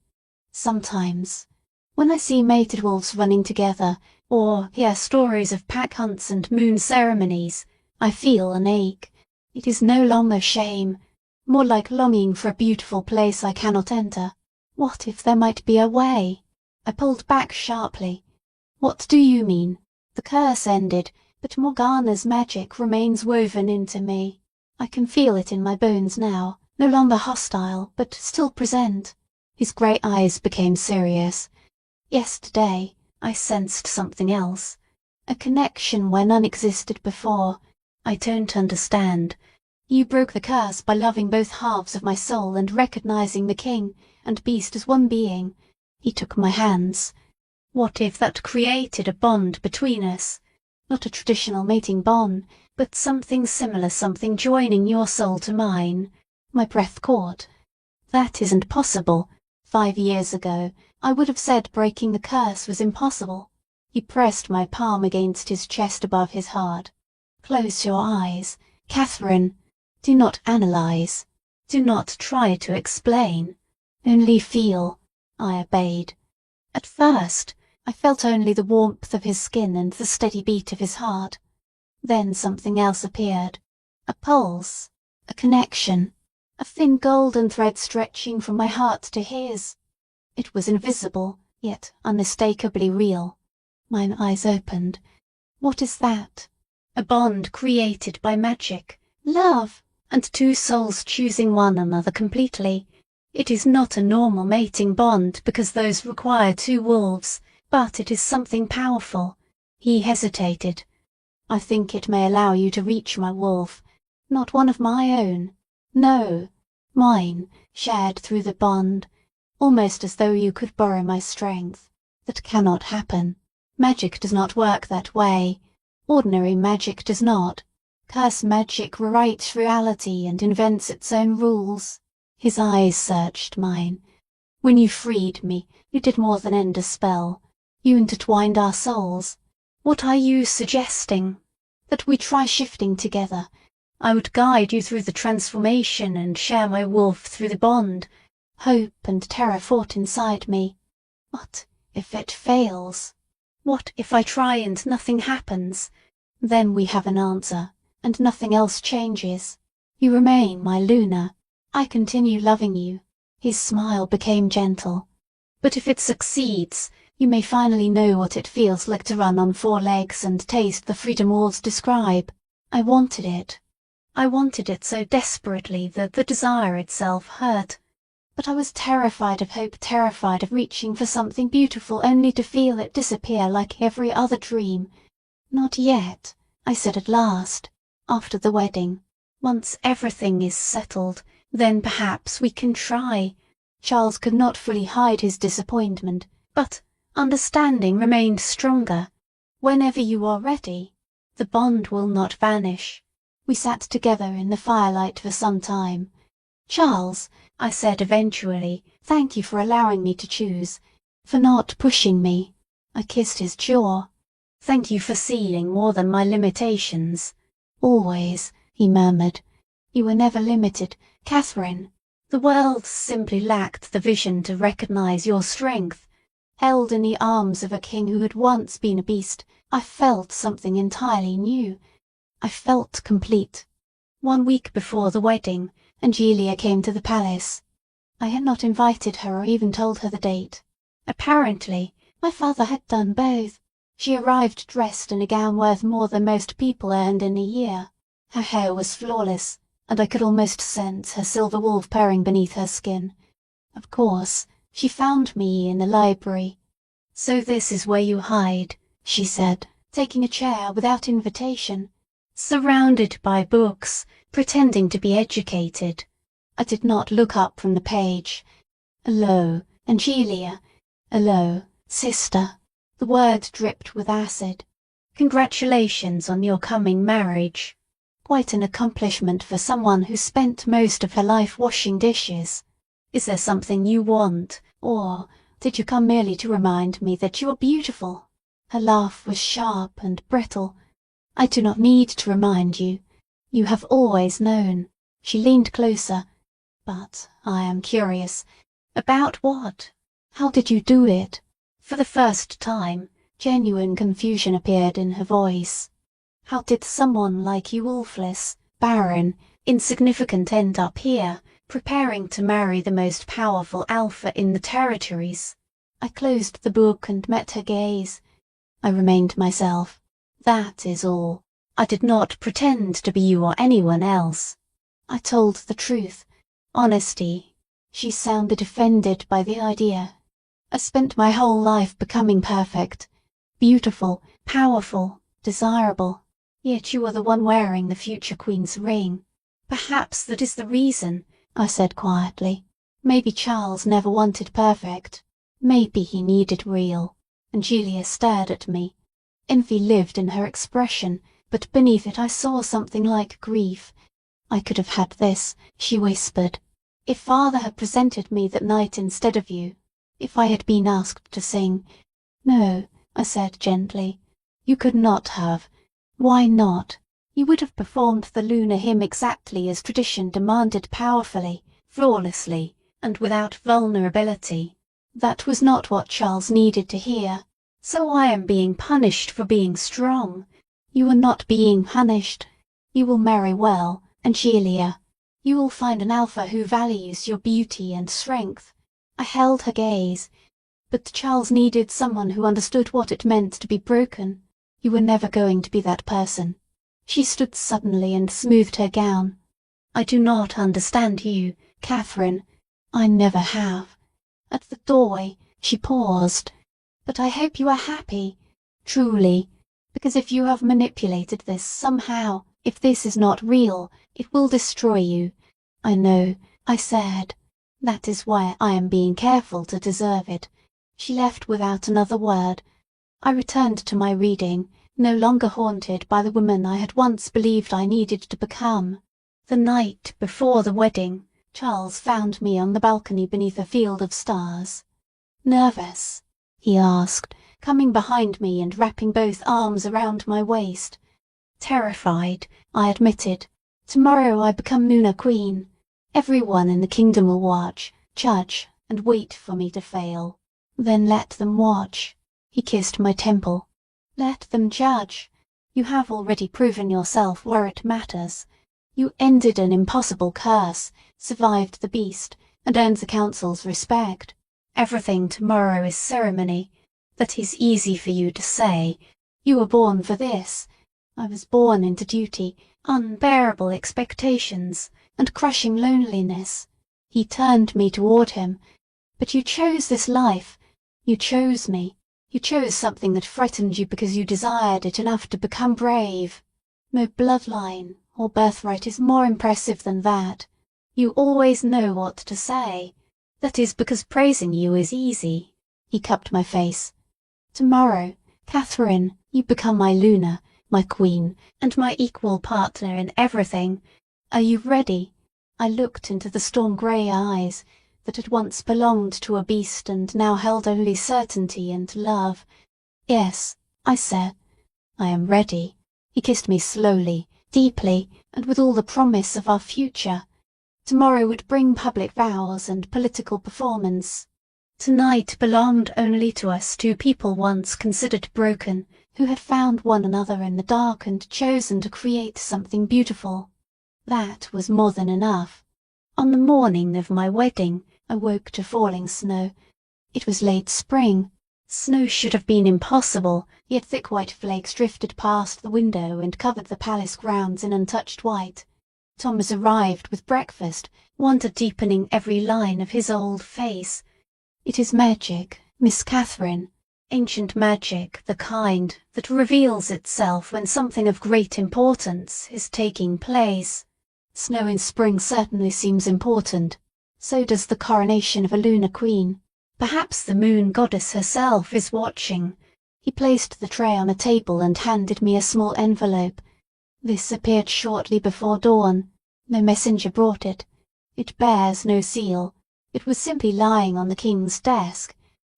"Sometimes. When I see mated wolves running together, or hear stories of pack hunts and moon ceremonies, I feel an ache. It is no longer shame, more like longing for a beautiful place I cannot enter. What if there might be a way?" I pulled back sharply. "What do you mean? The curse ended, but Morgana's magic remains woven into me. I can feel it in my bones now, no longer hostile, but still present." His grey eyes became serious. "Yesterday, I sensed something else. A connection where none existed before. I don't understand. You broke the curse by loving both halves of my soul and recognizing the king and beast as one being." He took my hands. "What if that created a bond between us? Not a traditional mating bond, but something similar, something joining your soul to mine." My breath caught. "That isn't possible. 5 years ago, I would have said breaking the curse was impossible. He pressed my palm against his chest above his heart. Close your eyes, Catherine. Do not analyze. Do not try to explain. Only feel. I obeyed. At first, I felt only the warmth of his skin and the steady beat of his heart. Then something else appeared. A pulse. A connection. A thin golden thread stretching from my heart to his. It was invisible, yet unmistakably real. Mine eyes opened. What is that? A bond created by magic. Love! And two souls choosing one another completely. It is not a normal mating bond because those require two wolves, but it is something powerful. He hesitated. I think it may allow you to reach my wolf. Not one of my own. No. Mine, shared through the bond. Almost as though you could borrow my strength. That cannot happen. Magic does not work that way. Ordinary magic does not. Curse magic rewrites reality and invents its own rules. His eyes searched mine. When you freed me, you did more than end a spell. You intertwined our souls. What are you suggesting? That we try shifting together. I would guide you through the transformation and share my wolf through the bond. Hope and terror fought inside me. What if it fails? What if I try and nothing happens? Then we have an answer, and nothing else changes. You remain my Luna. I continue loving you. His smile became gentle. But if it succeeds, you may finally know what it feels like to run on 4 legs and taste the freedom wolves describe. I wanted it. I wanted it so desperately that the desire itself hurt. But I was terrified of hope, terrified of reaching for something beautiful only to feel it disappear like every other dream. Not yet, I said at last. After the wedding. Once everything is settled, then perhaps we can try. Charles could not fully hide his disappointment, but understanding remained stronger. Whenever you are ready, the bond will not vanish. We sat together in the firelight for some time. Charles, I said eventually, thank you for allowing me to choose, for not pushing me. I kissed his jaw. Thank you for seeing more than my limitations. Always, he murmured. You were never limited, Catherine. The world simply lacked the vision to recognize your strength. Held in the arms of a king who had once been a beast, I felt something entirely new. I felt complete. 1 week before the wedding, Angelia came to the palace. I had not invited her or even told her the date. Apparently, my father had done both. She arrived dressed in a gown worth more than most people earned in a year. Her hair was flawless, and I could almost sense her silver wolf purring beneath her skin. Of course, she found me in the library. So this is where you hide, she said, taking a chair without invitation. Surrounded by books, pretending to be educated. I did not look up from the page. Hello, Angelia. Hello, sister. The word dripped with acid. Congratulations on your coming marriage. Quite an accomplishment for someone who spent most of her life washing dishes. Is there something you want, or did you come merely to remind me that you are beautiful? Her laugh was sharp and brittle. I do not need to remind you. You have always known. She leaned closer. But I am curious. About what? How did you do it? For the first time, genuine confusion appeared in her voice. How did someone like you, Wolfless, Barren, insignificant, end up here, preparing to marry the most powerful alpha in the territories? I closed the book and met her gaze. I remained myself. That is all. I did not pretend to be you or anyone else. I told the truth. Honesty. She sounded offended by the idea. I spent my whole life becoming perfect. Beautiful, powerful, desirable. Yet you are the one wearing the future queen's ring. Perhaps that is the reason, I said quietly. Maybe Charles never wanted perfect. Maybe he needed real. Angelia stared at me. Envy lived in her expression, but beneath it I saw something like grief. I could have had this, she whispered. If father had presented me that night instead of you. If I had been asked to sing. No, I said gently. You could not have. Why not? You would have performed the lunar hymn exactly as tradition demanded, powerfully, flawlessly, and without vulnerability. That was not what Charles needed to hear. So I am being punished for being strong. You are not being punished. You will marry well, Angelia. You will find an alpha who values your beauty and strength. I held her gaze. But Charles needed someone who understood what it meant to be broken. You were never going to be that person. She stood suddenly and smoothed her gown. I do not understand you, Catherine. I never have. At the doorway, she paused. But I hope you are happy. Truly. Because if you have manipulated this somehow, if this is not real, it will destroy you. I know, I said. That is why I am being careful to deserve it. She left without another word. I returned to my reading, no longer haunted by the woman I had once believed I needed to become. The night before the wedding, Charles found me on the balcony beneath a field of stars. Nervous? He asked, coming behind me and wrapping both arms around my waist. Terrified, I admitted. Tomorrow I become Lunar Queen. Everyone in the kingdom will watch, judge, and wait for me to fail. Then let them watch. He kissed my temple. Let them judge. You have already proven yourself where it matters. You ended an impossible curse, survived the beast, and earned the council's respect. Everything tomorrow is ceremony. That is easy for you to say. You were born for this. I was born into duty, unbearable expectations, and crushing loneliness. He turned me toward him. But you chose this life. You chose me. You chose something that frightened you because you desired it enough to become brave. No bloodline or birthright is more impressive than that. You always know what to say. That is because praising you is easy. He cupped my face. Tomorrow, Catherine, you become my Luna, my queen, and my equal partner in everything. Are you ready? I looked into the storm-grey eyes that had once belonged to a beast and now held only certainty and love. Yes, I said. I am ready. He kissed me slowly, deeply, and with all the promise of our future. Tomorrow would bring public vows and political performance. Tonight belonged only to us two people once considered broken, who had found one another in the dark and chosen to create something beautiful. That was more than enough. On the morning of my wedding, I woke to falling snow. It was late spring. Snow should have been impossible, yet thick white flakes drifted past the window and covered the palace grounds in untouched white. Thomas arrived with breakfast, wonder deepening every line of his old face. It is magic, Miss Catherine. Ancient magic, the kind that reveals itself when something of great importance is taking place. Snow in spring certainly seems important. So does the coronation of a lunar queen. Perhaps the moon goddess herself is watching. He placed the tray on a table and handed me a small envelope. This appeared shortly before dawn. No messenger brought it. It bears no seal. It was simply lying on the king's desk.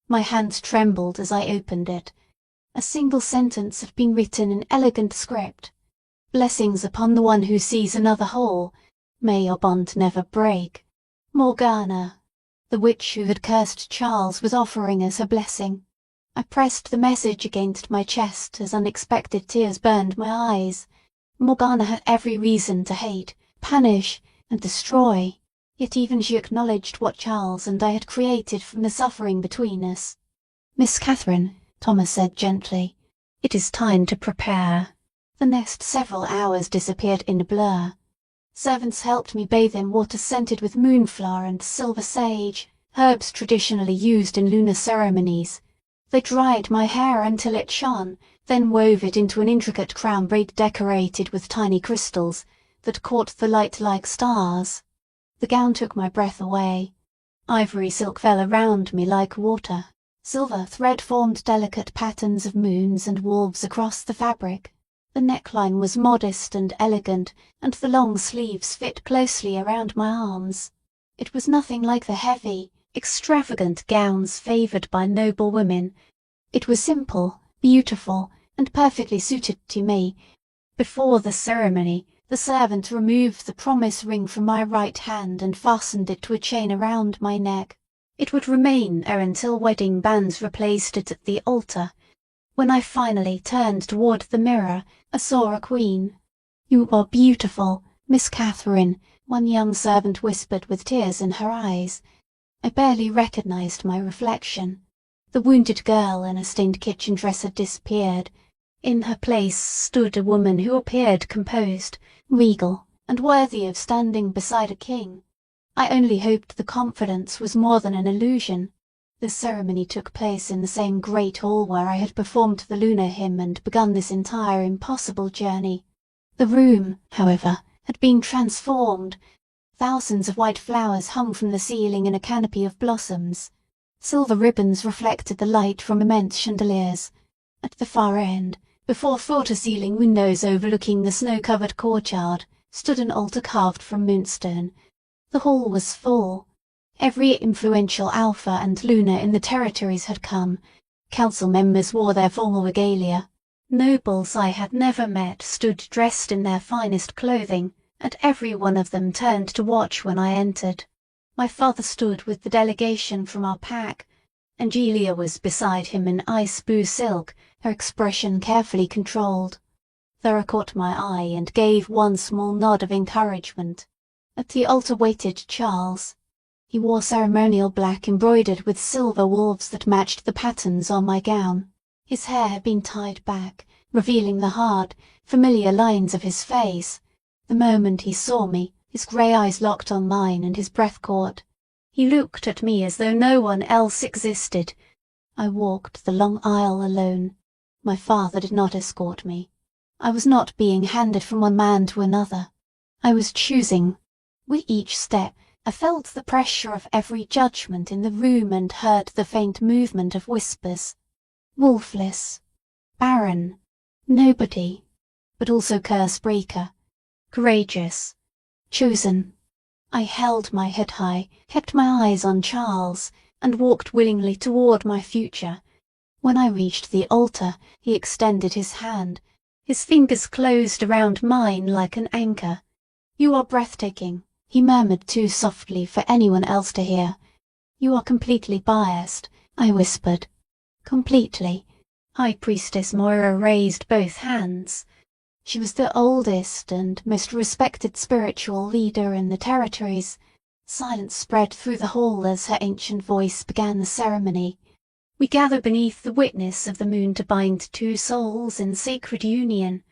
My hands trembled as I opened it. A single sentence had been written in elegant script. Blessings upon the one who sees another whole. May your bond never break. Morgana. The witch who had cursed Charles was offering us her blessing. I pressed the message against my chest as unexpected tears burned my eyes. Morgana had every reason to hate, punish, and destroy. Yet even she acknowledged what Charles and I had created from the suffering between us. Miss Catherine, Thomas said gently, it is time to prepare. The next several hours disappeared in a blur. Servants helped me bathe in water scented with moonflower and silver sage, herbs traditionally used in lunar ceremonies. They dried my hair until it shone, then wove it into an intricate crown braid decorated with tiny crystals that caught the light like stars. The gown took my breath away. Ivory silk fell around me like water. Silver thread formed delicate patterns of moons and wolves across the fabric. The neckline was modest and elegant, and the long sleeves fit closely around my arms. It was nothing like the heavy, extravagant gowns favoured by noble women. It was simple, beautiful, and perfectly suited to me. Before the ceremony, the servant removed the promise ring from my right hand and fastened it to a chain around my neck. It would remain there until wedding bands replaced it at the altar. When I finally turned toward the mirror, I saw a queen. "You are beautiful, Miss Catherine," one young servant whispered with tears in her eyes. I barely recognized my reflection. The wounded girl in a stained kitchen dress had disappeared. In her place stood a woman who appeared composed, regal, and worthy of standing beside a king. I only hoped the confidence was more than an illusion. The ceremony took place in the same great hall where I had performed the lunar hymn and begun this entire impossible journey. The room, however, had been transformed. Thousands of white flowers hung from the ceiling in a canopy of blossoms. Silver ribbons reflected the light from immense chandeliers. At the far end, before floor-to-ceiling windows overlooking the snow-covered courtyard, stood an altar carved from moonstone. The hall was full. Every influential Alpha and Luna in the territories had come. Council members wore their formal regalia. Nobles I had never met stood dressed in their finest clothing, and every one of them turned to watch when I entered. My father stood with the delegation from our pack. Angelia was beside him in ice blue silk, her expression carefully controlled. Thera caught my eye and gave one small nod of encouragement. At the altar waited Charles. He wore ceremonial black embroidered with silver wolves that matched the patterns on my gown. His hair had been tied back, revealing the hard, familiar lines of his face. The moment he saw me, his grey eyes locked on mine and his breath caught. He looked at me as though no one else existed. I walked the long aisle alone. My father did not escort me. I was not being handed from one man to another. I was choosing. With each step, I felt the pressure of every judgment in the room and heard the faint movement of whispers. Wolfless. Barren. Nobody. But also curse breaker. Courageous. Chosen. I held my head high, kept my eyes on Charles, and walked willingly toward my future. When I reached the altar, he extended his hand. His fingers closed around mine like an anchor. "You are breathtaking," he murmured too softly for anyone else to hear. "You are completely biased," I whispered. "Completely." High Priestess Moira raised both hands. She was the oldest and most respected spiritual leader in the territories. Silence spread through the hall as her ancient voice began the ceremony. "We gather beneath the witness of the moon to bind two souls in sacred union.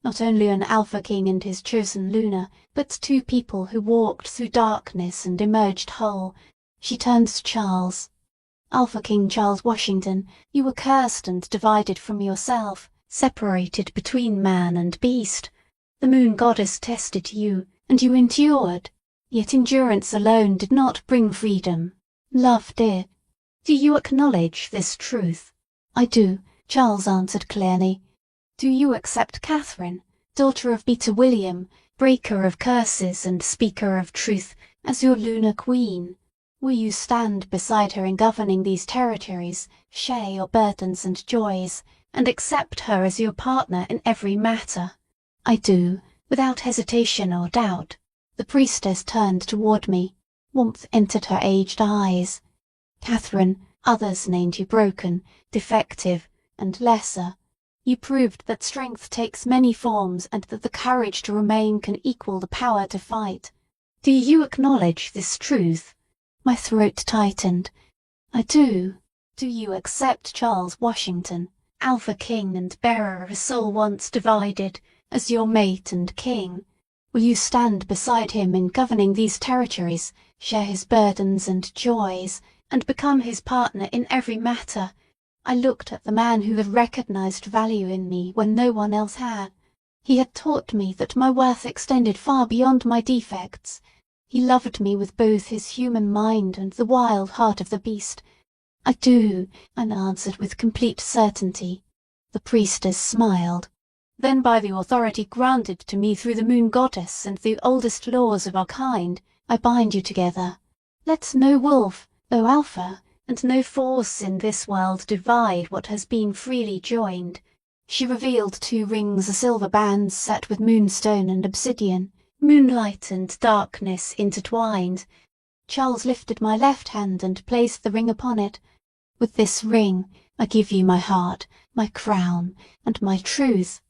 Not only an Alpha King and his chosen Luna, but two people who walked through darkness and emerged whole." She turned to Charles. "Alpha King Charles Washington, you were cursed and divided from yourself, separated between man and beast. The moon goddess tested you, and you endured. Yet endurance alone did not bring freedom. Love did. Do you acknowledge this truth?" "I do," Charles answered clearly. "Do you accept Catherine, daughter of Beta William, breaker of curses and speaker of truth, as your lunar queen? Will you stand beside her in governing these territories, share your burdens and joys, and accept her as your partner in every matter?" "I do," without hesitation or doubt. The priestess turned toward me. Warmth entered her aged eyes. "Catherine, others named you broken, defective, and lesser. You proved that strength takes many forms and that the courage to remain can equal the power to fight. Do you acknowledge this truth?" My throat tightened. "I do. Do you accept Charles Washington, Alpha King and bearer of a soul once divided, as your mate and king? Will you stand beside him in governing these territories, share his burdens and joys, and become his partner in every matter?" I looked at the man who had recognized value in me when no one else had. He had taught me that my worth extended far beyond my defects. He loved me with both his human mind and the wild heart of the beast. "I do," I answered with complete certainty. The priestess smiled. "Then by the authority granted to me through the moon goddess and the oldest laws of our kind, I bind you together. Let no wolf, though Alpha, and no force in this world divide what has been freely joined. She revealed 2 rings of silver bands set with moonstone and obsidian, moonlight and darkness intertwined. Charles lifted my left hand and placed the ring upon it. With this ring I give you my heart, my crown, and my truth.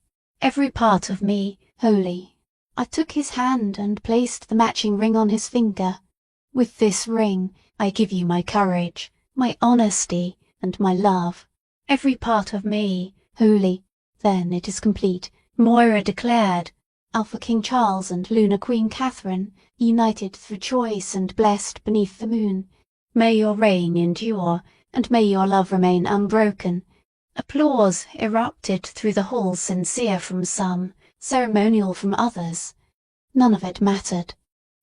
Every part of me, holy. I took his hand and placed the matching ring on his finger. With this ring I give you my courage, my honesty, and my love. Every part of me, holy. Then it is complete, Moira declared. Alpha King Charles and Lunar Queen Catherine, united through choice and blessed beneath the moon. May your reign endure, and may your love remain unbroken. Applause erupted through the hall, sincere from some, ceremonial from others. None of it mattered.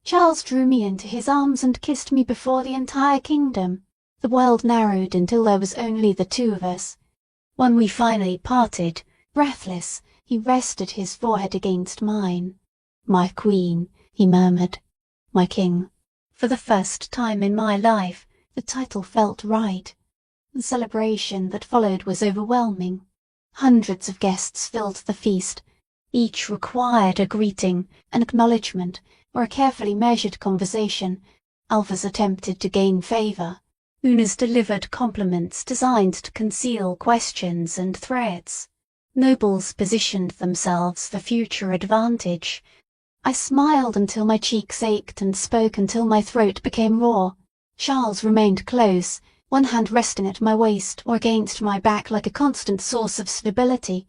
Charles drew me into his arms and kissed me before the entire kingdom. The world narrowed until there was only the 2 of us. When we finally parted, breathless, he rested his forehead against mine. "My queen," he murmured. "My king." For the first time in my life, the title felt right. The celebration that followed was overwhelming. Hundreds of guests filled the feast. Each required a greeting, an acknowledgement, or a carefully measured conversation. Alphas attempted to gain favour. Lunas delivered compliments designed to conceal questions and threats. Nobles positioned themselves for future advantage. I smiled until my cheeks ached and spoke until my throat became raw. Charles remained close, one hand resting at my waist or against my back like a constant source of stability.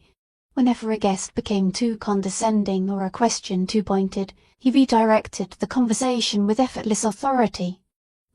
Whenever a guest became too condescending or a question too pointed, he redirected the conversation with effortless authority.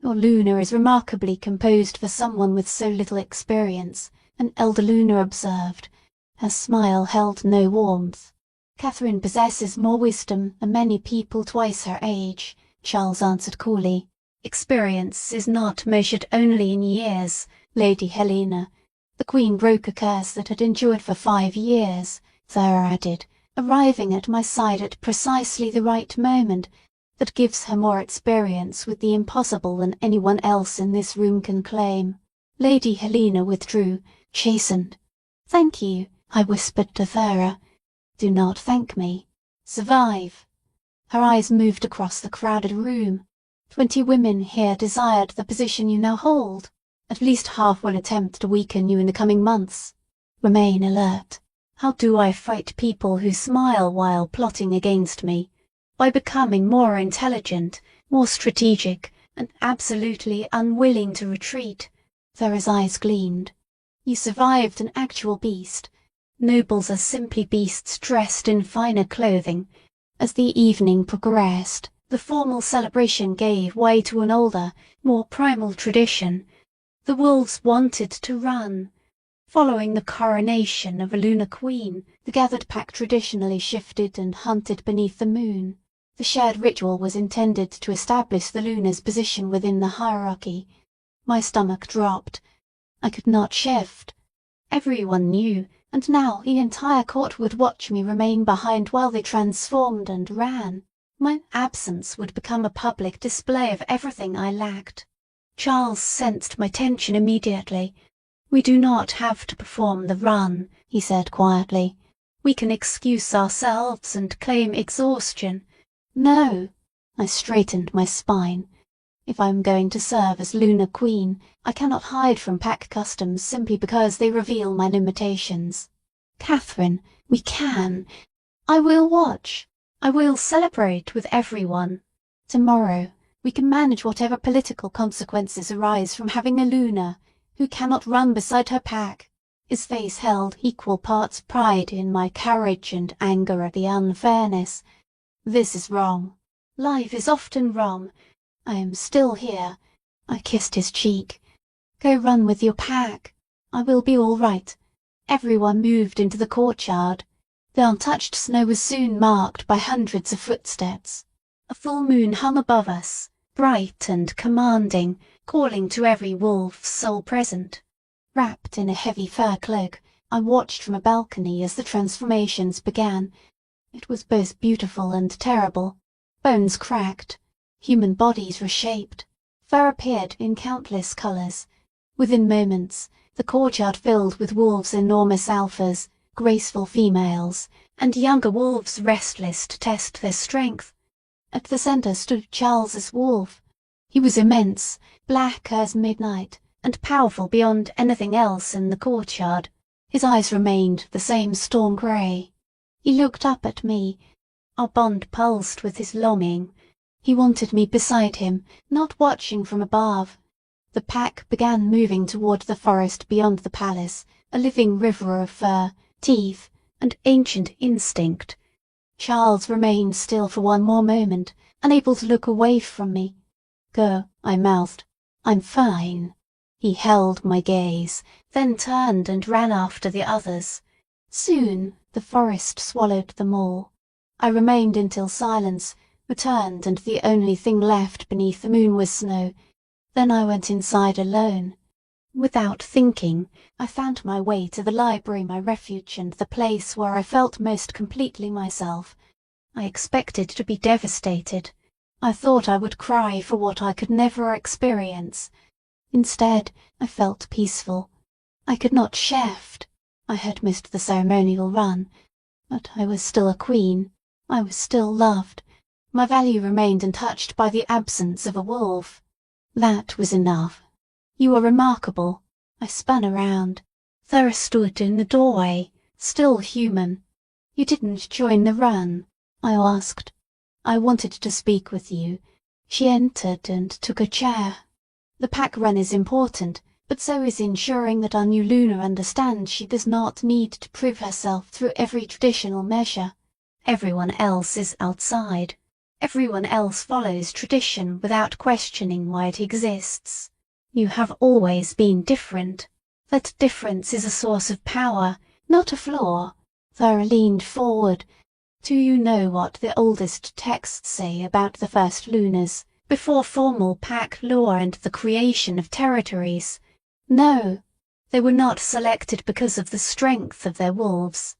"Your Luna is remarkably composed for someone with so little experience," an elder Luna observed. Her smile held no warmth. "Catherine possesses more wisdom than many people twice her age," Charles answered coolly. "Experience is not measured only in years, Lady Helena." The Queen broke a curse that had endured for 5 years, Thera added, arriving at my side at precisely the right moment, "that gives her more experience with the impossible than anyone else in this room can claim." Lady Helena withdrew, chastened. "Thank you," I whispered to Thera. "Do not thank me. Survive." Her eyes moved across the crowded room. 20 women here desired the position you now hold. At least half will attempt to weaken you in the coming months. Remain alert. How do I fight people who smile while plotting against me? By becoming more intelligent, more strategic, and absolutely unwilling to retreat. Thera's eyes gleamed. You survived an actual beast. Nobles are simply beasts dressed in finer clothing. As the evening progressed, the formal celebration gave way to an older, more primal tradition. The wolves wanted to run. Following the coronation of a lunar queen, the gathered pack traditionally shifted and hunted beneath the moon. The shared ritual was intended to establish the Luna's position within the hierarchy. My stomach dropped. I could not shift. Everyone knew, and now the entire court would watch me remain behind while they transformed and ran. My absence would become a public display of everything I lacked. Charles sensed my tension immediately. "We do not have to perform the run," he said quietly. "We can excuse ourselves and claim exhaustion." "No." I straightened my spine. If I am going to serve as Lunar Queen, I cannot hide from pack customs simply because they reveal my limitations. "Catherine, we can. I will watch. I will celebrate with everyone. Tomorrow we can manage whatever political consequences arise from having a Luna who cannot run beside her pack." His face held equal parts pride in my courage and anger at the unfairness. "This is wrong. Life is often wrong. I am still here." I kissed his cheek. "Go run with your pack. I will be all right." Everyone moved into the courtyard. The untouched snow was soon marked by hundreds of footsteps. A full moon hung above us, bright and commanding, calling to every wolf soul present. Wrapped in a heavy fur cloak, I watched from a balcony as the transformations began. It was both beautiful and terrible. Bones cracked. Human bodies reshaped. Fur appeared in countless colours. Within moments, the courtyard filled with wolves, enormous alphas, graceful females, and younger wolves restless to test their strength. At the center stood Charles's wolf. He was immense, black as midnight, and powerful beyond anything else in the courtyard. His eyes remained the same storm grey. He looked up at me. Our bond pulsed with his longing. He wanted me beside him, not watching from above. The pack began moving toward the forest beyond the palace, a living river of fur, teeth, and ancient instinct. Charles remained still for one more moment, unable to look away from me. "Go," I mouthed. "I'm fine." He held my gaze, then turned and ran after the others. Soon the forest swallowed them all. I remained until silence returned and the only thing left beneath the moon was snow. Then I went inside alone. Without thinking, I found my way to the library, my refuge, and the place where I felt most completely myself. I expected to be devastated. I thought I would cry for what I could never experience. Instead, I felt peaceful. I could not shaft. I had missed the ceremonial run. But I was still a queen. I was still loved. My value remained untouched by the absence of a wolf. That was enough. "You are remarkable." I spun around. Thera stood in the doorway, still human. "You didn't join the run?" I asked. "I wanted to speak with you." She entered and took a chair. "The pack run is important, but so is ensuring that our new Luna understands she does not need to prove herself through every traditional measure. Everyone else is outside. Everyone else follows tradition without questioning why it exists. You have always been different. That difference is a source of power, not a flaw." Thera leaned forward. "Do you know what the oldest texts say about the first Lunas, before formal pack law and the creation of territories? No. They were not selected because of the strength of their wolves.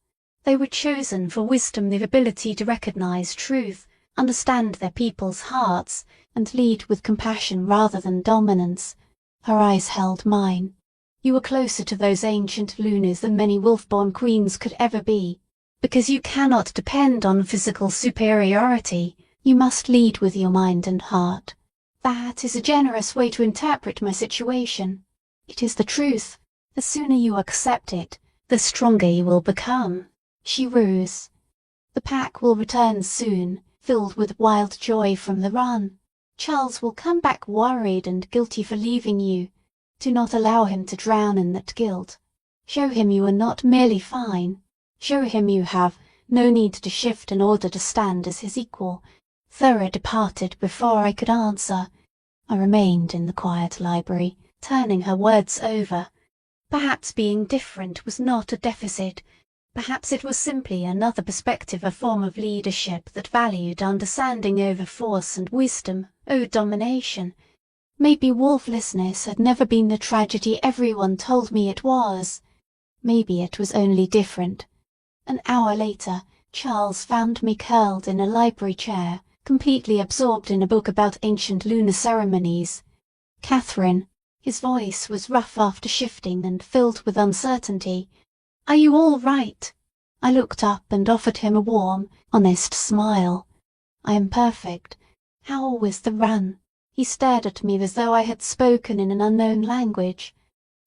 They were chosen for wisdom, the ability to recognize truth, understand their people's hearts, and lead with compassion rather than dominance." Her eyes held mine. "You were closer to those ancient Lunas than many wolf-born queens could ever be. Because you cannot depend on physical superiority, you must lead with your mind and heart. That is a generous way to interpret my situation. It is the truth. The sooner you accept it, the stronger you will become." She rose. "The pack will return soon, filled with wild joy from the run. Charles will come back worried and guilty for leaving you. Do not allow him to drown in that guilt. Show him you are not merely fine. Show him you have no need to shift in order to stand as his equal." Thera departed before I could answer. I remained in the quiet library, turning her words over. Perhaps being different was not a deficit. Perhaps it was simply another perspective, a form of leadership that valued understanding over force and wisdom over domination. Maybe wolflessness had never been the tragedy everyone told me it was. Maybe it was only different. An hour later, Charles found me curled in a library chair, completely absorbed in a book about ancient lunar ceremonies. "Catherine," his voice was rough after shifting and filled with uncertainty. "Are you all right?" I looked up and offered him a warm, honest smile. "I am perfect. How was the run?" He stared at me as though I had spoken in an unknown language.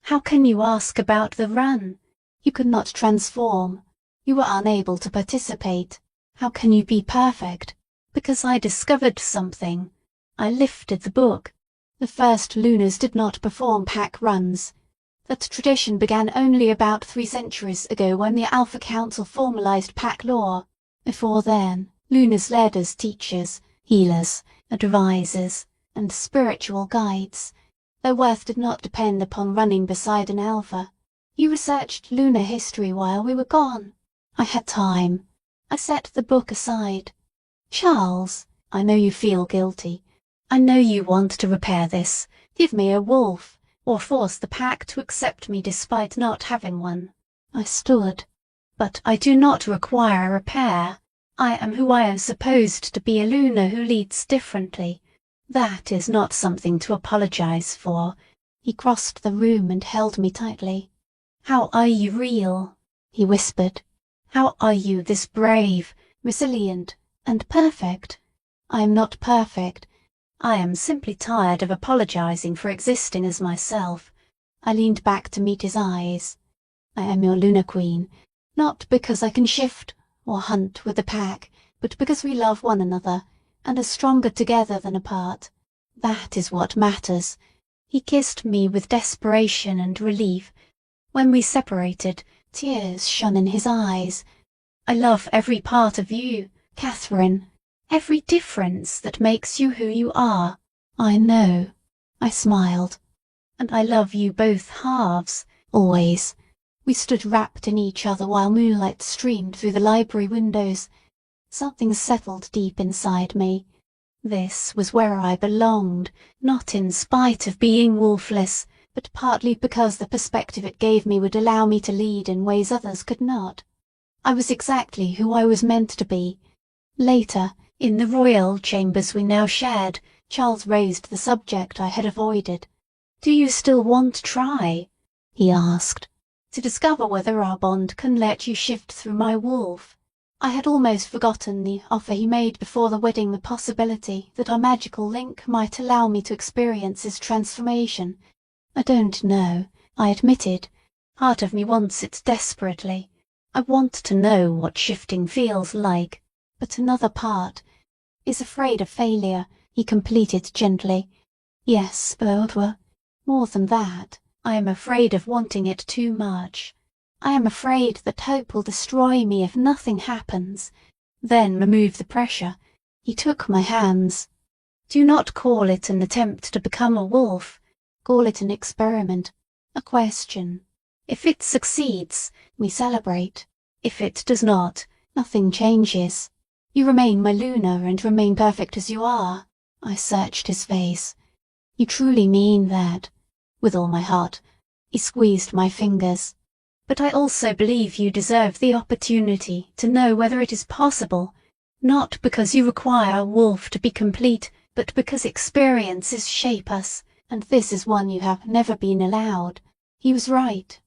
"How can you ask about the run? You could not transform. You were unable to participate. How can you be perfect? Because I discovered something." I lifted the book. The first Lunas did not perform pack runs. That tradition began only about 3 centuries ago when the Alpha Council formalized pack law. Before then, Lunas led as teachers, healers, advisors, and spiritual guides. Their worth did not depend upon running beside an alpha. You researched lunar history while we were gone. I had time. I set the book aside. "Charles, I know you feel guilty. I know you want to repair this. Give me a wolf, or force the pack to accept me despite not having one." I stood. "But I do not require repair. I am who I am supposed to be, a Luna who leads differently. That is not something to apologize for. He crossed the room and held me tightly. "How are you real?" he whispered. "How are you this brave, resilient, and perfect? I am not perfect. I am simply tired of apologizing for existing as myself." I leaned back to meet his eyes. "I am your Lunar Queen, not because I can shift or hunt with the pack, but because we love one another, and are stronger together than apart. That is what matters." He kissed me with desperation and relief. When we separated, tears shone in his eyes. "I love every part of you, Catherine. Every difference that makes you who you are. I know." I smiled. "And I love you both halves, always." We stood wrapped in each other while moonlight streamed through the library windows. Something settled deep inside me. This was where I belonged, not in spite of being wolfless, but partly because the perspective it gave me would allow me to lead in ways others could not. I was exactly who I was meant to be. Later, in the royal chambers we now shared, Charles raised the subject I had avoided. "Do you still want to try?" he asked. "To discover whether our bond can let you shift through my wolf?" I had almost forgotten the offer he made before the wedding, the possibility that our magical link might allow me to experience his transformation. "I don't know," I admitted. "Part of me wants it desperately. I want to know what shifting feels like. But another part is afraid of failure," he completed gently. "Yes, Baudouin. More than that, I am afraid of wanting it too much. I am afraid that hope will destroy me if nothing happens. Then remove the pressure." He took my hands. "Do not call it an attempt to become a wolf. Call it an experiment, a question. If it succeeds, we celebrate. If it does not, nothing changes. You remain my Luna and remain perfect as you are." I searched his face. "You truly mean that?" "With all my heart." He squeezed my fingers. "But I also believe you deserve the opportunity to know whether it is possible, not because you require a wolf to be complete, but because experiences shape us, and this is one you have never been allowed." He was right.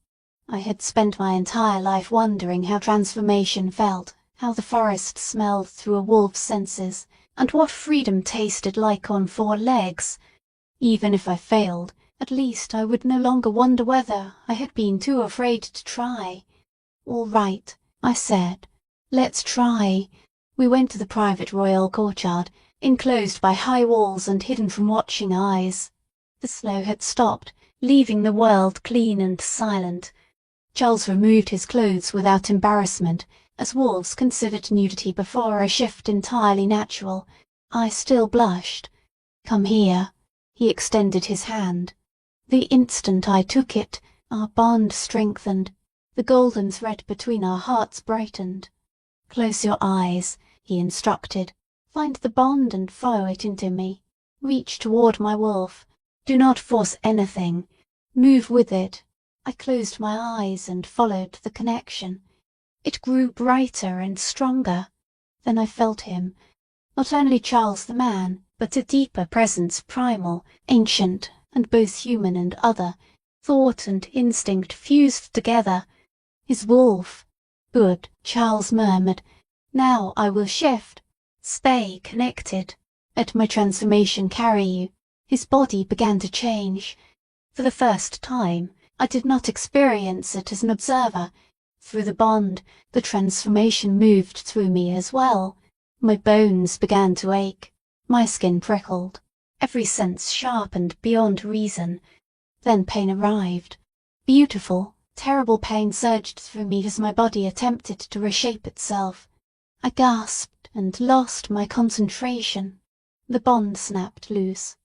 I had spent my entire life wondering how transformation felt, how the forest smelled through a wolf's senses, and what freedom tasted like on 4 legs. Even if I failed, at least I would no longer wonder whether I had been too afraid to try. "All right," I said. "Let's try." We went to the private royal courtyard, enclosed by high walls and hidden from watching eyes. The snow had stopped, leaving the world clean and silent. Charles removed his clothes without embarrassment, as wolves considered nudity before a shift entirely natural. I still blushed. "Come here." He extended his hand. The instant I took it, our bond strengthened. The golden thread between our hearts brightened. "Close your eyes," he instructed. "Find the bond and follow it into me. Reach toward my wolf. Do not force anything. Move with it." I closed my eyes and followed the connection. It grew brighter and stronger. Then I felt him. Not only Charles the man, but a deeper presence, primal, ancient, and both human and other. Thought and instinct fused together. His wolf. "Good," Charles murmured. "Now I will shift. Stay connected. Let my transformation carry you." His body began to change. For the first time, I did not experience it as an observer. Through the bond, the transformation moved through me as well. My bones began to ache. My skin prickled. Every sense sharpened beyond reason. Then pain arrived. Beautiful, terrible pain surged through me as my body attempted to reshape itself. I gasped and lost my concentration. The bond snapped loose.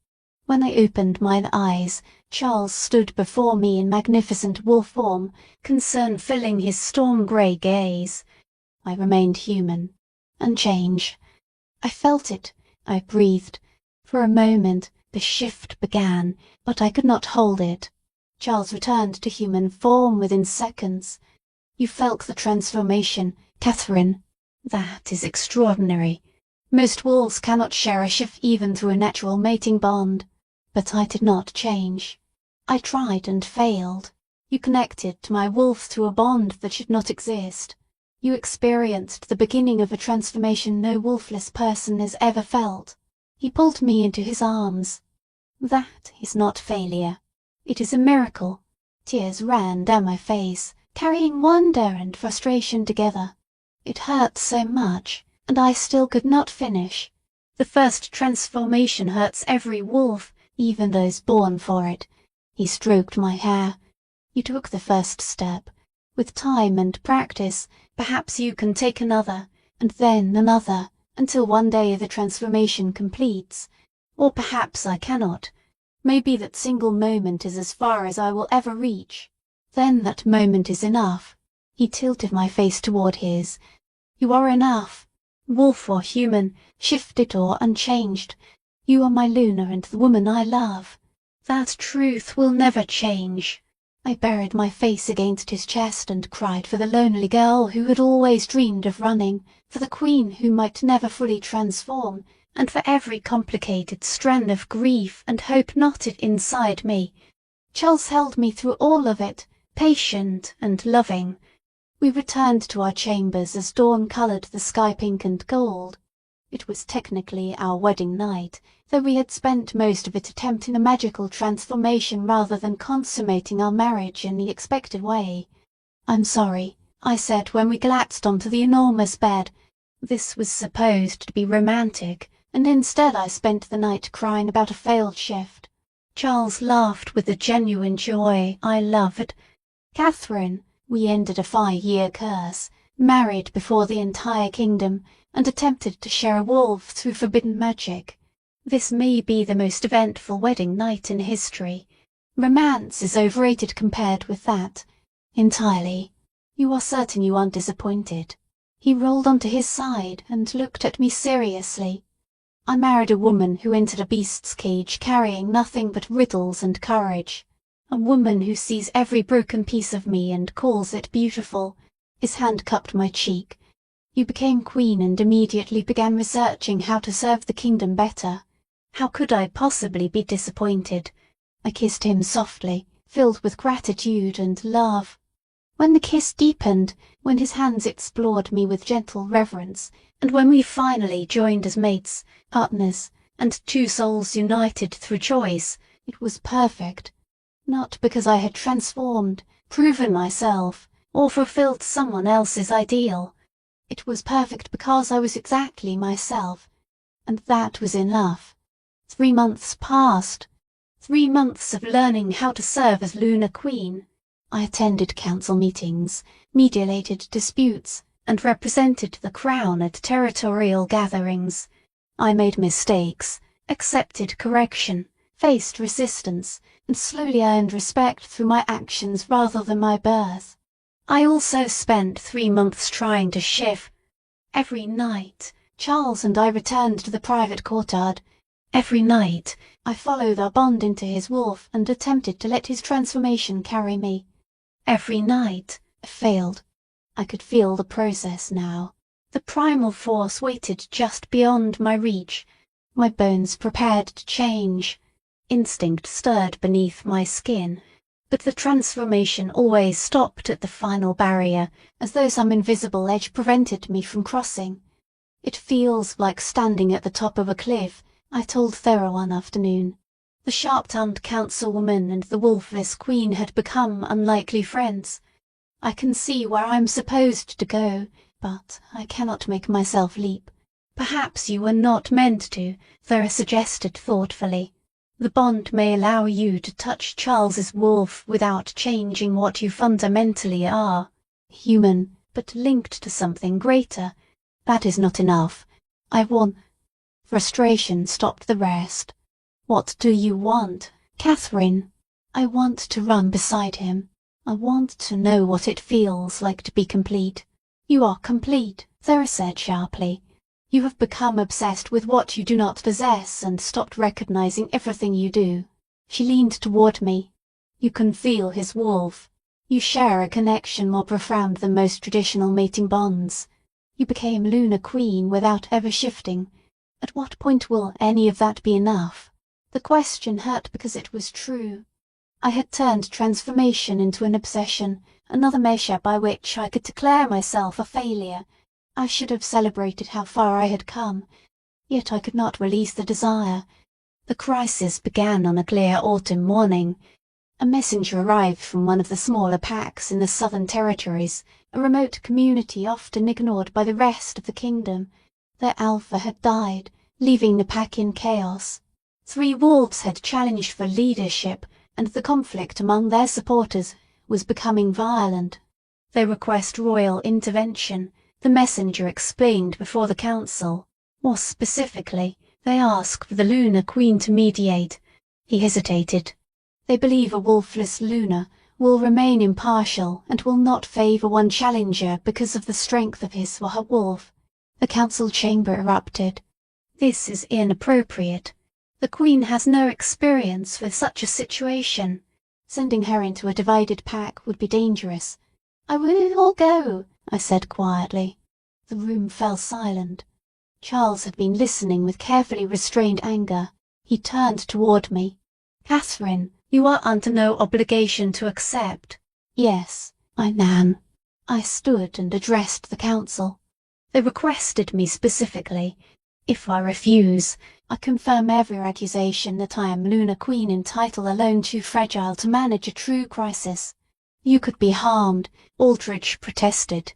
When I opened mine eyes, Charles stood before me in magnificent wolf form, concern filling his storm-grey gaze. I remained human. Unchanged. I felt it. I breathed. For a moment, the shift began, but I could not hold it. Charles returned to human form within seconds. "You felt the transformation, Catherine. That is extraordinary. Most wolves cannot share a shift even through a natural mating bond. But I did not change. I tried and failed. You connected to my wolf through a bond that should not exist. You experienced the beginning of a transformation no wolfless person has ever felt. He pulled me into his arms. That is not failure. It is a miracle. Tears ran down my face, carrying wonder and frustration together. It hurt so much, and I still could not finish. The first transformation hurts every wolf, even those born for it. He stroked my hair. You took the first step. With time and practice, perhaps you can take another, and then another, until one day the transformation completes. Or perhaps I cannot. Maybe that single moment is as far as I will ever reach. Then that moment is enough. He tilted my face toward his. You are enough. Wolf or human, shifted or unchanged. You are my Luna and the woman I love. That truth will never change. I buried my face against his chest and cried for the lonely girl who had always dreamed of running, for the queen who might never fully transform, and for every complicated strand of grief and hope knotted inside me. Charles held me through all of it, patient and loving. We returned to our chambers as dawn coloured the sky pink and gold. It was technically our wedding night, though we had spent most of it attempting a magical transformation rather than consummating our marriage in the expected way. "I'm sorry," I said when we collapsed onto the enormous bed. This was supposed to be romantic, and instead I spent the night crying about a failed shift. Charles laughed with the genuine joy I loved. "Catherine, we ended a 5-year curse, married before the entire kingdom, and attempted to share a wolf through forbidden magic. This may be the most eventful wedding night in history. Romance is overrated compared with that. Entirely. You are certain you aren't disappointed?" He rolled onto his side and looked at me seriously. "I married a woman who entered a beast's cage carrying nothing but riddles and courage. A woman who sees every broken piece of me and calls it beautiful." His hand cupped my cheek. "You became queen and immediately began researching how to serve the kingdom better. How could I possibly be disappointed?" I kissed him softly, filled with gratitude and love. When the kiss deepened, when his hands explored me with gentle reverence, and when we finally joined as mates, partners, and two souls united through choice, it was perfect. Not because I had transformed, proven myself, or fulfilled someone else's ideal. It was perfect because I was exactly myself. And that was enough. 3 months passed. 3 months of learning how to serve as Luna Queen. I attended council meetings, mediated disputes, and represented the crown at territorial gatherings. I made mistakes, accepted correction, faced resistance, and slowly earned respect through my actions rather than my birth. I also spent 3 months trying to shift. Every night, Charles and I returned to the private courtyard. Every night, I followed our bond into his wolf and attempted to let his transformation carry me. Every night, I failed. I could feel the process now. The primal force waited just beyond my reach. My bones prepared to change. Instinct stirred beneath my skin, but the transformation always stopped at the final barrier, as though some invisible edge prevented me from crossing. "It feels like standing at the top of a cliff," I told Thera one afternoon. The sharp-tongued councilwoman and the wolfless queen had become unlikely friends. "I can see where I'm supposed to go, but I cannot make myself leap." "Perhaps you were not meant to," Thera suggested thoughtfully. "The bond may allow you to touch Charles's wolf without changing what you fundamentally are. Human, but linked to something greater. That is not enough. I want—" Frustration stopped the rest. "What do you want, Catherine?" "I want to run beside him. I want to know what it feels like to be complete." "You are complete," Thera said sharply. "You have become obsessed with what you do not possess and stopped recognizing everything you do." She leaned toward me. "You can feel his wolf. You share a connection more profound than most traditional mating bonds. You became Luna Queen without ever shifting. At what point will any of that be enough?" The question hurt because it was true. I had turned transformation into an obsession, another measure by which I could declare myself a failure. I should have celebrated how far I had come, yet I could not release the desire. The crisis began on a clear autumn morning. A messenger arrived from one of the smaller packs in the Southern Territories, a remote community often ignored by the rest of the kingdom. Their alpha had died, leaving the pack in chaos. 3 wolves had challenged for leadership, and the conflict among their supporters was becoming violent. They request royal intervention, the messenger explained before the council. More specifically, they ask for the Lunar Queen to mediate. He hesitated. They believe a wolfless Luna will remain impartial and will not favour one challenger because of the strength of his or her wolf. The council chamber erupted. This is inappropriate. The Queen has no experience with such a situation. Sending her into a divided pack would be dangerous. I will go, I said quietly. The room fell silent. Charles had been listening with carefully restrained anger. He turned toward me. Catherine, you are under no obligation to accept. Yes, Nan. I stood and addressed the council. They requested me specifically. If I refuse, I confirm every accusation that I am Lunar Queen in title alone too fragile to manage a true crisis. You could be harmed, Aldridge protested.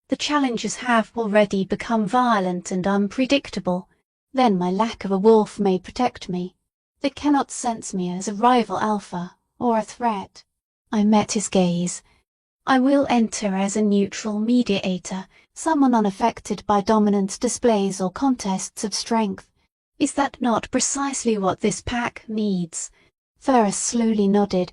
The challengers have already become violent and unpredictable. Then my lack of a wolf may protect me. They cannot sense me as a rival alpha or a threat. I met his gaze. I will enter as a neutral mediator, someone unaffected by dominant displays or contests of strength. Is that not precisely what this pack needs? Ferris slowly nodded.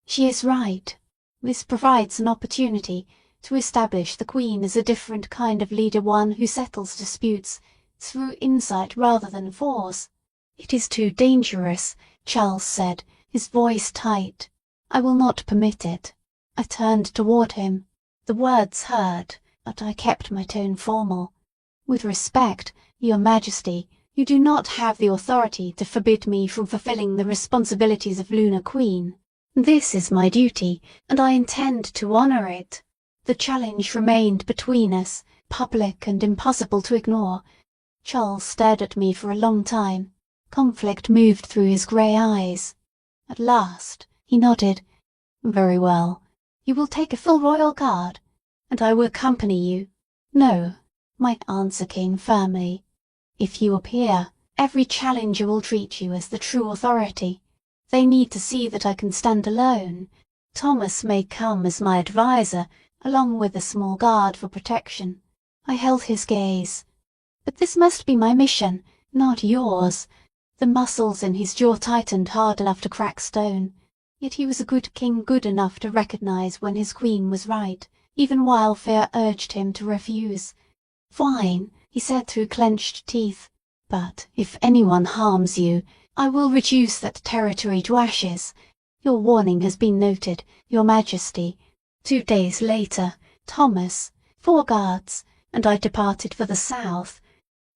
She is right. This provides an opportunity to establish the Queen as a different kind of leader, one who settles disputes through insight rather than force. It is too dangerous, Charles said, his voice tight. I will not permit it. I turned toward him. The words hurt, but I kept my tone formal. With respect, Your Majesty, you do not have the authority to forbid me from fulfilling the responsibilities of Lunar Queen. This is my duty, and I intend to honour it. The challenge remained between us, public and impossible to ignore. Charles stared at me for a long time. Conflict moved through his grey eyes. At last, he nodded. Very well. You will take a full royal guard, and I will accompany you. No, my answer came firmly. If you appear, every challenger will treat you as the true authority. They need to see that I can stand alone. Thomas may come as my adviser, along with a small guard for protection. I held his gaze. But this must be my mission, not yours. The muscles in his jaw tightened hard enough to crack stone. Yet he was a good king, good enough to recognize when his queen was right, even while fear urged him to refuse. Fine, he said through clenched teeth. But if anyone harms you, I will reduce that territory to ashes. Your warning has been noted, Your Majesty. 2 days later, Thomas, 4 guards, and I departed for the south.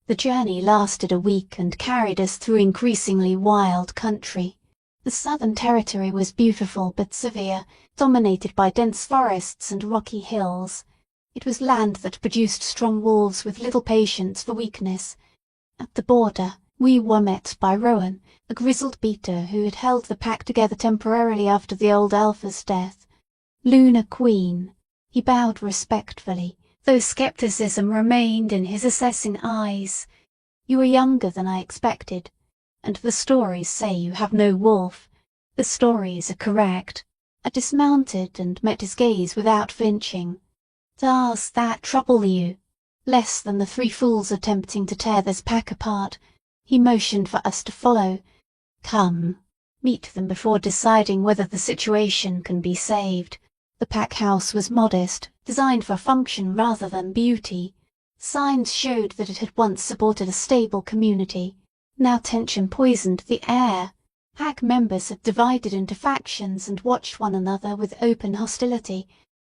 The journey lasted a week and carried us through increasingly wild country. The Southern Territory was beautiful but severe, dominated by dense forests and rocky hills. It was land that produced strong wolves with little patience for weakness. At the border, we were met by Rowan, a grizzled beater who had held the pack together temporarily after the old alpha's death. Lunar Queen. He bowed respectfully, though skepticism remained in his assessing eyes. You are younger than I expected, and the stories say you have no wolf. The stories are correct. I dismounted and met his gaze without flinching. Does that trouble you? Less than the 3 fools attempting to tear this pack apart. He motioned for us to follow. Come. Meet them before deciding whether the situation can be saved. The pack house was modest, designed for function rather than beauty. Signs showed that it had once supported a stable community. Now tension poisoned the air. Pack members had divided into factions and watched one another with open hostility.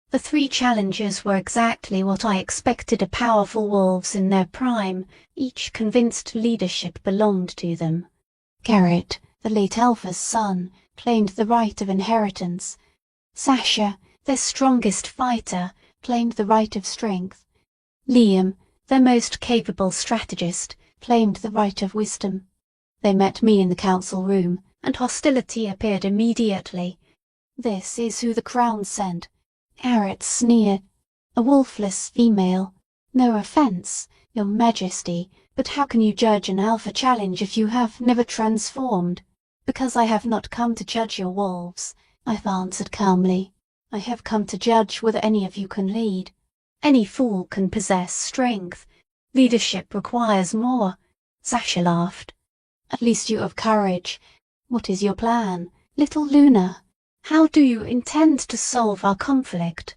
The 3 challengers were exactly what I expected of powerful wolves in their prime, each convinced leadership belonged to them. Garrett, the late Alpha's son, claimed the right of inheritance. Sasha, their strongest fighter, claimed the right of strength. Liam, their most capable strategist, claimed the right of wisdom. They met me in the council room, and hostility appeared immediately. "This is who the crown sent." Garrett sneered. "A wolfless female. No offence, your majesty, but how can you judge an alpha challenge if you have never transformed?" "Because I have not come to judge your wolves," I've answered calmly. "I have come to judge whether any of you can lead. Any fool can possess strength. Leadership requires more." Sasha laughed. "At least you have courage. What is your plan, little Luna? How do you intend to solve our conflict?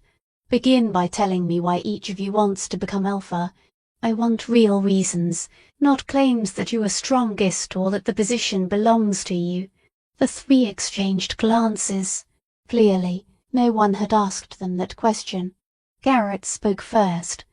Begin by telling me why each of you wants to become alpha. I want real reasons, not claims that you are strongest or that the position belongs to you." The three exchanged glances. Clearly, no one had asked them that question. Garrett spoke first.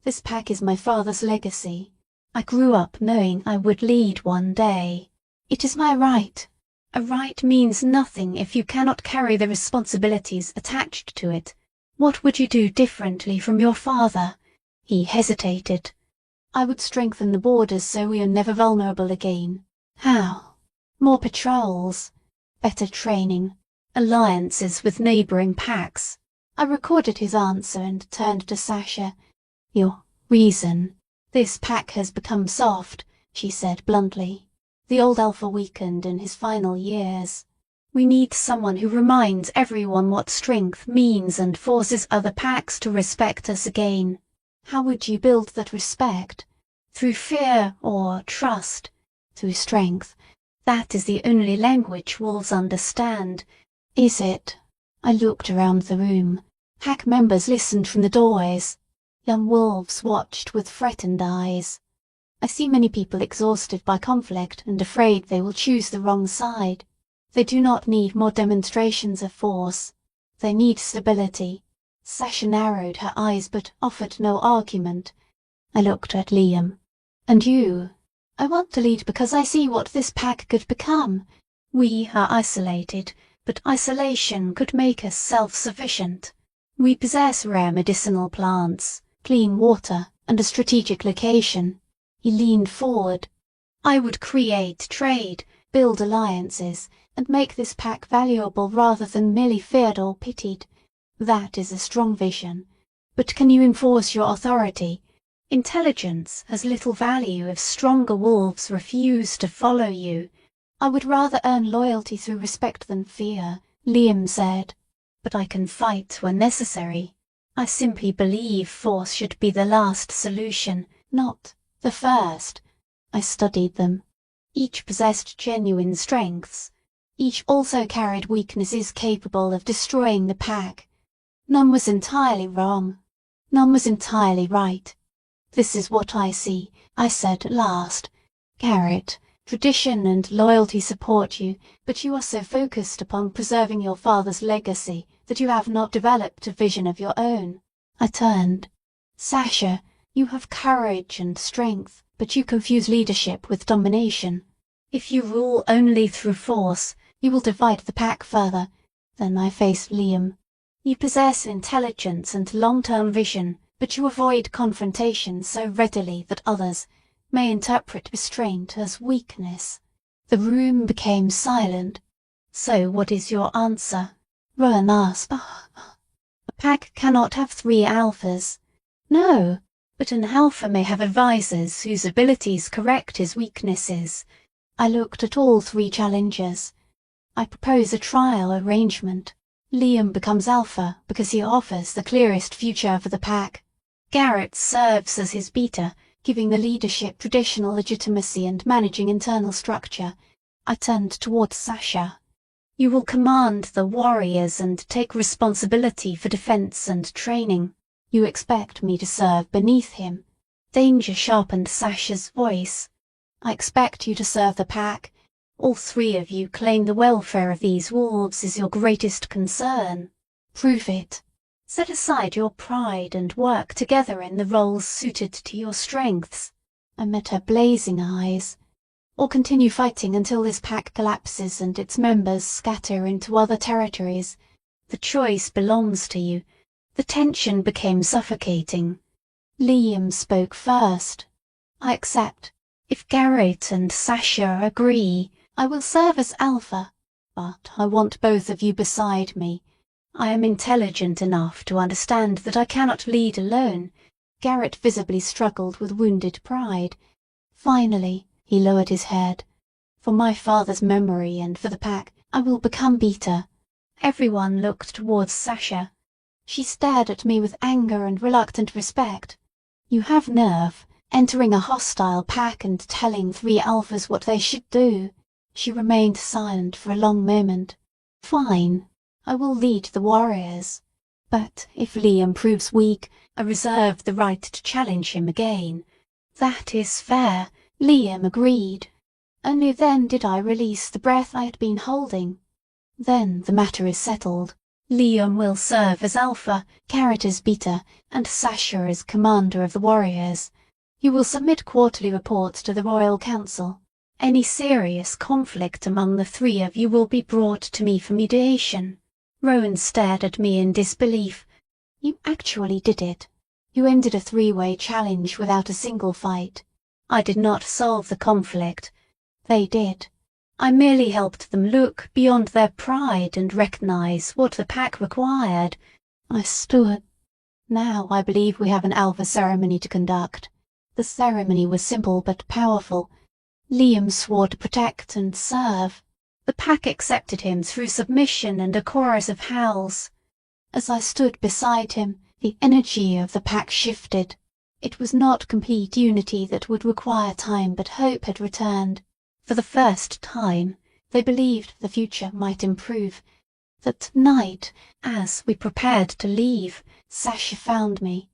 "This pack is my father's legacy. I grew up knowing I would lead one day. It is my right. A right means nothing if you cannot carry the responsibilities attached to it. What would you do differently from your father?" He hesitated. "I would strengthen the borders so we are never vulnerable again." "How?" "More patrols. Better training. Alliances with neighbouring packs." I recorded his answer and turned to Sasha. "Your reason?" "This pack has become soft," she said bluntly. "The old alpha weakened in his final years. We need someone who reminds everyone what strength means and forces other packs to respect us again." "How would you build that respect?" "Through fear or trust?" "Through strength. That is the only language wolves understand." "Is it?" I looked around the room. Pack members listened from the doorways. Young wolves watched with frightened eyes. I see many people exhausted by conflict and afraid they will choose the wrong side. They do not need more demonstrations of force. They need stability. Sasha narrowed her eyes but offered no argument. I looked at Liam. "And you?" "I want to lead because I see what this pack could become. We are isolated, but isolation could make us self-sufficient. We possess rare medicinal plants, clean water, and a strategic location." He leaned forward. "I would create trade, build alliances, and make this pack valuable rather than merely feared or pitied. That is a strong vision. But can you enforce your authority? Intelligence has little value if stronger wolves refuse to follow you." "I would rather earn loyalty through respect than fear," Liam said. "But I can fight when necessary. I simply believe force should be the last solution, not the first." I studied them. Each possessed genuine strengths. Each also carried weaknesses capable of destroying the pack. None was entirely wrong. None was entirely right. "This is what I see," I said at last. "Garrett, tradition and loyalty support you, but you are so focused upon preserving your father's legacy that you have not developed a vision of your own." I turned. "Sasha, you have courage and strength, but you confuse leadership with domination. If you rule only through force, you will divide the pack further." Then I faced Liam. "You possess intelligence and long-term vision, but you avoid confrontation so readily that others may interpret restraint as weakness." The room became silent. "So what is your answer?" Rowan asked. "A pack cannot have 3 alphas." "No, but an alpha may have advisors whose abilities correct his weaknesses." I looked at all 3 challengers. "I propose a trial arrangement. Liam becomes alpha because he offers the clearest future for the pack. Garrett serves as his beta, giving the leadership traditional legitimacy and managing internal structure." I turned towards Sasha. "You will command the warriors and take responsibility for defense and training. You expect me to serve beneath him." Danger sharpened Sasha's voice. "I expect you to serve the pack. All 3 of you claim the welfare of these wolves is your greatest concern. Prove it. Set aside your pride and work together in the roles suited to your strengths." I met her blazing eyes. or continue fighting until this pack collapses and its members scatter into other territories. The choice belongs to you. The tension became suffocating. Liam spoke first. I accept. If Garrett and Sasha agree, I will serve as Alpha. But I want both of you beside me. I am intelligent enough to understand that I cannot lead alone. Garrett visibly struggled with wounded pride. Finally, he lowered his head. For my father's memory and for the pack, I will become Beta. Everyone looked towards Sasha. She stared at me with anger and reluctant respect. You have nerve, entering a hostile pack and telling 3 alphas what they should do. She remained silent for a long moment. Fine. I will lead the warriors. But if Liam proves weak, I reserve the right to challenge him again. That is fair. Liam agreed. Only then did I release the breath I had been holding. Then the matter is settled. Liam will serve as Alpha, Garrett as Beta, and Sasha as Commander of the Warriors. You will submit quarterly reports to the Royal Council. Any serious conflict among the 3 of you will be brought to me for mediation. Rowan stared at me in disbelief. You actually did it. You ended a 3-way challenge without a single fight. I did not solve the conflict. They did. I merely helped them look beyond their pride and recognize what the pack required. I stood. Now I believe we have an Alpha ceremony to conduct. The ceremony was simple but powerful. Liam swore to protect and serve. The pack accepted him through submission and a chorus of howls. As I stood beside him, the energy of the pack shifted. It was not complete unity that would require time, but hope had returned. For the first time, they believed the future might improve. That night, as we prepared to leave, Sasha found me.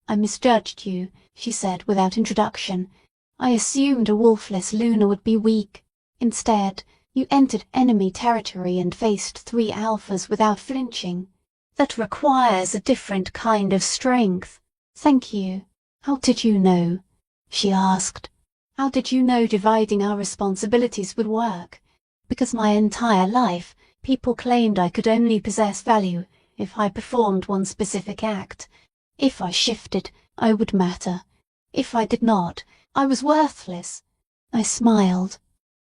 I misjudged you, she said without introduction. I assumed a Wolfless Luna would be weak. Instead, you entered enemy territory and faced 3 alphas without flinching. That requires a different kind of strength. Thank you. How did you know? She asked. How did you know dividing our responsibilities would work? Because my entire life, people claimed I could only possess value if I performed one specific act. If I shifted, I would matter. If I did not, I was worthless. I smiled.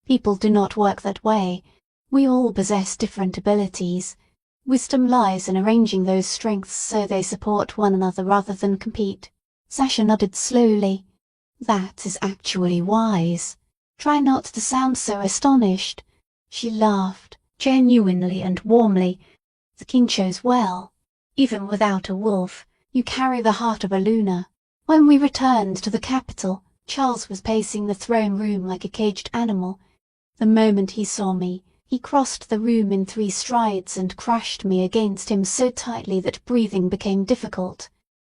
People do not work that way. We all possess different abilities. Wisdom lies in arranging those strengths so they support one another rather than compete. Sasha nodded slowly. That is actually wise. Try not to sound so astonished. She laughed, genuinely and warmly. The king chose well. Even without a wolf, you carry the heart of a Luna. When we returned to the capital, Charles was pacing the throne room like a caged animal. The moment he saw me, he crossed the room in 3 strides and crushed me against him so tightly that breathing became difficult.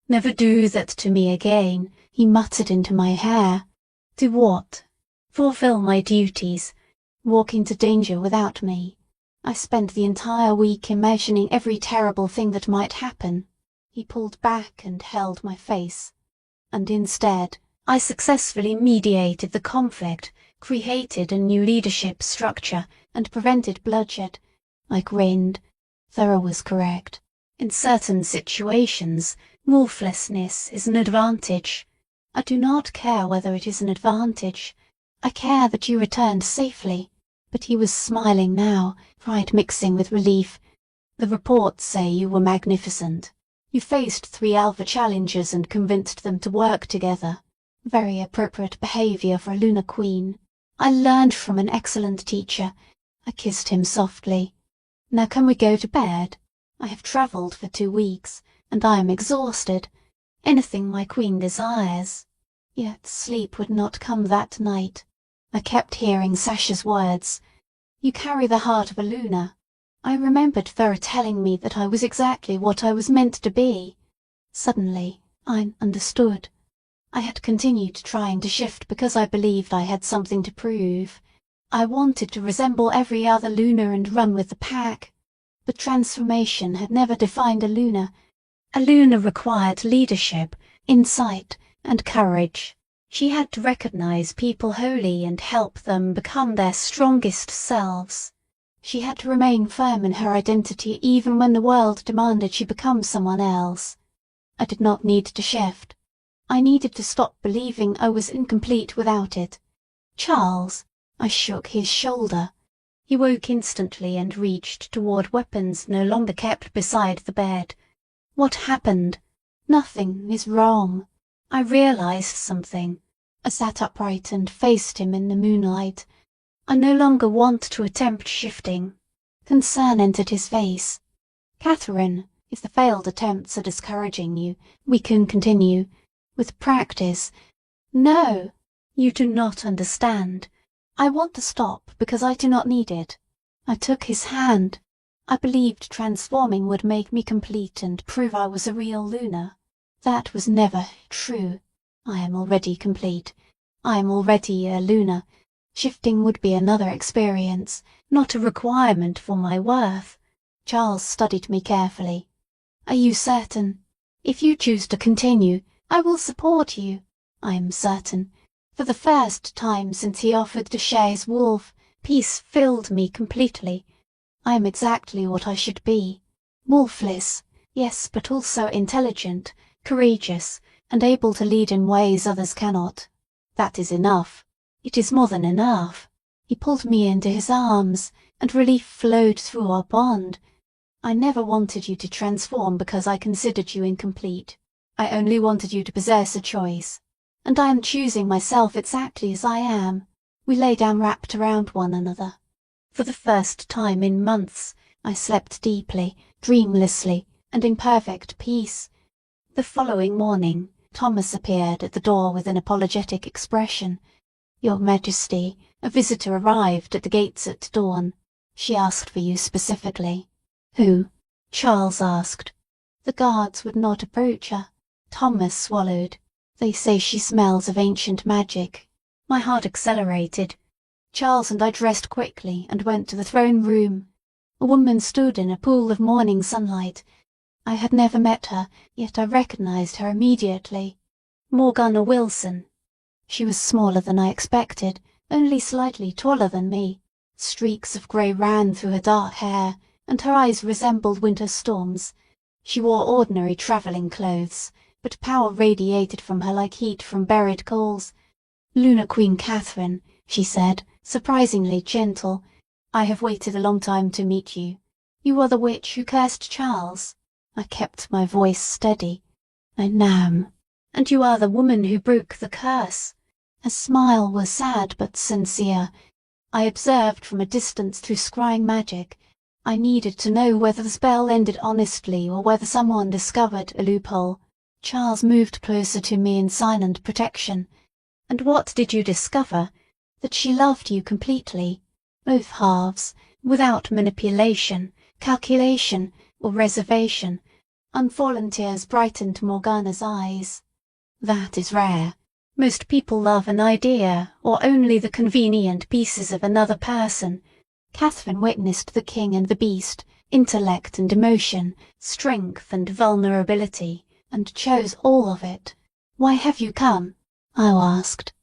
Never do that to me again, he muttered into my hair. Do what? Fulfill my duties. Walk into danger without me. I spent the entire week imagining every terrible thing that might happen. He pulled back and held my face. And instead, I successfully mediated the conflict, created a new leadership structure, and prevented bloodshed. I grinned. Thorough was correct. In certain situations, wolflessness is an advantage. I do not care whether it is an advantage. I care that you returned safely. But he was smiling now, pride mixing with relief. The reports say you were magnificent. You faced 3 alpha challengers and convinced them to work together. Very appropriate behavior for a Lunar Queen. I learned from an excellent teacher. I kissed him softly. Now can we go to bed? I have travelled for 2 weeks, and I am exhausted. Anything my queen desires. Yet sleep would not come that night. I kept hearing Sasha's words. You carry the heart of a Luna. I remembered Thora telling me that I was exactly what I was meant to be. Suddenly, I understood. I had continued trying to shift because I believed I had something to prove. I wanted to resemble every other Luna and run with the pack. But transformation had never defined a Luna. A Luna required leadership, insight, and courage. She had to recognize people wholly and help them become their strongest selves. She had to remain firm in her identity even when the world demanded she become someone else. I did not need to shift. I needed to stop believing I was incomplete without it. Charles, I shook his shoulder. He woke instantly and reached toward weapons no longer kept beside the bed. What happened? Nothing is wrong. I realized something. I sat upright and faced him in the moonlight. I no longer want to attempt shifting. Concern entered his face. Catherine, if the failed attempts are discouraging you, we can continue. With practice. No, you do not understand. I want to stop because I do not need it. I took his hand. I believed transforming would make me complete and prove I was a real Luna. That was never true. I am already complete. I am already a Luna. Shifting would be another experience, not a requirement for my worth. Charles studied me carefully. Are you certain? If you choose to continue, I will support you. I am certain. For the first time since he offered to share his wolf, peace filled me completely. I am exactly what I should be. Wolfless, yes, but also intelligent, courageous, and able to lead in ways others cannot. That is enough. It is more than enough. He pulled me into his arms, and relief flowed through our bond. I never wanted you to transform because I considered you incomplete. I only wanted you to possess a choice. And I am choosing myself exactly as I am. We lay down wrapped around one another. For the first time in months, I slept deeply, dreamlessly, and in perfect peace. The following morning, Thomas appeared at the door with an apologetic expression. Your Majesty, a visitor arrived at the gates at dawn. She asked for you specifically. Who? Charles asked. The guards would not approach her. Thomas swallowed. They say she smells of ancient magic. My heart accelerated. Charles and I dressed quickly and went to the throne room. A woman stood in a pool of morning sunlight. I had never met her, yet I recognized her immediately. Morgana Wilson. She was smaller than I expected, only slightly taller than me. Streaks of grey ran through her dark hair, and her eyes resembled winter storms. She wore ordinary travelling clothes, but power radiated from her like heat from buried coals. Luna Queen Catherine, she said, surprisingly gentle, I have waited a long time to meet you. You are the witch who cursed Charles. I kept my voice steady. I am. And you are the woman who broke the curse. Her smile was sad but sincere. I observed from a distance through scrying magic. I needed to know whether the spell ended honestly or whether someone discovered a loophole. Charles moved closer to me in silent protection. And what did you discover? That she loved you completely. Both halves, without manipulation, calculation, or reservation. Unfallen tears brightened Morgana's eyes. That is rare. Most people love an idea, or only the convenient pieces of another person. Catherine witnessed the king and the beast, intellect and emotion, strength and vulnerability, and chose all of it. Why have you come? I asked.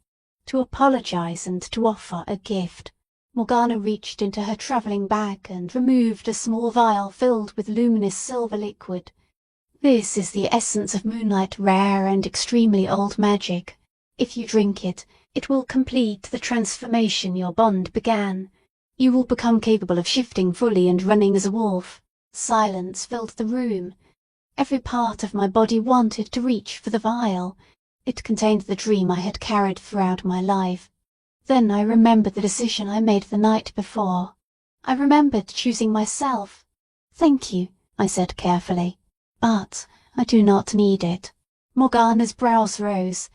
To apologize and to offer a gift. Morgana reached into her travelling bag and removed a small vial filled with luminous silver liquid. This is the essence of moonlight, rare and extremely old magic. If you drink it, it will complete the transformation your bond began. You will become capable of shifting fully and running as a wolf. Silence filled the room. Every part of my body wanted to reach for the vial. It contained the dream I had carried throughout my life. Then I remembered the decision I made the night before. I remembered choosing myself. Thank you, I said carefully. But I do not need it. Morgana's brows rose.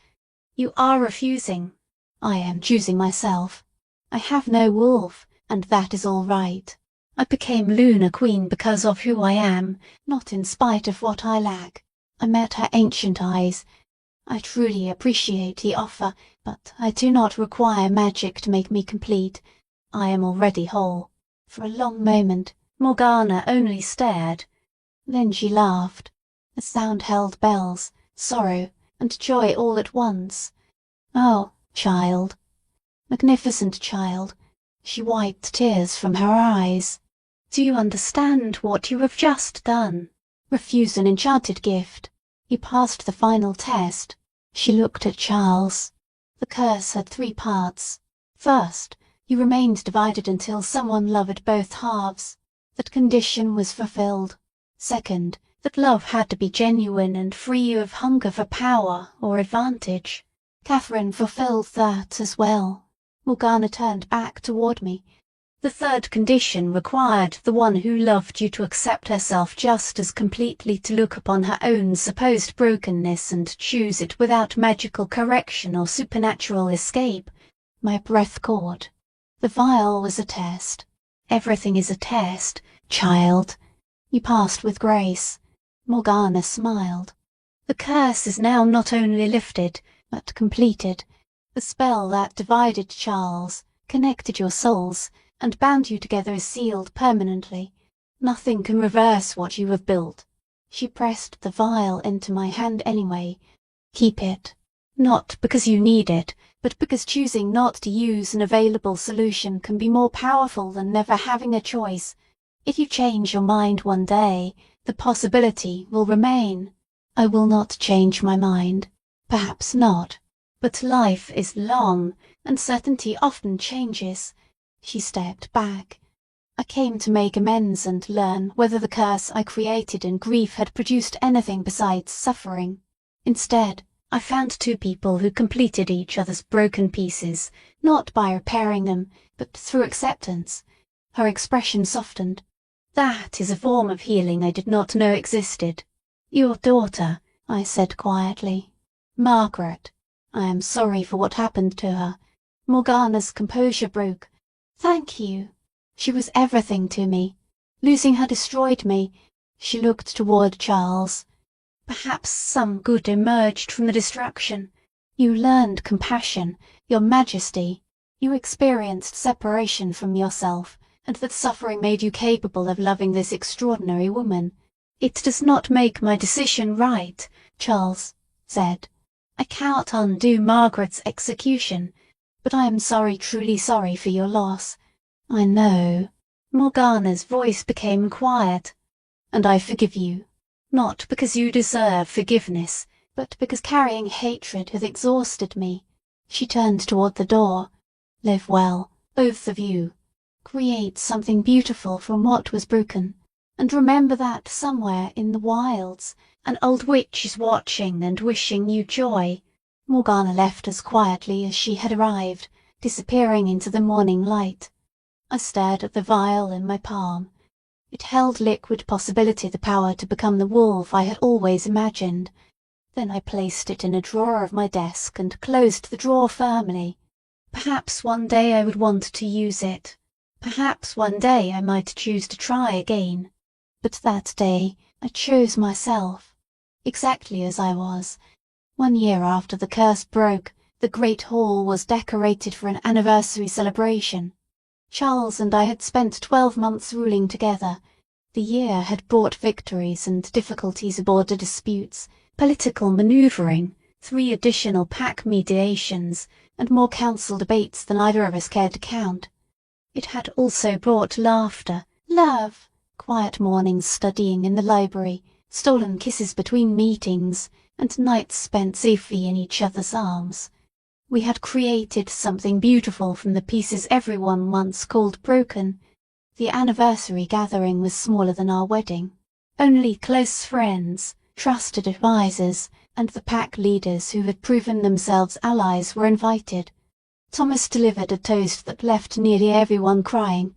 You are refusing. I am choosing myself. I have no wolf, and that is all right. I became Luna Queen because of who I am, not in spite of what I lack. I met her ancient eyes. I truly appreciate the offer, but I do not require magic to make me complete. I am already whole. For a long moment, Morgana only stared. Then she laughed. The sound held bells, sorrow, and joy all at once. Oh, child. Magnificent child. She wiped tears from her eyes. Do you understand what you have just done? Refuse an enchanted gift. You passed the final test. She looked at Charles. The curse had 3 parts. First, you remained divided until someone loved both halves. That condition was fulfilled. Second, that love had to be genuine and free of hunger for power or advantage. Catherine fulfilled that as well. Morgana turned back toward me. The third condition required the one who loved you to accept herself just as completely, to look upon her own supposed brokenness and choose it without magical correction or supernatural escape. My breath caught. The vial was a test. Everything is a test, child. You passed with grace. Morgana smiled. The curse is now not only lifted, but completed. The spell that divided Charles, connected your souls, and bound you together is sealed permanently. Nothing can reverse what you have built. She pressed the vial into my hand anyway. Keep it. Not because you need it, but because choosing not to use an available solution can be more powerful than never having a choice. If you change your mind one day, the possibility will remain. I will not change my mind. Perhaps not. But life is long, and certainty often changes. She stepped back. I came to make amends and learn whether the curse I created in grief had produced anything besides suffering. Instead, I found 2 people who completed each other's broken pieces, not by repairing them, but through acceptance. Her expression softened. That is a form of healing I did not know existed. Your daughter, I said quietly. Margaret. I am sorry for what happened to her. Morgana's composure broke. Thank you. She was everything to me. Losing her destroyed me. She looked toward Charles. Perhaps some good emerged from the destruction. You learned compassion, your majesty. You experienced separation from yourself, and that suffering made you capable of loving this extraordinary woman. It does not make my decision right, Charles said. I cannot undo Margaret's execution, but I am sorry, truly sorry for your loss. I know. Morgana's voice became quiet. And I forgive you. Not because you deserve forgiveness, but because carrying hatred has exhausted me. She turned toward the door. Live well, both of you. Create something beautiful from what was broken. And remember that somewhere in the wilds, an old witch is watching and wishing you joy. Morgana left as quietly as she had arrived, disappearing into the morning light. I stared at the vial in my palm. It held liquid possibility the power to become the wolf I had always imagined. Then I placed it in a drawer of my desk and closed the drawer firmly. Perhaps one day I would want to use it. Perhaps one day I might choose to try again. But that day I chose myself, exactly as I was. 1 year after the curse broke, the great hall was decorated for an anniversary celebration. Charles and I had spent 12 months ruling together. The year had brought victories and difficulties aboard the disputes, political manoeuvring, 3 additional pack mediations, and more council debates than either of us cared to count. It had also brought laughter, love, quiet mornings studying in the library, stolen kisses between meetings, and nights spent safely in each other's arms. We had created something beautiful from the pieces everyone once called broken. The anniversary gathering was smaller than our wedding. Only close friends, trusted advisors, and the pack leaders who had proven themselves allies were invited. Thomas delivered a toast that left nearly everyone crying.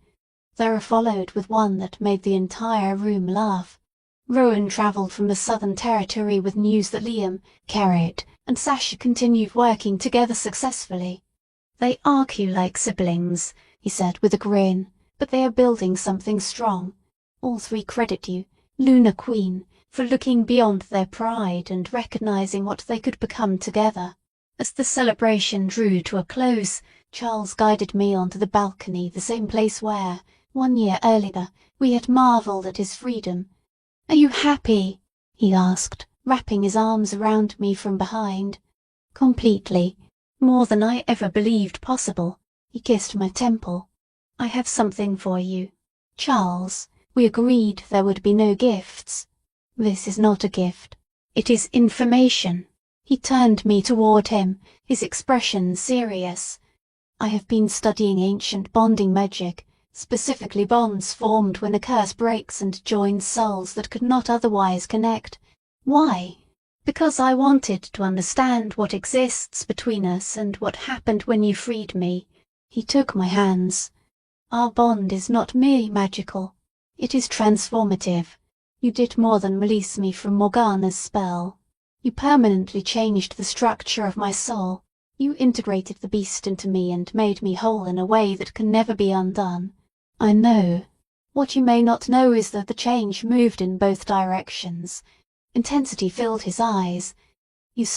Vera followed with one that made the entire room laugh. Rowan travelled from the Southern Territory with news that Liam, Kerrit, and Sasha continued working together successfully. They argue like siblings, he said with a grin, but they are building something strong. All 3 credit you, Luna Queen, for looking beyond their pride and recognizing what they could become together. As the celebration drew to a close, Charles guided me onto the balcony, the same place where, 1 year earlier, we had marveled at his freedom. Are you happy? He asked, wrapping his arms around me from behind. Completely. More than I ever believed possible. He kissed my temple. I have something for you. Charles, we agreed there would be no gifts. This is not a gift. It is information. He turned me toward him, his expression serious. I have been studying ancient bonding magic, specifically bonds formed when a curse breaks and joins souls that could not otherwise connect. Why? Because I wanted to understand what exists between us and what happened when you freed me. He took my hands. Our bond is not merely magical. It is transformative. You did more than release me from Morgana's spell. You permanently changed the structure of my soul. You integrated the beast into me and made me whole in a way that can never be undone. I know. What you may not know is that the change moved in both directions. Intensity filled his eyes.